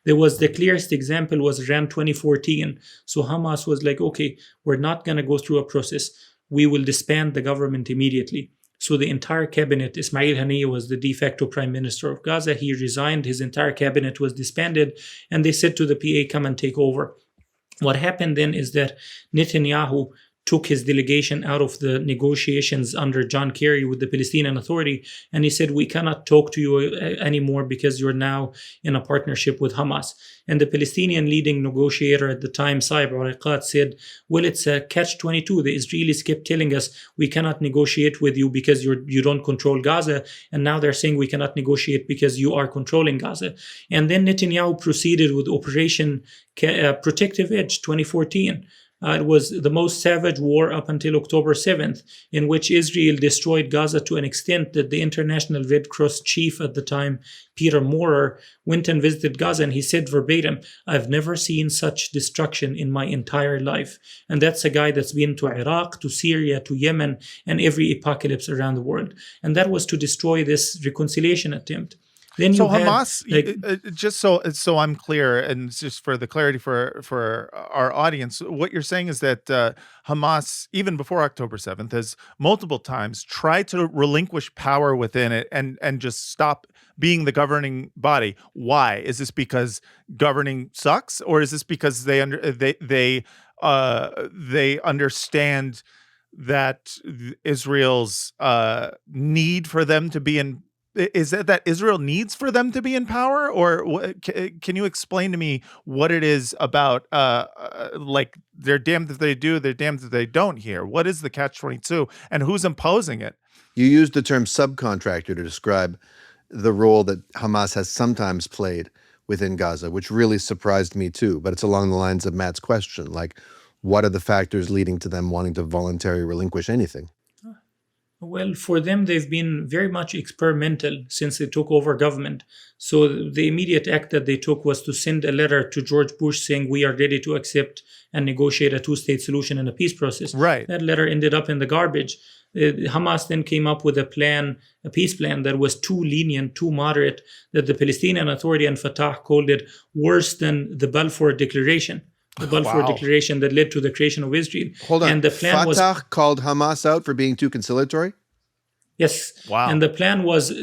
There was the clearest example was around 2014. So Hamas was like, okay, we're not going to go through a process. We will disband the government immediately. So the entire cabinet, Ismail Haniyeh was the de facto prime minister of Gaza. He resigned, his entire cabinet was disbanded, and they said to the PA, come and take over. What happened then is that Netanyahu took his delegation out of the negotiations under John Kerry with the Palestinian Authority, and he said, we cannot talk to you anymore because you're now in a partnership with Hamas. And the Palestinian leading negotiator at the time, Saib Ariqat, said, well, it's a catch-22. The Israelis kept telling us, we cannot negotiate with you because you don't control Gaza, and now they're saying we cannot negotiate because you are controlling Gaza. And then Netanyahu proceeded with Operation Protective Edge 2014. It was the most savage war up until October 7th, in which Israel destroyed Gaza to an extent that the International Red Cross chief at the time, Peter Maurer, went and visited Gaza, and he said verbatim, I've never seen such destruction in my entire life. And that's a guy that's been to Iraq, to Syria, to Yemen, and every apocalypse around the world. And that was to destroy this reconciliation attempt. Then so Hamas, just so I'm clear, and just for the clarity for our audience, what you're saying is that Hamas, even before October 7th, has multiple times tried to relinquish power within it and just stop being the governing body. Why? Is this because governing sucks, or is this because they understand that Israel's need for them to be in? Is it that Israel needs for them to be in power, or can you explain to me what it is about? Like they're damned if they do, they're damned if they don't. Here, what is the catch-22, and who's imposing it? You used the term subcontractor to describe the role that Hamas has sometimes played within Gaza, which really surprised me too. But it's along the lines of Matt's question, like, what are the factors leading to them wanting to voluntarily relinquish anything? Well, for them, they've been very much experimental since they took over government. So the immediate act that they took was to send a letter to George Bush saying, we are ready to accept and negotiate a two-state solution and a peace process. Right. That letter ended up in the garbage. Hamas then came up with a peace plan that was too lenient, too moderate, that the Palestinian Authority and Fatah called it worse than the Balfour Declaration. The Balfour Declaration that led to the creation of Israel. Hold on. And the plan Fatah called Hamas out for being too conciliatory? Yes. Wow. And the plan was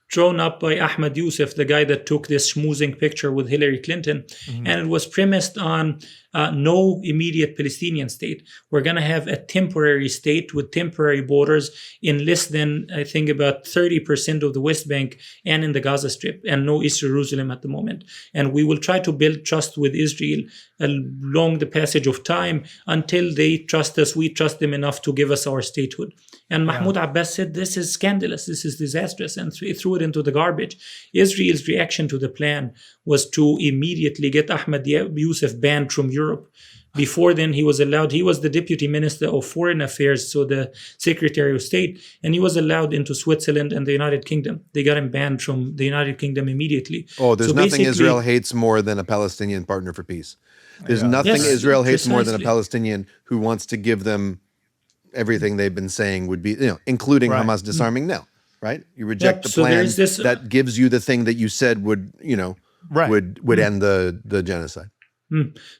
drawn up by Ahmad Youssef, the guy that took this schmoozing picture with Hillary Clinton. And it was premised on no immediate Palestinian state. We're going to have a temporary state with temporary borders in less than, I think, about 30% of the West Bank and in the Gaza Strip, and no East Jerusalem at the moment. And we will try to build trust with Israel along the passage of time until they trust us, we trust them enough to give us our statehood. And Mahmoud Abbas said, this is scandalous, this is disastrous, and threw it into the garbage. Israel's reaction to the plan was to immediately get Ahmad Youssef banned from Europe. Before then, he was allowed, he was the Deputy Minister of Foreign Affairs, so the Secretary of State, and he was allowed into Switzerland and the United Kingdom. They got him banned from the United Kingdom immediately. Oh, there's So nothing basically- Israel hates more than a Palestinian partner for peace. There's nothing Yes, Israel hates more than a precisely. Palestinian who wants to give them everything they've been saying would be, including Right. Hamas disarming now, right? You reject Yep, the so plan there's this- that gives you the thing that you said would, Right. would end the genocide.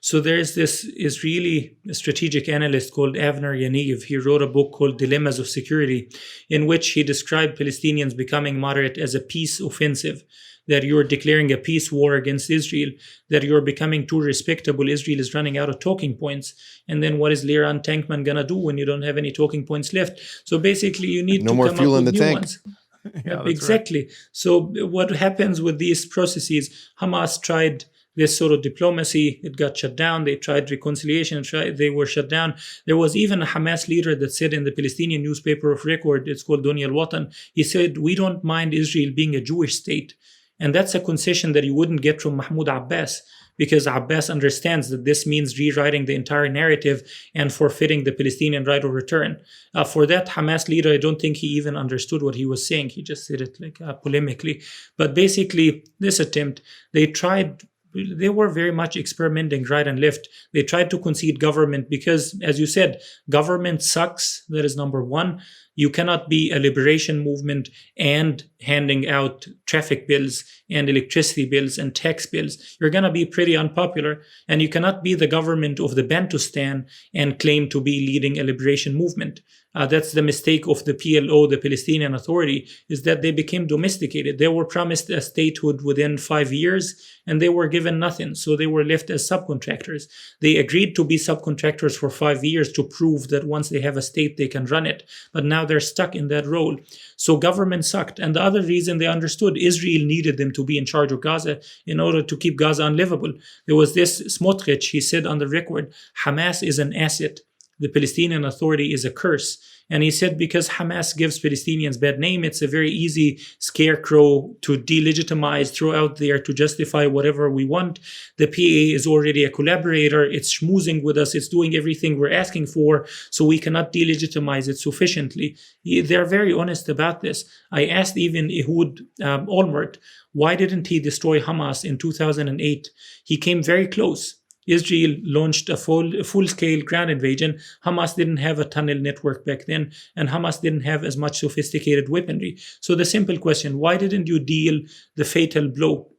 So there's this Israeli strategic analyst called Avner Yaniv. He wrote a book called Dilemmas of Security, in which he described Palestinians becoming moderate as a peace offensive, that you're declaring a peace war against Israel, that you're becoming too respectable. Israel is running out of talking points. And then what is Liran Tankman going to do when you don't have any talking points left? So basically, you need No to more come fuel up in with the new tank. ones. Yeah, that's Exactly. So what happens with these processes? Hamas tried this sort of diplomacy. It got shut down. They tried reconciliation. They were shut down. There was even a Hamas leader that said in the Palestinian newspaper of record, it's called Dunya al-Watan, he said, we don't mind Israel being a Jewish state. And that's a concession that you wouldn't get from Mahmoud Abbas, because Abbas understands that this means rewriting the entire narrative and forfeiting the Palestinian right of return. For that Hamas leader, I don't think he even understood what he was saying. He just said it like polemically. But basically, this attempt, they were very much experimenting right and left. They tried to concede government because, as you said, government sucks. That is number one. You cannot be a liberation movement and handing out traffic bills and electricity bills and tax bills. You're going to be pretty unpopular. And you cannot be the government of the Bantustan and claim to be leading a liberation movement. That's the mistake of the PLO, the Palestinian Authority, is that they became domesticated. They were promised a statehood within 5 years, and they were given nothing. So they were left as subcontractors. They agreed to be subcontractors for 5 years to prove that once they have a state, they can run it. But now they're stuck in that role. So government sucked. And the other reason they understood, Israel needed them to be in charge of Gaza in order to keep Gaza unlivable. There was this Smotrich, he said on the record, Hamas is an asset. The Palestinian Authority is a curse. And he said because Hamas gives Palestinians bad name, it's a very easy scarecrow to delegitimize, throw out there to justify whatever we want. The PA is already a collaborator. It's schmoozing with us. It's doing everything we're asking for, so we cannot delegitimize it sufficiently. They're very honest about this. I asked even Ehud Olmert, why didn't he destroy Hamas in 2008? He came very close. Israel launched a full-scale ground invasion. Hamas didn't have a tunnel network back then, and Hamas didn't have as much sophisticated weaponry. So the simple question, why didn't you deal the fatal blow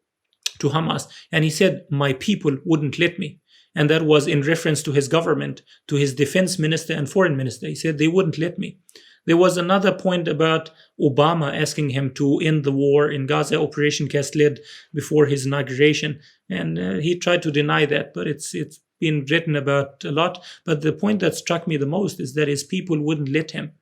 to Hamas? And he said, my people wouldn't let me. And that was in reference to his government, to his defense minister and foreign minister. He said, they wouldn't let me. There was another point about Obama asking him to end the war in Gaza, Operation Cast Lead, before his inauguration. And he tried to deny that, but it's been written about a lot. But the point that struck me the most is that his people wouldn't let him,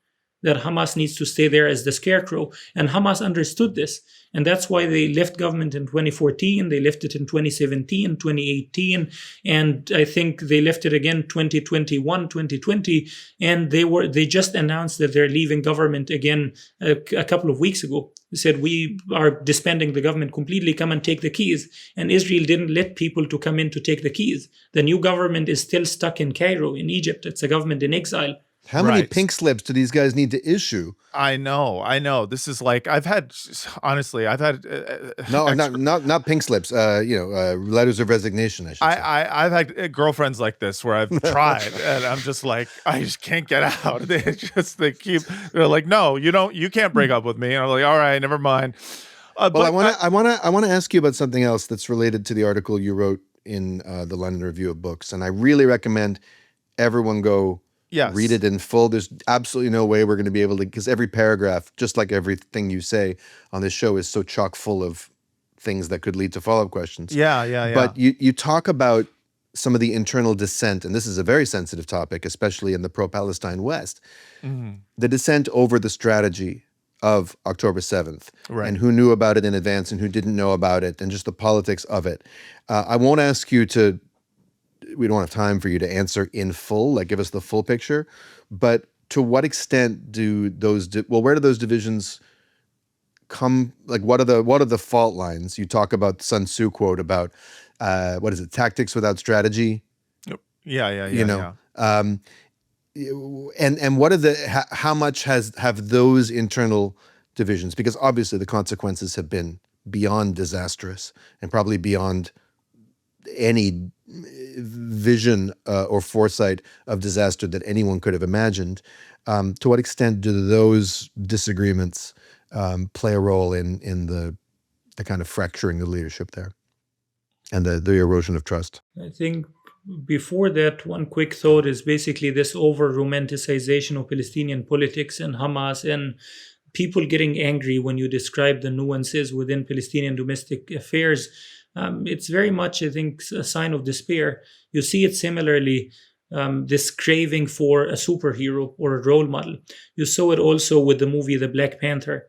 that Hamas needs to stay there as the scarecrow. And Hamas understood this. And that's why they left government in 2014. They left it in 2017, 2018. And I think they left it again 2021, 2020. And they just announced that they're leaving government again a couple of weeks ago. They said, we are disbanding the government completely, come and take the keys. And Israel didn't let people to come in to take the keys. The new government is still stuck in Cairo, in Egypt. It's a government in exile. How many Right. pink slips do these guys need to issue? I know. This is like I've had No, not pink slips. Letters of resignation. I should say. I've had girlfriends like this where I've tried and I'm just like, I just can't get out. They're like, no, you can't break up with me. And I'm like, all right, never mind. Well, I want to ask you about something else that's related to the article you wrote in the London Review of Books, and I really recommend everyone go Yes. read it in full. There's absolutely no way we're going to be able to, because every paragraph, just like everything you say on this show, is so chock full of things that could lead to follow-up questions. Yeah. But you talk about some of the internal dissent, and this is a very sensitive topic, especially in the pro-Palestine West, the dissent over the strategy of October 7th, Right. and who knew about it in advance and who didn't know about it, and just the politics of it. I won't ask you to, we don't have time for you to answer in full, like give us the full picture, but to what extent do those, where do those divisions come, like what are the fault lines? You talk about Sun Tzu quote about, what is it, tactics without strategy? Yeah. You know, and what are the, how much have those internal divisions, because obviously the consequences have been beyond disastrous and probably beyond any vision or foresight of disaster that anyone could have imagined. To what extent do those disagreements play a role in the kind of fracturing of leadership there and the erosion of trust? I think before that, one quick thought is basically this over romanticization of Palestinian politics and Hamas and people getting angry when you describe the nuances within Palestinian domestic affairs. It's very much, I think, a sign of despair. You see it similarly, this craving for a superhero or a role model. You saw it also with the movie The Black Panther.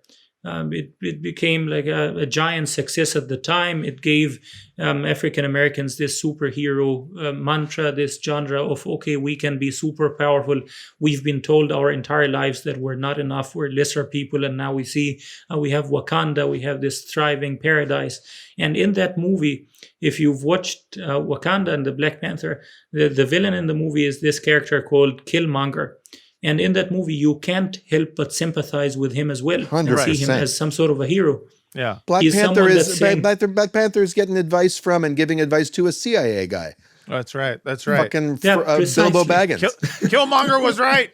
It became like a giant success at the time. It gave African Americans this superhero mantra, this genre of, okay, we can be super powerful. We've been told our entire lives that we're not enough, we're lesser people, and now we see we have Wakanda, we have this thriving paradise. And in that movie, if you've watched Wakanda and the Black Panther, the villain in the movie is this character called Killmonger. And in that movie, you can't help but sympathize with him as well. 100%. And see him as some sort of a hero. Yeah. Black He's Panther someone is that's saying- Black Panther is getting advice from and giving advice to a CIA guy. That's right. Fucking Yeah, Bilbo precisely. Baggins. Killmonger was right.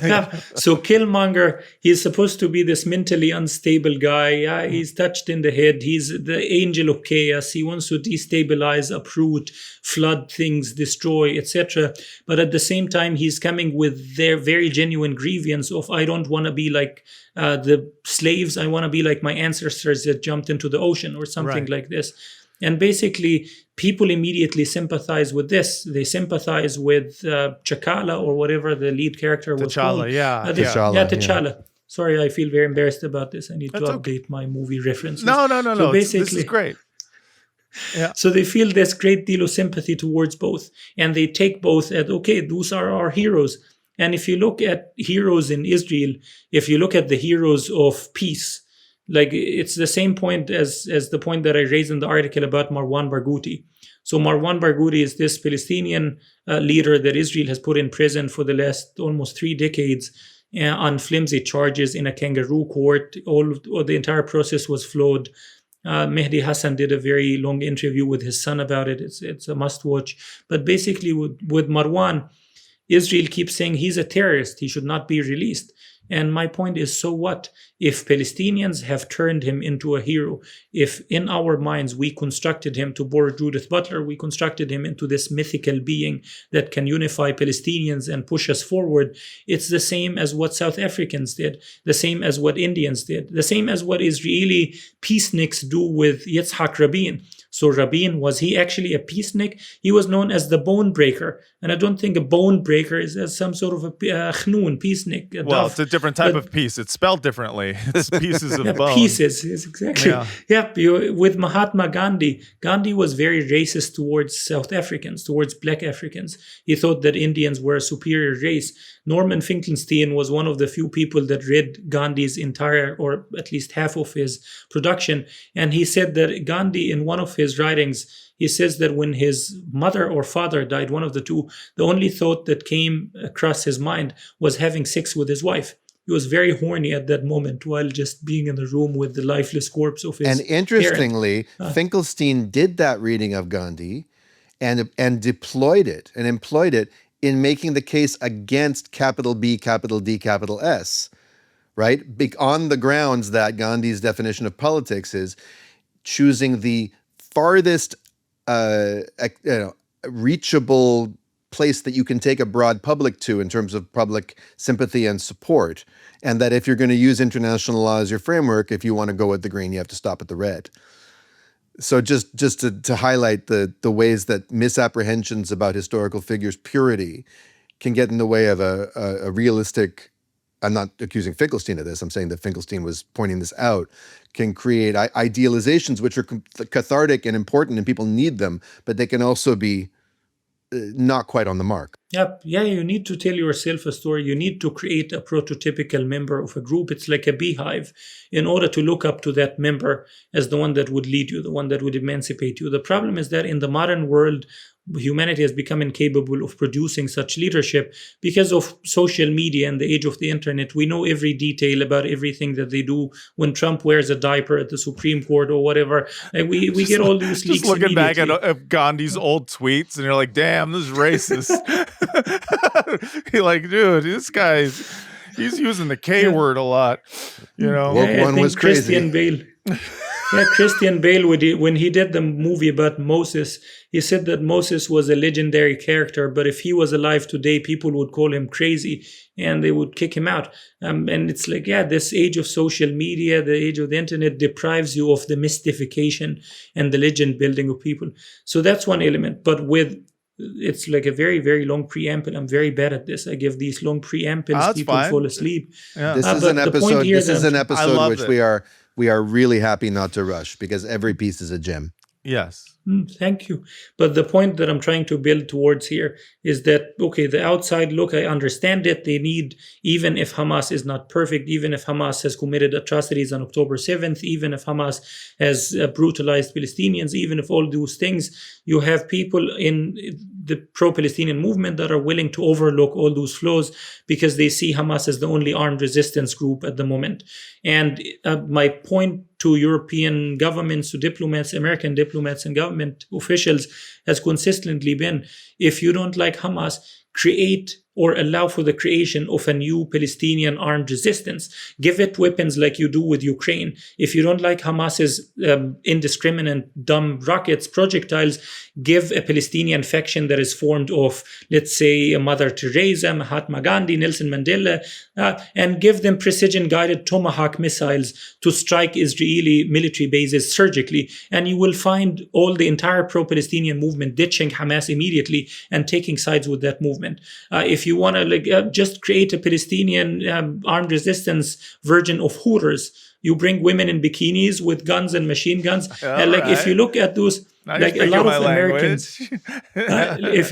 Yeah. So Killmonger, he's supposed to be this mentally unstable guy. Yeah, he's touched in the head. He's the angel of chaos. He wants to destabilize, uproot, flood things, destroy, etc. But at the same time, he's coming with their very genuine grievance of, I don't want to be like the slaves. I want to be like my ancestors that jumped into the ocean or something Right. like this. And basically, people immediately sympathize with this. They sympathize with Chakala or whatever the lead character was called. T'Challa, yeah. T'Challa. Sorry, I feel very embarrassed about this. I need to That's update my movie references. No. So This basically, is great. so they feel this great deal of sympathy towards both. And they take both as, okay, those are our heroes. And if you look at heroes in Israel, if you look at the heroes of peace, like it's the same point as the point that I raised in the article about Marwan Barghouti. So Marwan Barghouti is this Palestinian leader that Israel has put in prison for the last almost 3 decades on flimsy charges in a kangaroo court. All the entire process was flawed. Mehdi Hassan did a very long interview with his son about it. It's a must watch. But basically with Marwan, Israel keeps saying he's a terrorist. He should not be released. And my point is, so what? If Palestinians have turned him into a hero, if in our minds we constructed him, to borrow Judith Butler, we constructed him into this mythical being that can unify Palestinians and push us forward, it's the same as what South Africans did, the same as what Indians did, the same as what Israeli peaceniks do with Yitzhak Rabin. So Rabin, was he actually a peacenik? He was known as the bone breaker. And I don't think a bone breaker is as some sort of a khnoon, peacenik. Well, it's a different type of piece. It's spelled differently. It's pieces of bone. Pieces, yes, exactly. Yeah. With Mahatma Gandhi, Gandhi was very racist towards South Africans, towards black Africans. He thought that Indians were a superior race. Norman Finkelstein was one of the few people that read Gandhi's entire, or at least half of his production. And he said that Gandhi, in one of his writings, he says that when his mother or father died, one of the two, the only thought that came across his mind was having sex with his wife. He was very horny at that moment while just being in the room with the lifeless corpse of his And interestingly, parent. Finkelstein did that reading of Gandhi and deployed it and employed it in making the case against capital B, capital D, capital S, right? On the grounds that Gandhi's definition of politics is choosing the farthest reachable place that you can take a broad public to in terms of public sympathy and support. And that if you're going to use international law as your framework, if you want to go at the green, you have to stop at the red. So just to highlight the ways that misapprehensions about historical figures' purity can get in the way of a realistic, I'm not accusing Finkelstein of this, I'm saying that Finkelstein was pointing this out, can create idealizations which are cathartic and important and people need them, but they can also be not quite on the mark. Yep. Yeah, you need to tell yourself a story. You need to create a prototypical member of a group. It's like a beehive in order to look up to that member as the one that would lead you, the one that would emancipate you. The problem is that in the modern world, humanity has become incapable of producing such leadership because of social media and the age of the internet. We know every detail about everything that they do. When Trump wears a diaper at the Supreme Court or whatever, we get all these leaks. Just looking back at Gandhi's old tweets, and you're like, "Damn, this is racist." You're like, dude, this guy's he's using the K word a lot. You know, Woke one was crazy. Christian Bale. Yeah, Christian Bale, when he did the movie about Moses, he said that Moses was a legendary character, but if he was alive today, people would call him crazy and they would kick him out. And it's like, yeah, this age of social media, the age of the internet deprives you of the mystification and the legend building of people. So that's one element. But it's like a very, very long preamble. I'm very bad at this. I give these long preambles, people fine. fall asleep. Yeah. This is an episode. This is an I episode loved which it. we are really happy not to rush because every piece is a gem. Yes. Thank you. But the point that I'm trying to build towards here is that, okay, the outside look, I understand it. They need, even if Hamas is not perfect, even if Hamas has committed atrocities on October 7th, even if Hamas has brutalized Palestinians, even if all those things, you have people in the pro-Palestinian movement that are willing to overlook all those flaws because they see Hamas as the only armed resistance group at the moment. And my point to European governments, to diplomats, American diplomats and government officials has consistently been, if you don't like Hamas, create or allow for the creation of a new Palestinian armed resistance. Give it weapons like you do with Ukraine. If you don't like Hamas's indiscriminate, dumb rockets, projectiles, give a Palestinian faction that is formed of, let's say, Mother Teresa, Mahatma Gandhi, Nelson Mandela, and give them precision-guided Tomahawk missiles to strike Israeli military bases surgically. And you will find all the entire pro-Palestinian movement ditching Hamas immediately and taking sides with that movement. If you want to just create a Palestinian armed resistance version of Hooters, you bring women in bikinis with guns and machine guns. And if you look at those, Now like you're a lot speaking of my Americans, language.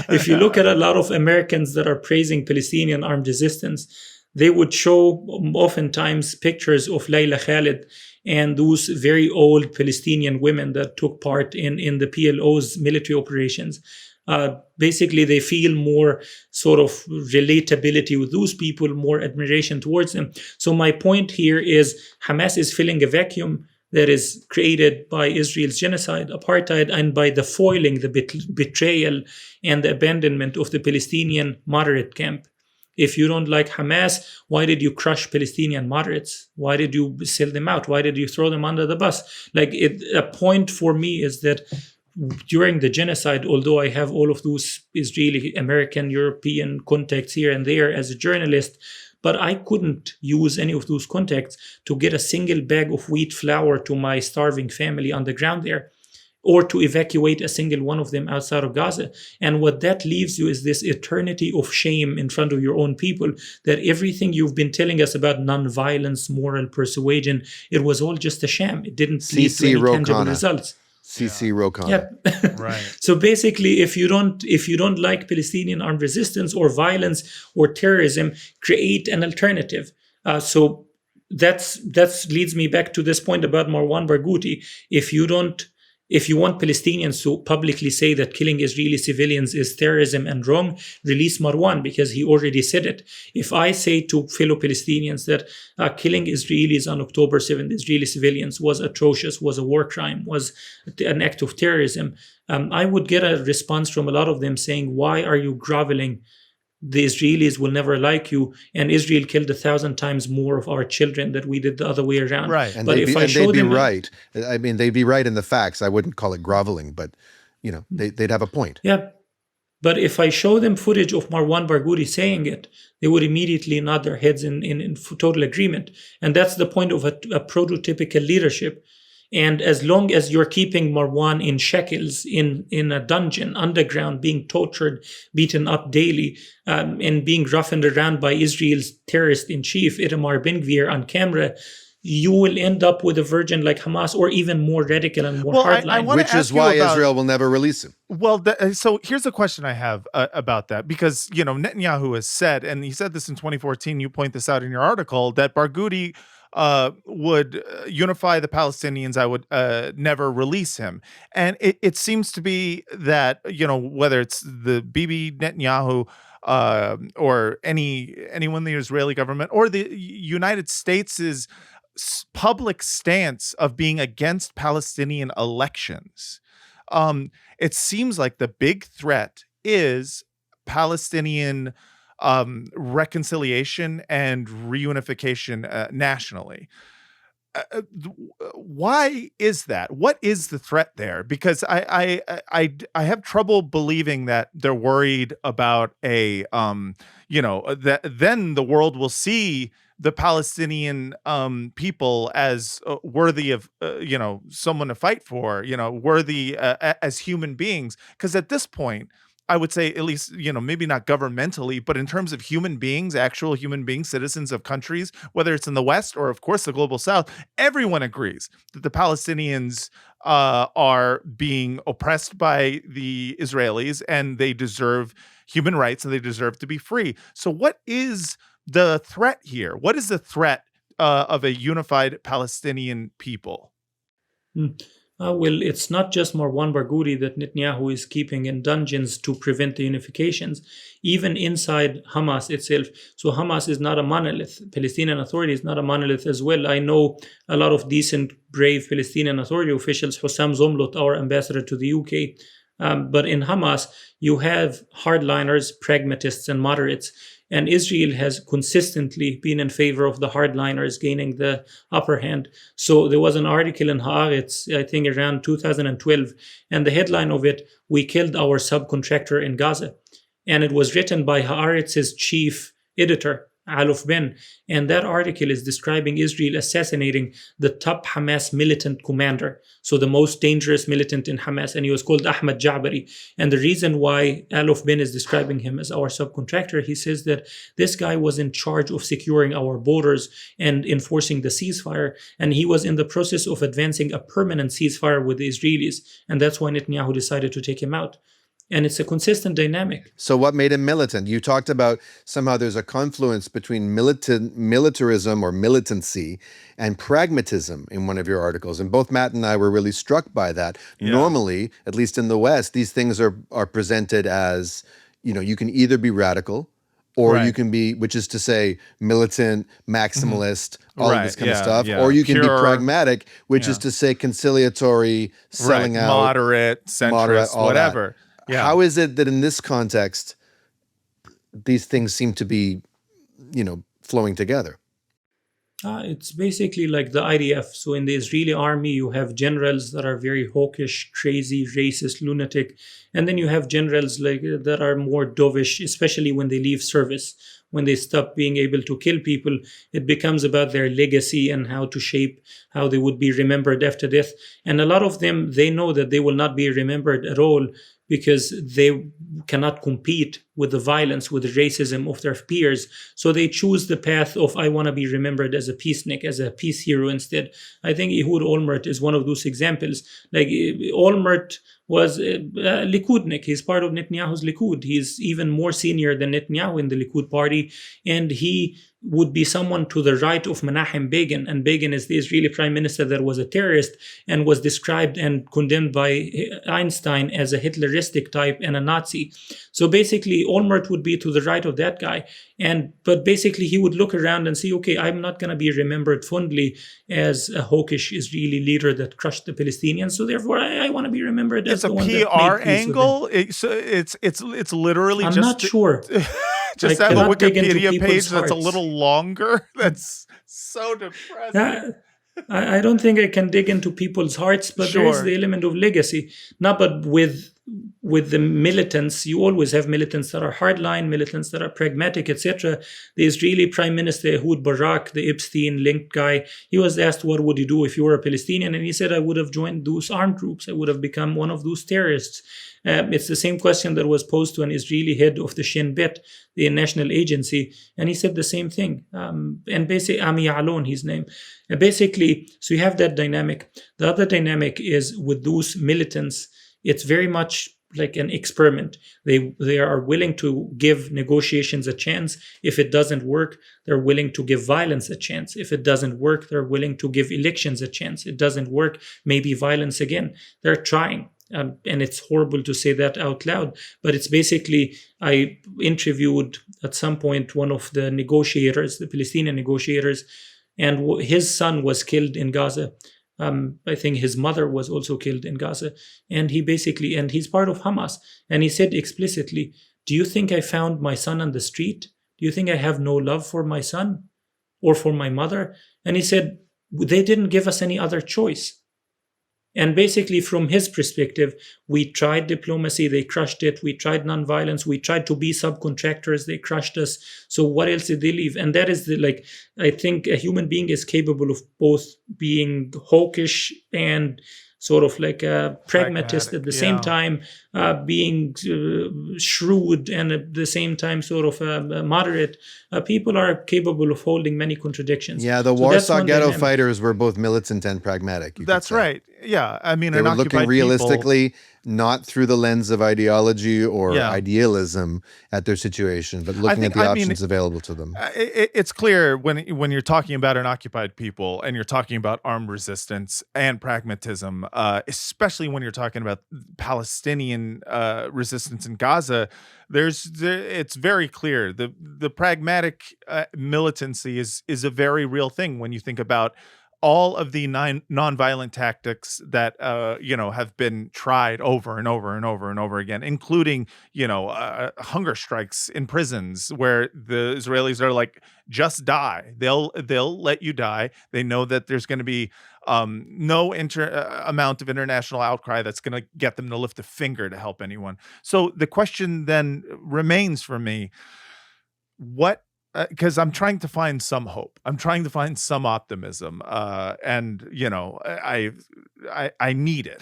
if you look at a lot of Americans that are praising Palestinian armed resistance, they would show oftentimes pictures of Layla Khalid and those very old Palestinian women that took part in the PLO's military operations. Basically, they feel more sort of relatability with those people, more admiration towards them. So my point here is Hamas is filling a vacuum that is created by Israel's genocide, apartheid, and by the foiling, the betrayal, and the abandonment of the Palestinian moderate camp. If you don't like Hamas, why did you crush Palestinian moderates? Why did you sell them out? Why did you throw them under the bus? A point for me is that during the genocide, although I have all of those Israeli, American, European contacts here and there as a journalist, but I couldn't use any of those contacts to get a single bag of wheat flour to my starving family on the ground there, or to evacuate a single one of them outside of Gaza. And what that leaves you is this eternity of shame in front of your own people, that everything you've been telling us about nonviolence, moral persuasion, it was all just a sham. It didn't lead to any tangible results. C.C. Rokon. Yep. Right. So basically, if you don't like Palestinian armed resistance or violence or terrorism, create an alternative. So that's leads me back to this point about Marwan Barghouti. If you want Palestinians to publicly say that killing Israeli civilians is terrorism and wrong, release Marwan, because he already said it. If I say to fellow Palestinians that killing Israelis on October 7th, Israeli civilians, was atrocious, was a war crime, was an act of terrorism, I would get a response from a lot of them saying, why are you groveling? The Israelis will never like you, and Israel killed 1,000 times more of our children than we did the other way around. Right. And but they'd if be, I and show they'd be them, right. I mean, they'd be right in the facts. I wouldn't call it groveling, but they'd have a point. Yeah. But if I show them footage of Marwan Barghouti saying it, they would immediately nod their heads in total agreement. And that's the point of a prototypical leadership. And as long as you're keeping Marwan in shekels, in a dungeon, underground, being tortured, beaten up daily, and being roughened around by Israel's terrorist-in-chief, Itamar Ben-Gvir, on camera, you will end up with a version like Hamas, or even more radical and more hardline. Which is why Israel will never release him. Well, so here's a question I have about that, because, Netanyahu has said, and he said this in 2014, you point this out in your article, that Barghouti would unify the Palestinians. I would never release him. And it seems to be that, whether it's the Bibi Netanyahu or anyone in the Israeli government or the United States' public stance of being against Palestinian elections, it seems like the big threat is Palestinian reconciliation and reunification nationally. Why is that? What is the threat there? Because I have trouble believing that they're worried about that then the world will see the Palestinian people as worthy of someone to fight for, worthy as human beings. Because at this point, I would say, at least, maybe not governmentally, but in terms of human beings, actual human beings, citizens of countries, whether it's in the West or, of course, the global South, everyone agrees that the Palestinians are being oppressed by the Israelis, and they deserve human rights, and they deserve to be free. So what is the threat here? What is the threat of a unified Palestinian people? Well, it's not just Marwan Barghouti that Netanyahu is keeping in dungeons to prevent the unifications, even inside Hamas itself. So Hamas is not a monolith. Palestinian Authority is not a monolith as well. I know a lot of decent, brave Palestinian Authority officials, Hussam Zomlot, our ambassador to the UK. But in Hamas, you have hardliners, pragmatists, and moderates. And Israel has consistently been in favor of the hardliners gaining the upper hand. So there was an article in Haaretz, I think around 2012, and the headline of it, "We killed our subcontractor in Gaza." And it was written by Haaretz's chief editor, Aluf Ben. And that article is describing Israel assassinating the top Hamas militant commander. So the most dangerous militant in Hamas. And he was called Ahmad Ja'bari. And the reason why Aluf Ben is describing him as our subcontractor, he says that this guy was in charge of securing our borders and enforcing the ceasefire. And he was in the process of advancing a permanent ceasefire with the Israelis. And that's why Netanyahu decided to take him out. And it's a consistent dynamic. So what made him militant? You talked about somehow there's a confluence between militarism or militancy and pragmatism in one of your articles. And both Matt and I were really struck by that. Yeah. Normally, at least in the West, these things are presented as, you can either be radical or you can be, which is to say, militant, maximalist, all of this kind of stuff. Yeah. Or you can be pragmatic, which is to say conciliatory, selling out. Moderate, centrist, whatever. Yeah. How is it that in this context, these things seem to be, flowing together? It's basically like the IDF. So in the Israeli army, you have generals that are very hawkish, crazy, racist, lunatic. And then you have generals that are more dovish, especially when they leave service. When they stop being able to kill people, it becomes about their legacy and how to shape how they would be remembered after death. And a lot of them, they know that they will not be remembered at all because they cannot compete with the violence, with the racism of their peers. So they choose the path of, I want to be remembered as a peacenik, as a peace hero instead. I think Ehud Olmert is one of those examples. Like Olmert was a Likudnik. He's part of Netanyahu's Likud. He's even more senior than Netanyahu in the Likud party. And he would be someone to the right of Menachem Begin. And Begin is the Israeli prime minister that was a terrorist and was described and condemned by Einstein as a Hitleristic type and a Nazi. So basically, Olmert would be to the right of that guy. But basically, he would look around and say, okay, I'm not going to be remembered fondly as a hawkish Israeli leader that crushed the Palestinians. So therefore, I want to be remembered as the one that made peace with them. It's a PR angle? It's literally I'm just... not sure. Just have a Wikipedia page that's a little longer. That's so depressing. I don't think I can dig into people's hearts, but there is the element of legacy. But with with the militants, you always have militants that are hardline, militants that are pragmatic, etc. The Israeli Prime Minister Ehud Barak, the Epstein-linked guy, he was asked, what would you do if you were a Palestinian? And he said, I would have joined those armed groups. I would have become one of those terrorists. It's the same question that was posed to an Israeli head of the Shin Bet, the national agency, and he said the same thing. And basically, Ami Alon, his name. Basically, so you have that dynamic. The other dynamic is with those militants, it's very much like an experiment. They are willing to give negotiations a chance. If it doesn't work, they're willing to give violence a chance. If it doesn't work, they're willing to give elections a chance. It doesn't work, maybe violence again. They're trying. And it's horrible to say that out loud, but it's basically, I interviewed at some point one of the negotiators, the Palestinian negotiators, and his son was killed in Gaza. I think his mother was also killed in Gaza. And he's part of Hamas. And he said explicitly, do you think I found my son on the street? Do you think I have no love for my son or for my mother? And he said, they didn't give us any other choice. And basically, from his perspective, we tried diplomacy, they crushed it. We tried nonviolence, we tried to be subcontractors, they crushed us. So what else did they leave? And that is I think a human being is capable of both being hawkish and sort of like a pragmatist at the same time, being shrewd, and at the same time sort of moderate. People are capable of holding many contradictions. Yeah, the Warsaw Ghetto fighters were both militant and pragmatic. That's right. Yeah, I mean, they were looking realistically, not through the lens of ideology or idealism at their situation, but looking at the options available to them. It's clear when you're talking about an occupied people and you're talking about armed resistance and pragmatism, especially when you're talking about Palestinian resistance in Gaza. It's very clear the pragmatic militancy is a very real thing when you think about all of the nonviolent tactics that have been tried over and over and over and over again, including hunger strikes in prisons where the Israelis are like, just die. They'll let you die. They know that there's going to be no amount of international outcry that's going to get them to lift a finger to help anyone. So the question then remains for me, because I'm trying to find some hope. I'm trying to find some optimism, and I need it.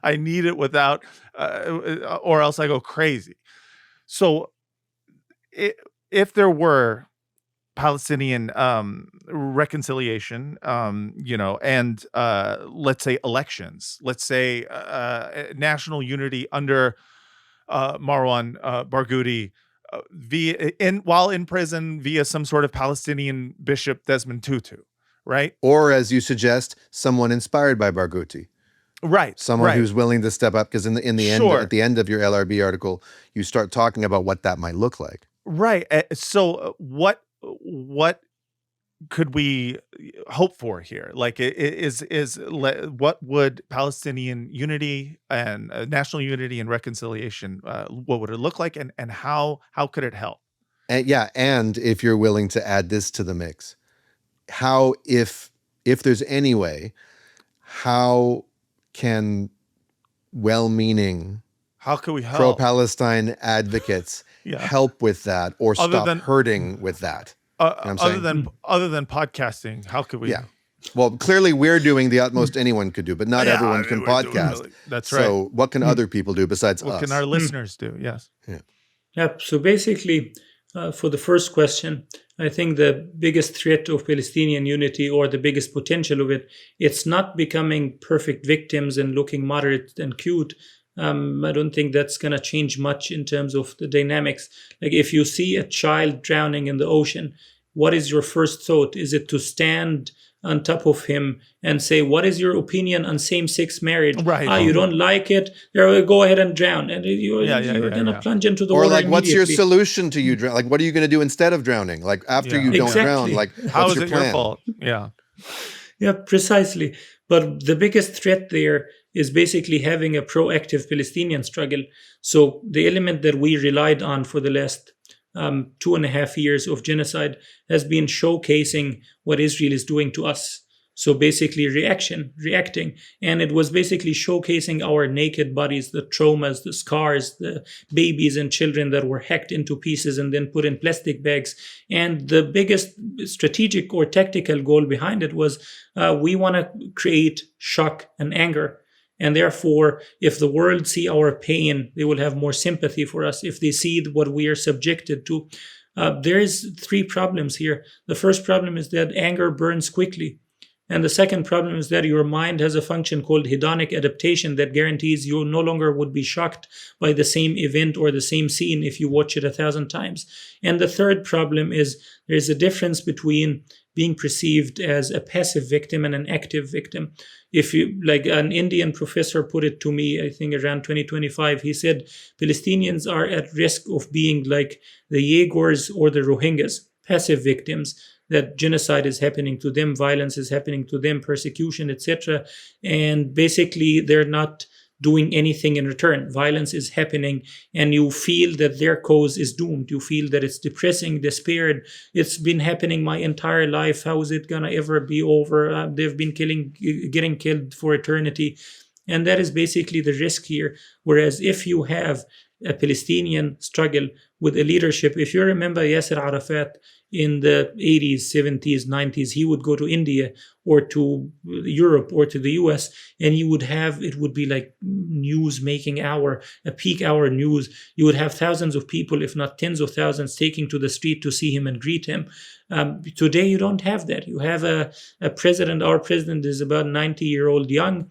I need it without, or else I go crazy. So, if there were Palestinian reconciliation, and let's say elections, let's say national unity under Marwan Barghouti, while in prison via some sort of Palestinian Bishop Desmond Tutu, right? Or, as you suggest, someone inspired by Barghouti. Right. Someone who's willing to step up, because in the end, at the end of your LRB article, you start talking about what that might look like. Right. So what could we hope for here? Like, what would Palestinian unity and national unity and reconciliation, what would it look like, and how could it help? And if you're willing to add this to the mix, how, if there's any way, how can well-meaning, how can we help pro-Palestine advocates help with that, or stop hurting with that? Other than podcasting, how could we? Yeah. Well, clearly we're doing the utmost anyone could do, but not everyone can podcast. That's right. So what can other people do besides us? What can our listeners do? Yes. Yeah. So basically, for the first question, I think the biggest threat of Palestinian unity, or the biggest potential of it, it's not becoming perfect victims and looking moderate and cute. I don't think that's going to change much in terms of the dynamics. Like, if you see a child drowning in the ocean, what is your first thought? Is it to stand on top of him and say, what is your opinion on same-sex marriage? Right. You don't like it? Go ahead and drown. And you're going to plunge into the water. Or like, what's your solution to you drowning? Like, what are you going to do instead of drowning? Like, after you don't drown, like, how what's is your it plan? your fault? Yeah. Yeah, precisely. But the biggest threat there is basically having a proactive Palestinian struggle. So the element that we relied on for the last 2.5 years of genocide has been showcasing what Israel is doing to us. So basically reacting. And it was basically showcasing our naked bodies, the traumas, the scars, the babies and children that were hacked into pieces and then put in plastic bags. And the biggest strategic or tactical goal behind it was we want to create shock and anger. And therefore, if the world see our pain, they will have more sympathy for us. If they see what we are subjected to, there is 3 problems here. The first problem is that anger burns quickly. And the second problem is that your mind has a function called hedonic adaptation that guarantees you no longer would be shocked by the same event or the same scene if you watch it 1,000 times. And the third problem is there's a difference between being perceived as a passive victim and an active victim. If you, like an Indian professor put it to me, I think around 2025, he said Palestinians are at risk of being like the Uyghurs or the Rohingyas, passive victims, that genocide is happening to them, violence is happening to them, persecution, etc. And basically they're not doing anything in return. Violence is happening and you feel that their cause is doomed. You feel that it's depressing, despaired. It's been happening my entire life. How is it gonna ever be over? They've been getting killed for eternity. And that is basically the risk here. Whereas if you have a Palestinian struggle with a leadership, if you remember Yasser Arafat in the 80s, 70s, 90s, he would go to India or to Europe or to the US, and you would have, it would be like news making hour, a peak hour news. You would have thousands of people, if not tens of thousands, taking to the street to see him and greet him. Today, you don't have that. You have a president. Our president is about 90-year-old young.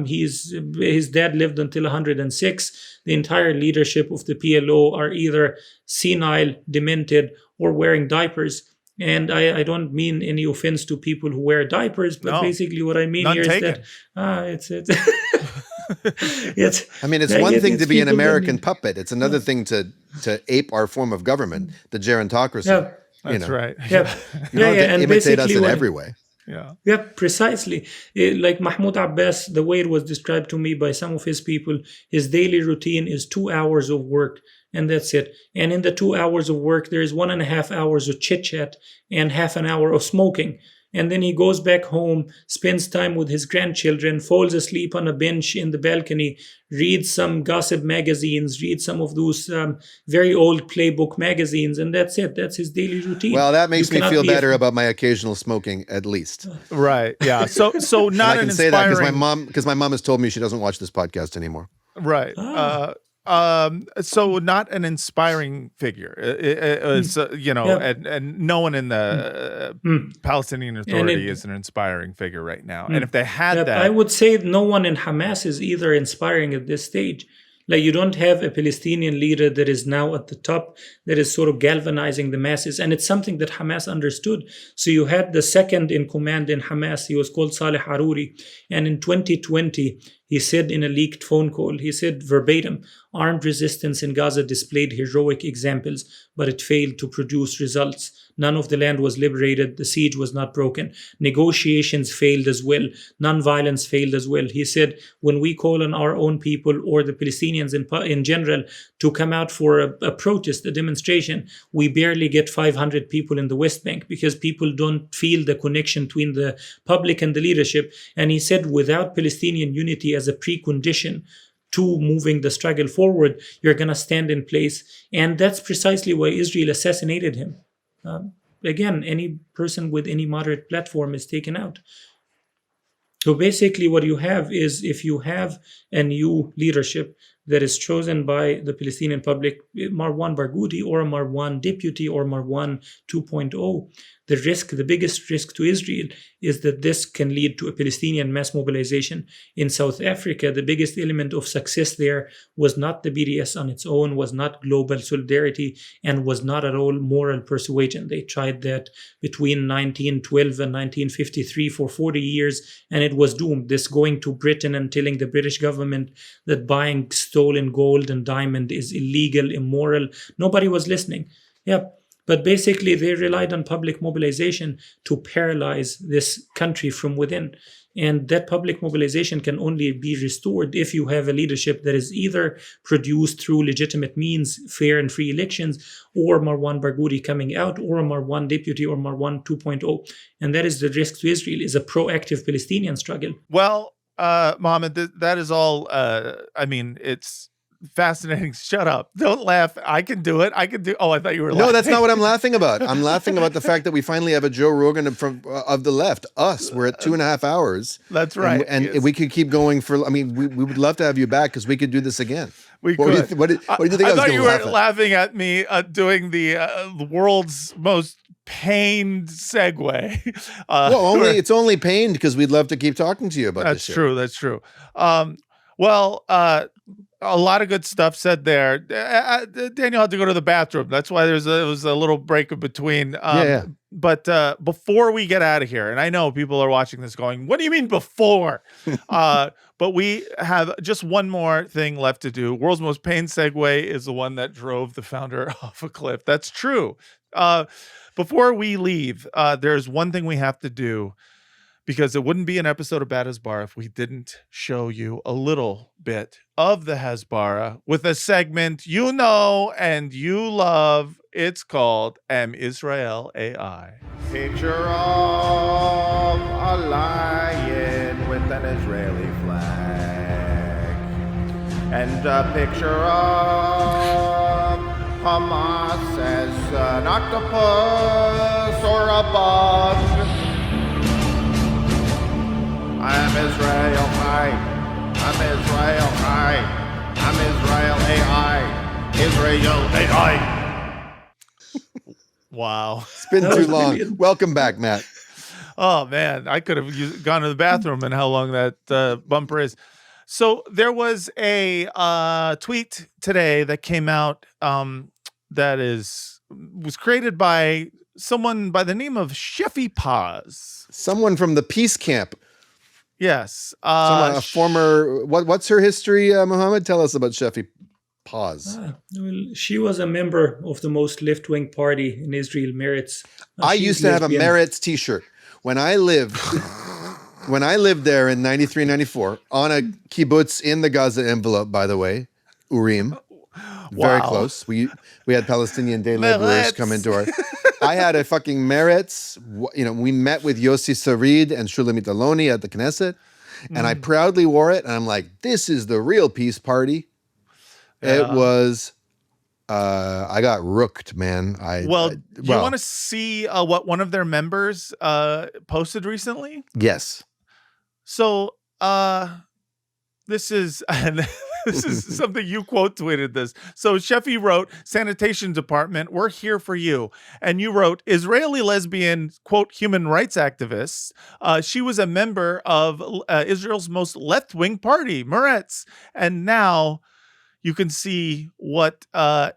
His dad lived until 106. The entire leadership of the PLO are either senile, demented, or wearing diapers. And I don't mean any offense to people who wear diapers, but basically what I mean None here taken. is that it's I mean, it's one thing to be an American puppet. It's another thing to ape our form of government, the gerontocracy. Yeah. That's right. Yeah, You don't have to and imitate us basically in what- every way. Yeah. Yeah, precisely. Like Mahmoud Abbas, the way it was described to me by some of his people, his daily routine is 2 hours of work, and that's it. And in the 2 hours of work, there is 1.5 hours of chit chat and half an hour of smoking. And then he goes back home, spends time with his grandchildren, falls asleep on a bench in the balcony, reads some gossip magazines, reads some of those very old playbook magazines, and that's it. That's his daily routine. Well, that makes You me cannot feel be better about my occasional smoking, at least. Right. Yeah. So And not I an can say that inspiring. because my mom has told me she doesn't watch this podcast anymore. Right. So not an inspiring figure. It's, and no one in the Palestinian Authority is an inspiring figure right now. And if they had that, I would say no one in Hamas is either inspiring at this stage. Like, you don't have a Palestinian leader that is now at the top, that is sort of galvanizing the masses. And it's something that Hamas understood. So you had the second in command in Hamas. He was called Saleh Haruri. And in 2020, he said in a leaked phone call, he said verbatim, armed resistance in Gaza displayed heroic examples, but it failed to produce results. None of the land was liberated. The siege was not broken. Negotiations failed as well. Non-violence failed as well. He said, when we call on our own people or the Palestinians in general to come out for a protest, a demonstration, we barely get 500 people in the West Bank because people don't feel the connection between the public and the leadership. And he said, without Palestinian unity as a precondition to moving the struggle forward, you're going to stand in place. And that's precisely why Israel assassinated him. Again, any person with any moderate platform is taken out. So basically what you have is, if you have a new leadership that is chosen by the Palestinian public, Marwan Barghouti or a Marwan deputy or Marwan 2.0, the biggest risk to Israel is that this can lead to a Palestinian mass mobilization. In South Africa, the biggest element of success there was not the BDS on its own, was not global solidarity, and was not at all moral persuasion. They tried that between 1912 and 1953 for 40 years, and it was doomed. This going to Britain and telling the British government that buying stolen gold and diamond is illegal, immoral. Nobody was listening. Yeah. But basically, they relied on public mobilization to paralyze this country from within. And that public mobilization can only be restored if you have a leadership that is either produced through legitimate means, fair and free elections, or Marwan Barghouti coming out, or a Marwan deputy, or Marwan 2.0. And that is the risk to Israel, is a proactive Palestinian struggle. Well, Mohammed, that is all. It's fascinating. Shut up. Don't laugh. I can do it. Oh, I thought you were laughing. No, that's not what I'm laughing about. I'm laughing about the fact that we finally have a Joe Rogan of the left. Us. We're at 2.5 hours. That's right. And Yes. we could keep going for, we would love to have you back because we could do this again. We What could. do you think I was thought going you to were laugh at? laughing at me doing the world's most pained segue. It's only pained because we'd love to keep talking to you about this shit. That's true. A lot of good stuff said there. Daniel had to go to the bathroom. That's why it was a little break in between. Yeah. But before we get out of here, and I know people are watching this going, what do you mean before? But we have just one more thing left to do. World's most pained segue is the one that drove the founder off a cliff. That's true. Before we leave, there's one thing we have to do, because it wouldn't be an episode of Bad Hasbara if we didn't show you a little bit of the Hasbara with a segment you know and you love. It's called Am Israel AI. Picture of a lion with an Israeli flag, and a picture of Hamas as an octopus or a bug. I'm Israel high. I'm Israel high. I'm Israel AI. Israel AI. Wow. It's been That too was long. brilliant. Welcome back, Matt. Oh, man. I could have gone to the bathroom and how long that bumper is. So there was a tweet today that came out that was created by someone by the name of Sheffy Paz. Someone from the peace camp. Yes. A former, what's her history, Muhammad? Tell us about Sheffy Paz. Well, she was a member of the most left-wing party in Israel, Meretz. I She's used to have a lesbian. Meretz t-shirt. When I lived there in 93, 94, on a kibbutz in the Gaza envelope, by the way, Urim. Very Wow. close. We had Palestinian day laborers Meretz. come into our. I had a fucking Meretz. We met with Yossi Sarid and Shulamit Aloni at the Knesset, and I proudly wore it. And I'm like, this is the real peace party. Yeah. It was. I got rooked, man. Do you want to see what one of their members posted recently? Yes. So this is this is something you quote tweeted this. So Sheffy wrote, "Sanitation Department, we're here for you." And you wrote, "Israeli lesbian, quote, human rights activists. She was a member of Israel's most left-wing party, Meretz. And now you can see what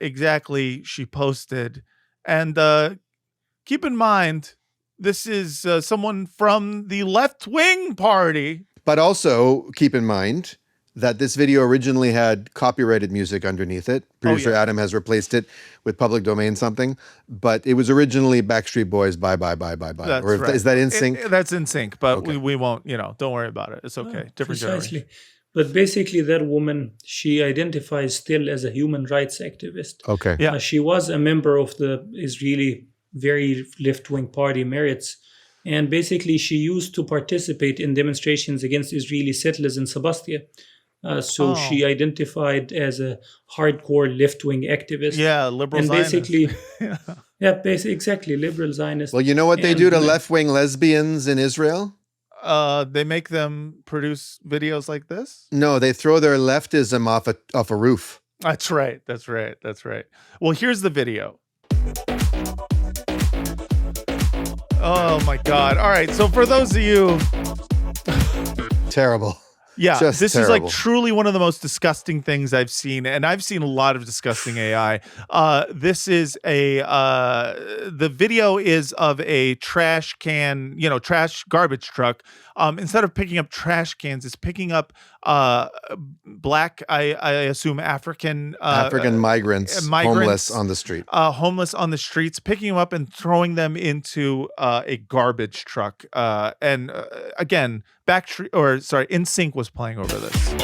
exactly she posted. And keep in mind, this is someone from the left-wing party." But also keep in mind that this video originally had copyrighted music underneath it. Producer Adam has replaced it with public domain something, but it was originally Backstreet Boys, Bye Bye Bye Bye Bye. That's Or right. is that in sync? That's in sync, but Okay. we won't, don't worry about it. It's okay. Different Precisely. generation. But basically, that woman, she identifies still as a human rights activist. Okay. Yeah. She was a member of the Israeli very left-wing party, Meretz. And basically, she used to participate in demonstrations against Israeli settlers in Sebastia. So she identified as a hardcore left-wing activist. Yeah, liberal And Zionist. basically, exactly, liberal Zionist. Well, you know what they And- do to left-wing lesbians in Israel? They make them produce videos like this. No, they throw their leftism off a roof. That's right. Well, here's the video. Oh my God. All right. So for those of you, Terrible. Yeah, Just this is like terrible. truly one of the most disgusting things I've seen, and I've seen a lot of disgusting AI. This is the video is of a trash can, trash garbage truck. Instead of picking up trash cans, it's picking up black, I assume African Migrants, migrants, homeless on the street. homeless on the streets, picking them up and throwing them into a garbage truck. And again, NSYNC was playing over this.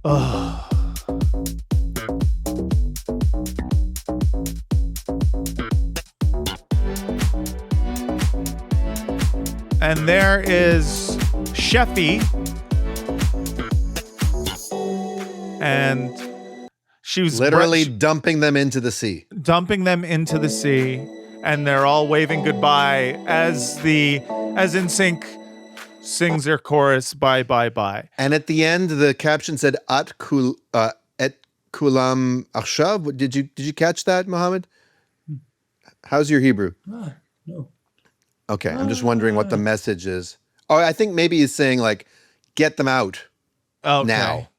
Ugh. And there is Sheffy. And she was Literally dumping them into the sea. And they're all waving goodbye as NSYNC sings their chorus, bye, bye, bye. And at the end, the caption said, et kulam achshav. Did you catch that, Muhammad? How's your Hebrew? No. Okay, I'm just wondering what the message is. Oh, I think maybe he's saying like, get them out now.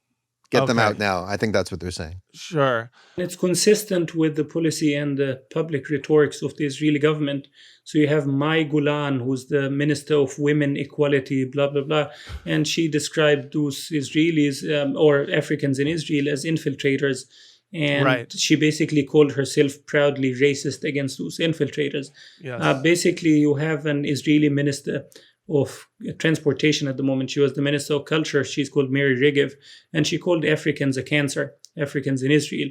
Get them out now. I think that's what they're saying. Sure. It's consistent with the policy and the public rhetorics of the Israeli government. So you have Mai Golan, who's the Minister of Women Equality, blah, blah, blah. And she described those Israelis or Africans in Israel as infiltrators. And she basically called herself proudly racist against those infiltrators. Yes. Basically, you have an Israeli minister of transportation at the moment. She was the Minister of Culture. She's called Mary Regev, and she called Africans a cancer, Africans in Israel.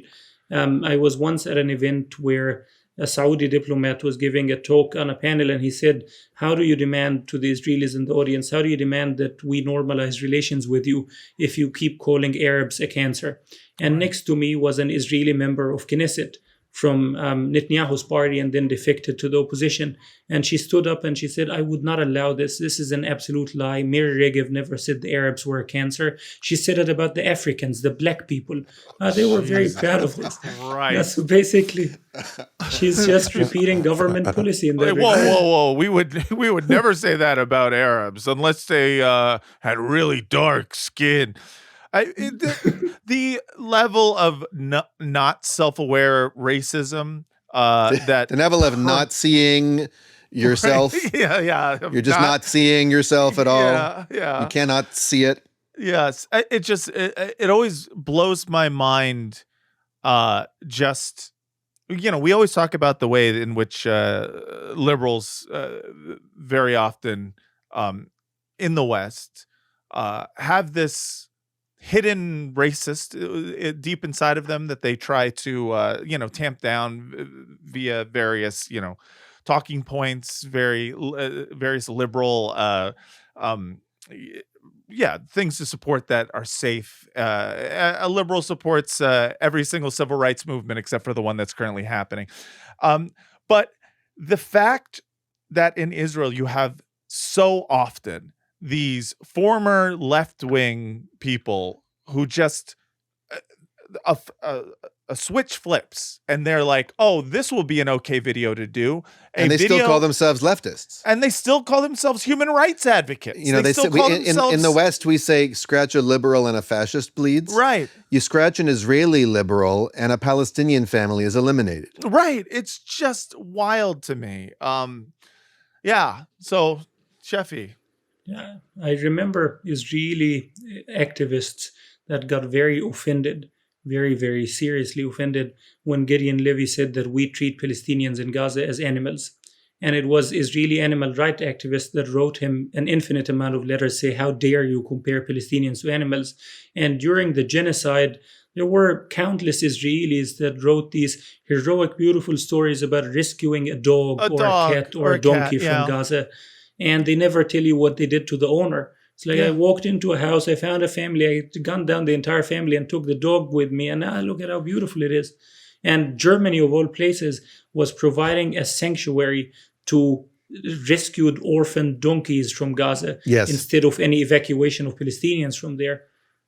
I was once at an event where a Saudi diplomat was giving a talk on a panel, and he said, how do you demand to the Israelis in the audience, how do you demand that we normalize relations with you if you keep calling Arabs a cancer? And next to me was an Israeli member of Knesset from Netanyahu's party and then defected to the opposition. And she stood up and she said, I would not allow this. This is an absolute lie. Miri Regev never said the Arabs were a cancer. She said it about the Africans, the black people. They were very proud of this. Right. Yeah, so basically, she's just repeating government policy. In that whoa. We would never say that about Arabs unless they had really dark skin. The level of not self-aware racism that the level of not seeing yourself. Yeah. You're just not seeing yourself at all. Yeah. You cannot see it. Yes. It always blows my mind. Just, we always talk about the way in which liberals very often in the West have this hidden racist deep inside of them that they try to tamp down via various talking points, various liberal things to support that are safe. A liberal supports every single civil rights movement except for the one that's currently happening. But the fact that in Israel you have so often these former left-wing people who just a switch flips and they're like, oh, this will be an okay video to do. And they still call themselves leftists. And they still call themselves human rights advocates. They still call themselves... in the West, we say scratch a liberal and a fascist bleeds. Right. You scratch an Israeli liberal and a Palestinian family is eliminated. Right. It's just wild to me. So, Sheffy. Yeah, I remember Israeli activists that got very offended, very, very seriously offended when Gideon Levy said that we treat Palestinians in Gaza as animals. And it was Israeli animal rights activists that wrote him an infinite amount of letters say, how dare you compare Palestinians to animals? And during the genocide, there were countless Israelis that wrote these heroic, beautiful stories about rescuing a dog, a cat or a donkey from Gaza. And they never tell you what they did to the owner. It's like I walked into a house, I found a family, I gunned down the entire family and took the dog with me. And look at how beautiful it is. And Germany, of all places, was providing a sanctuary to rescued orphan donkeys from Gaza instead of any evacuation of Palestinians from there.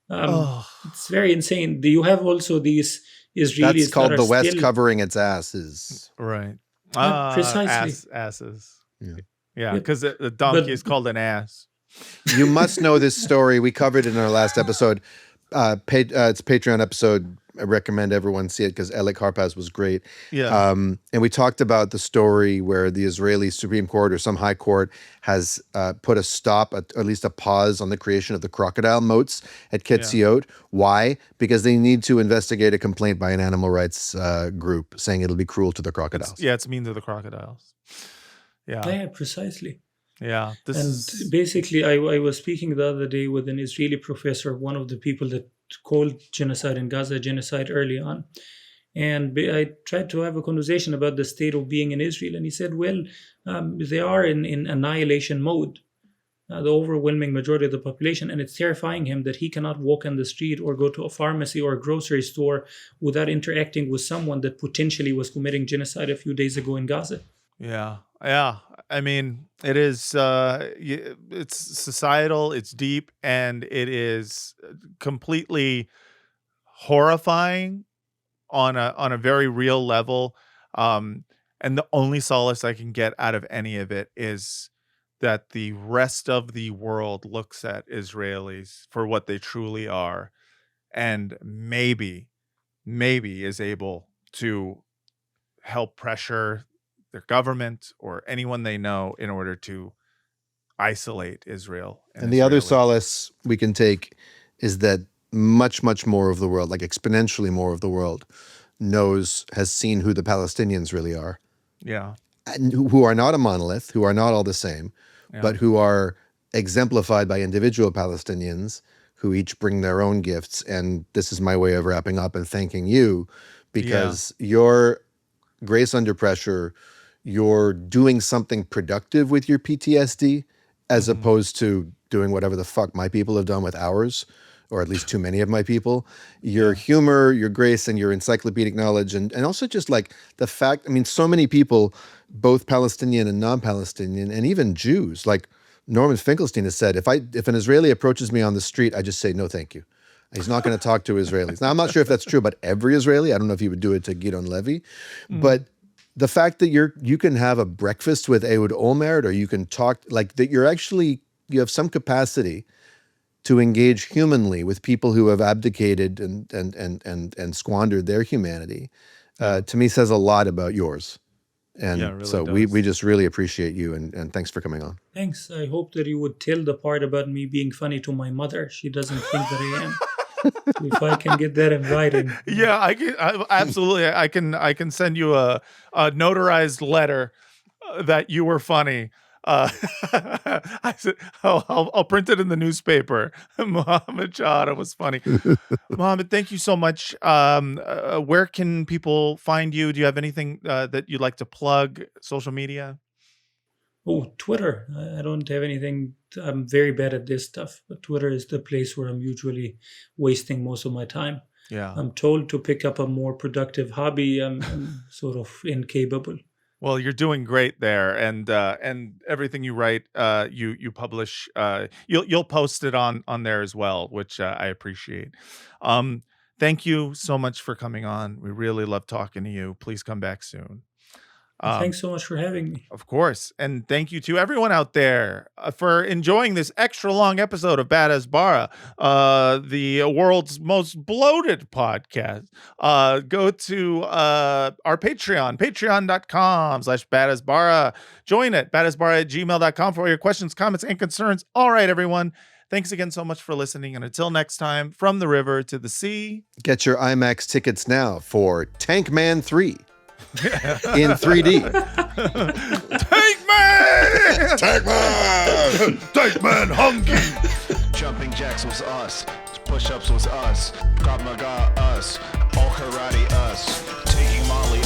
It's very insane. You have also these Israelis. That's called the West covering its asses. Right. Precisely. Asses. Yeah, because the donkey is called an ass. You must know this story. We covered it in our last episode. It's a Patreon episode. I recommend everyone see it because Elik Harpaz was great. Yeah. And we talked about the story where the Israeli Supreme Court or some high court has put a stop, at least a pause on the creation of the crocodile moats at Ketziot. Why? Because they need to investigate a complaint by an animal rights group saying it'll be cruel to the crocodiles. It's mean to the crocodiles. Yeah, precisely. Yeah. And basically, I was speaking the other day with an Israeli professor, one of the people that called genocide in Gaza genocide early on. And I tried to have a conversation about the state of being in Israel. And he said, well, they are in annihilation mode, the overwhelming majority of the population. And it's terrifying him that he cannot walk on the street or go to a pharmacy or a grocery store without interacting with someone that potentially was committing genocide a few days ago in Gaza. Yeah. I mean, it is. It's societal. It's deep, and it is completely horrifying on a very real level. And the only solace I can get out of any of it is that the rest of the world looks at Israelis for what they truly are, and maybe is able to help pressure their government or anyone they know in order to isolate Israel. And the other solace we can take is that much, much more of the world, like exponentially more of the world, has seen who the Palestinians really are. Yeah. And who are not a monolith, who are not all the same, but who are exemplified by individual Palestinians who each bring their own gifts. And this is my way of wrapping up and thanking you, because your grace under pressure, you're doing something productive with your PTSD as opposed to doing whatever the fuck my people have done with ours, or at least too many of my people. Your humor, your grace, and your encyclopedic knowledge, and also just like the fact, I mean, so many people, both Palestinian and non-Palestinian, and even Jews, like Norman Finkelstein has said, if an Israeli approaches me on the street, I just say, no, thank you. He's not going to talk to Israelis. Now, I'm not sure if that's true about every Israeli. I don't know if he would do it to Gidon Levy, but the fact that you can have a breakfast with Ehud Olmert, or you can talk, like that you have some capacity to engage humanly with people who have abdicated and squandered their humanity, to me says a lot about yours. And really so does. we just really appreciate you, and thanks for coming on. Thanks. I hope that you would tell the part about me being funny to my mother. She doesn't think that I am. If I can get that in writing. Yeah, absolutely. I can send you a notarized letter that you were funny. I said, I'll print it in the newspaper. Muhammad Shehada was funny. Muhammad, thank you so much. Where can people find you? Do you have anything that you'd like to plug? Social media? Oh, Twitter. I don't have anything. I'm very bad at this stuff, but Twitter is the place where I'm usually wasting most of my time. Yeah. I'm told to pick up a more productive hobby. I'm sort of incapable. Well, you're doing great there, and everything you write, you publish. You'll post it on there as well, which I appreciate. Thank you so much for coming on. We really love talking to you. Please come back soon. Thanks so much for having me. Of course. And thank you to everyone out there for enjoying this extra long episode of Bad as Bara, the world's most bloated podcast. Go to our Patreon, patreon.com/badasbara. Join it, badasbara@gmail.com for all your questions, comments, and concerns. All right, everyone. Thanks again so much for listening. And until next time, from the river to the sea. Get your IMAX tickets now for Tank Man 3. In 3D. Tank Man! Tank Man! Tank Man hungry! Jumping jacks was us. Push-ups was us. Krav Maga us. All karate us. Taking Molly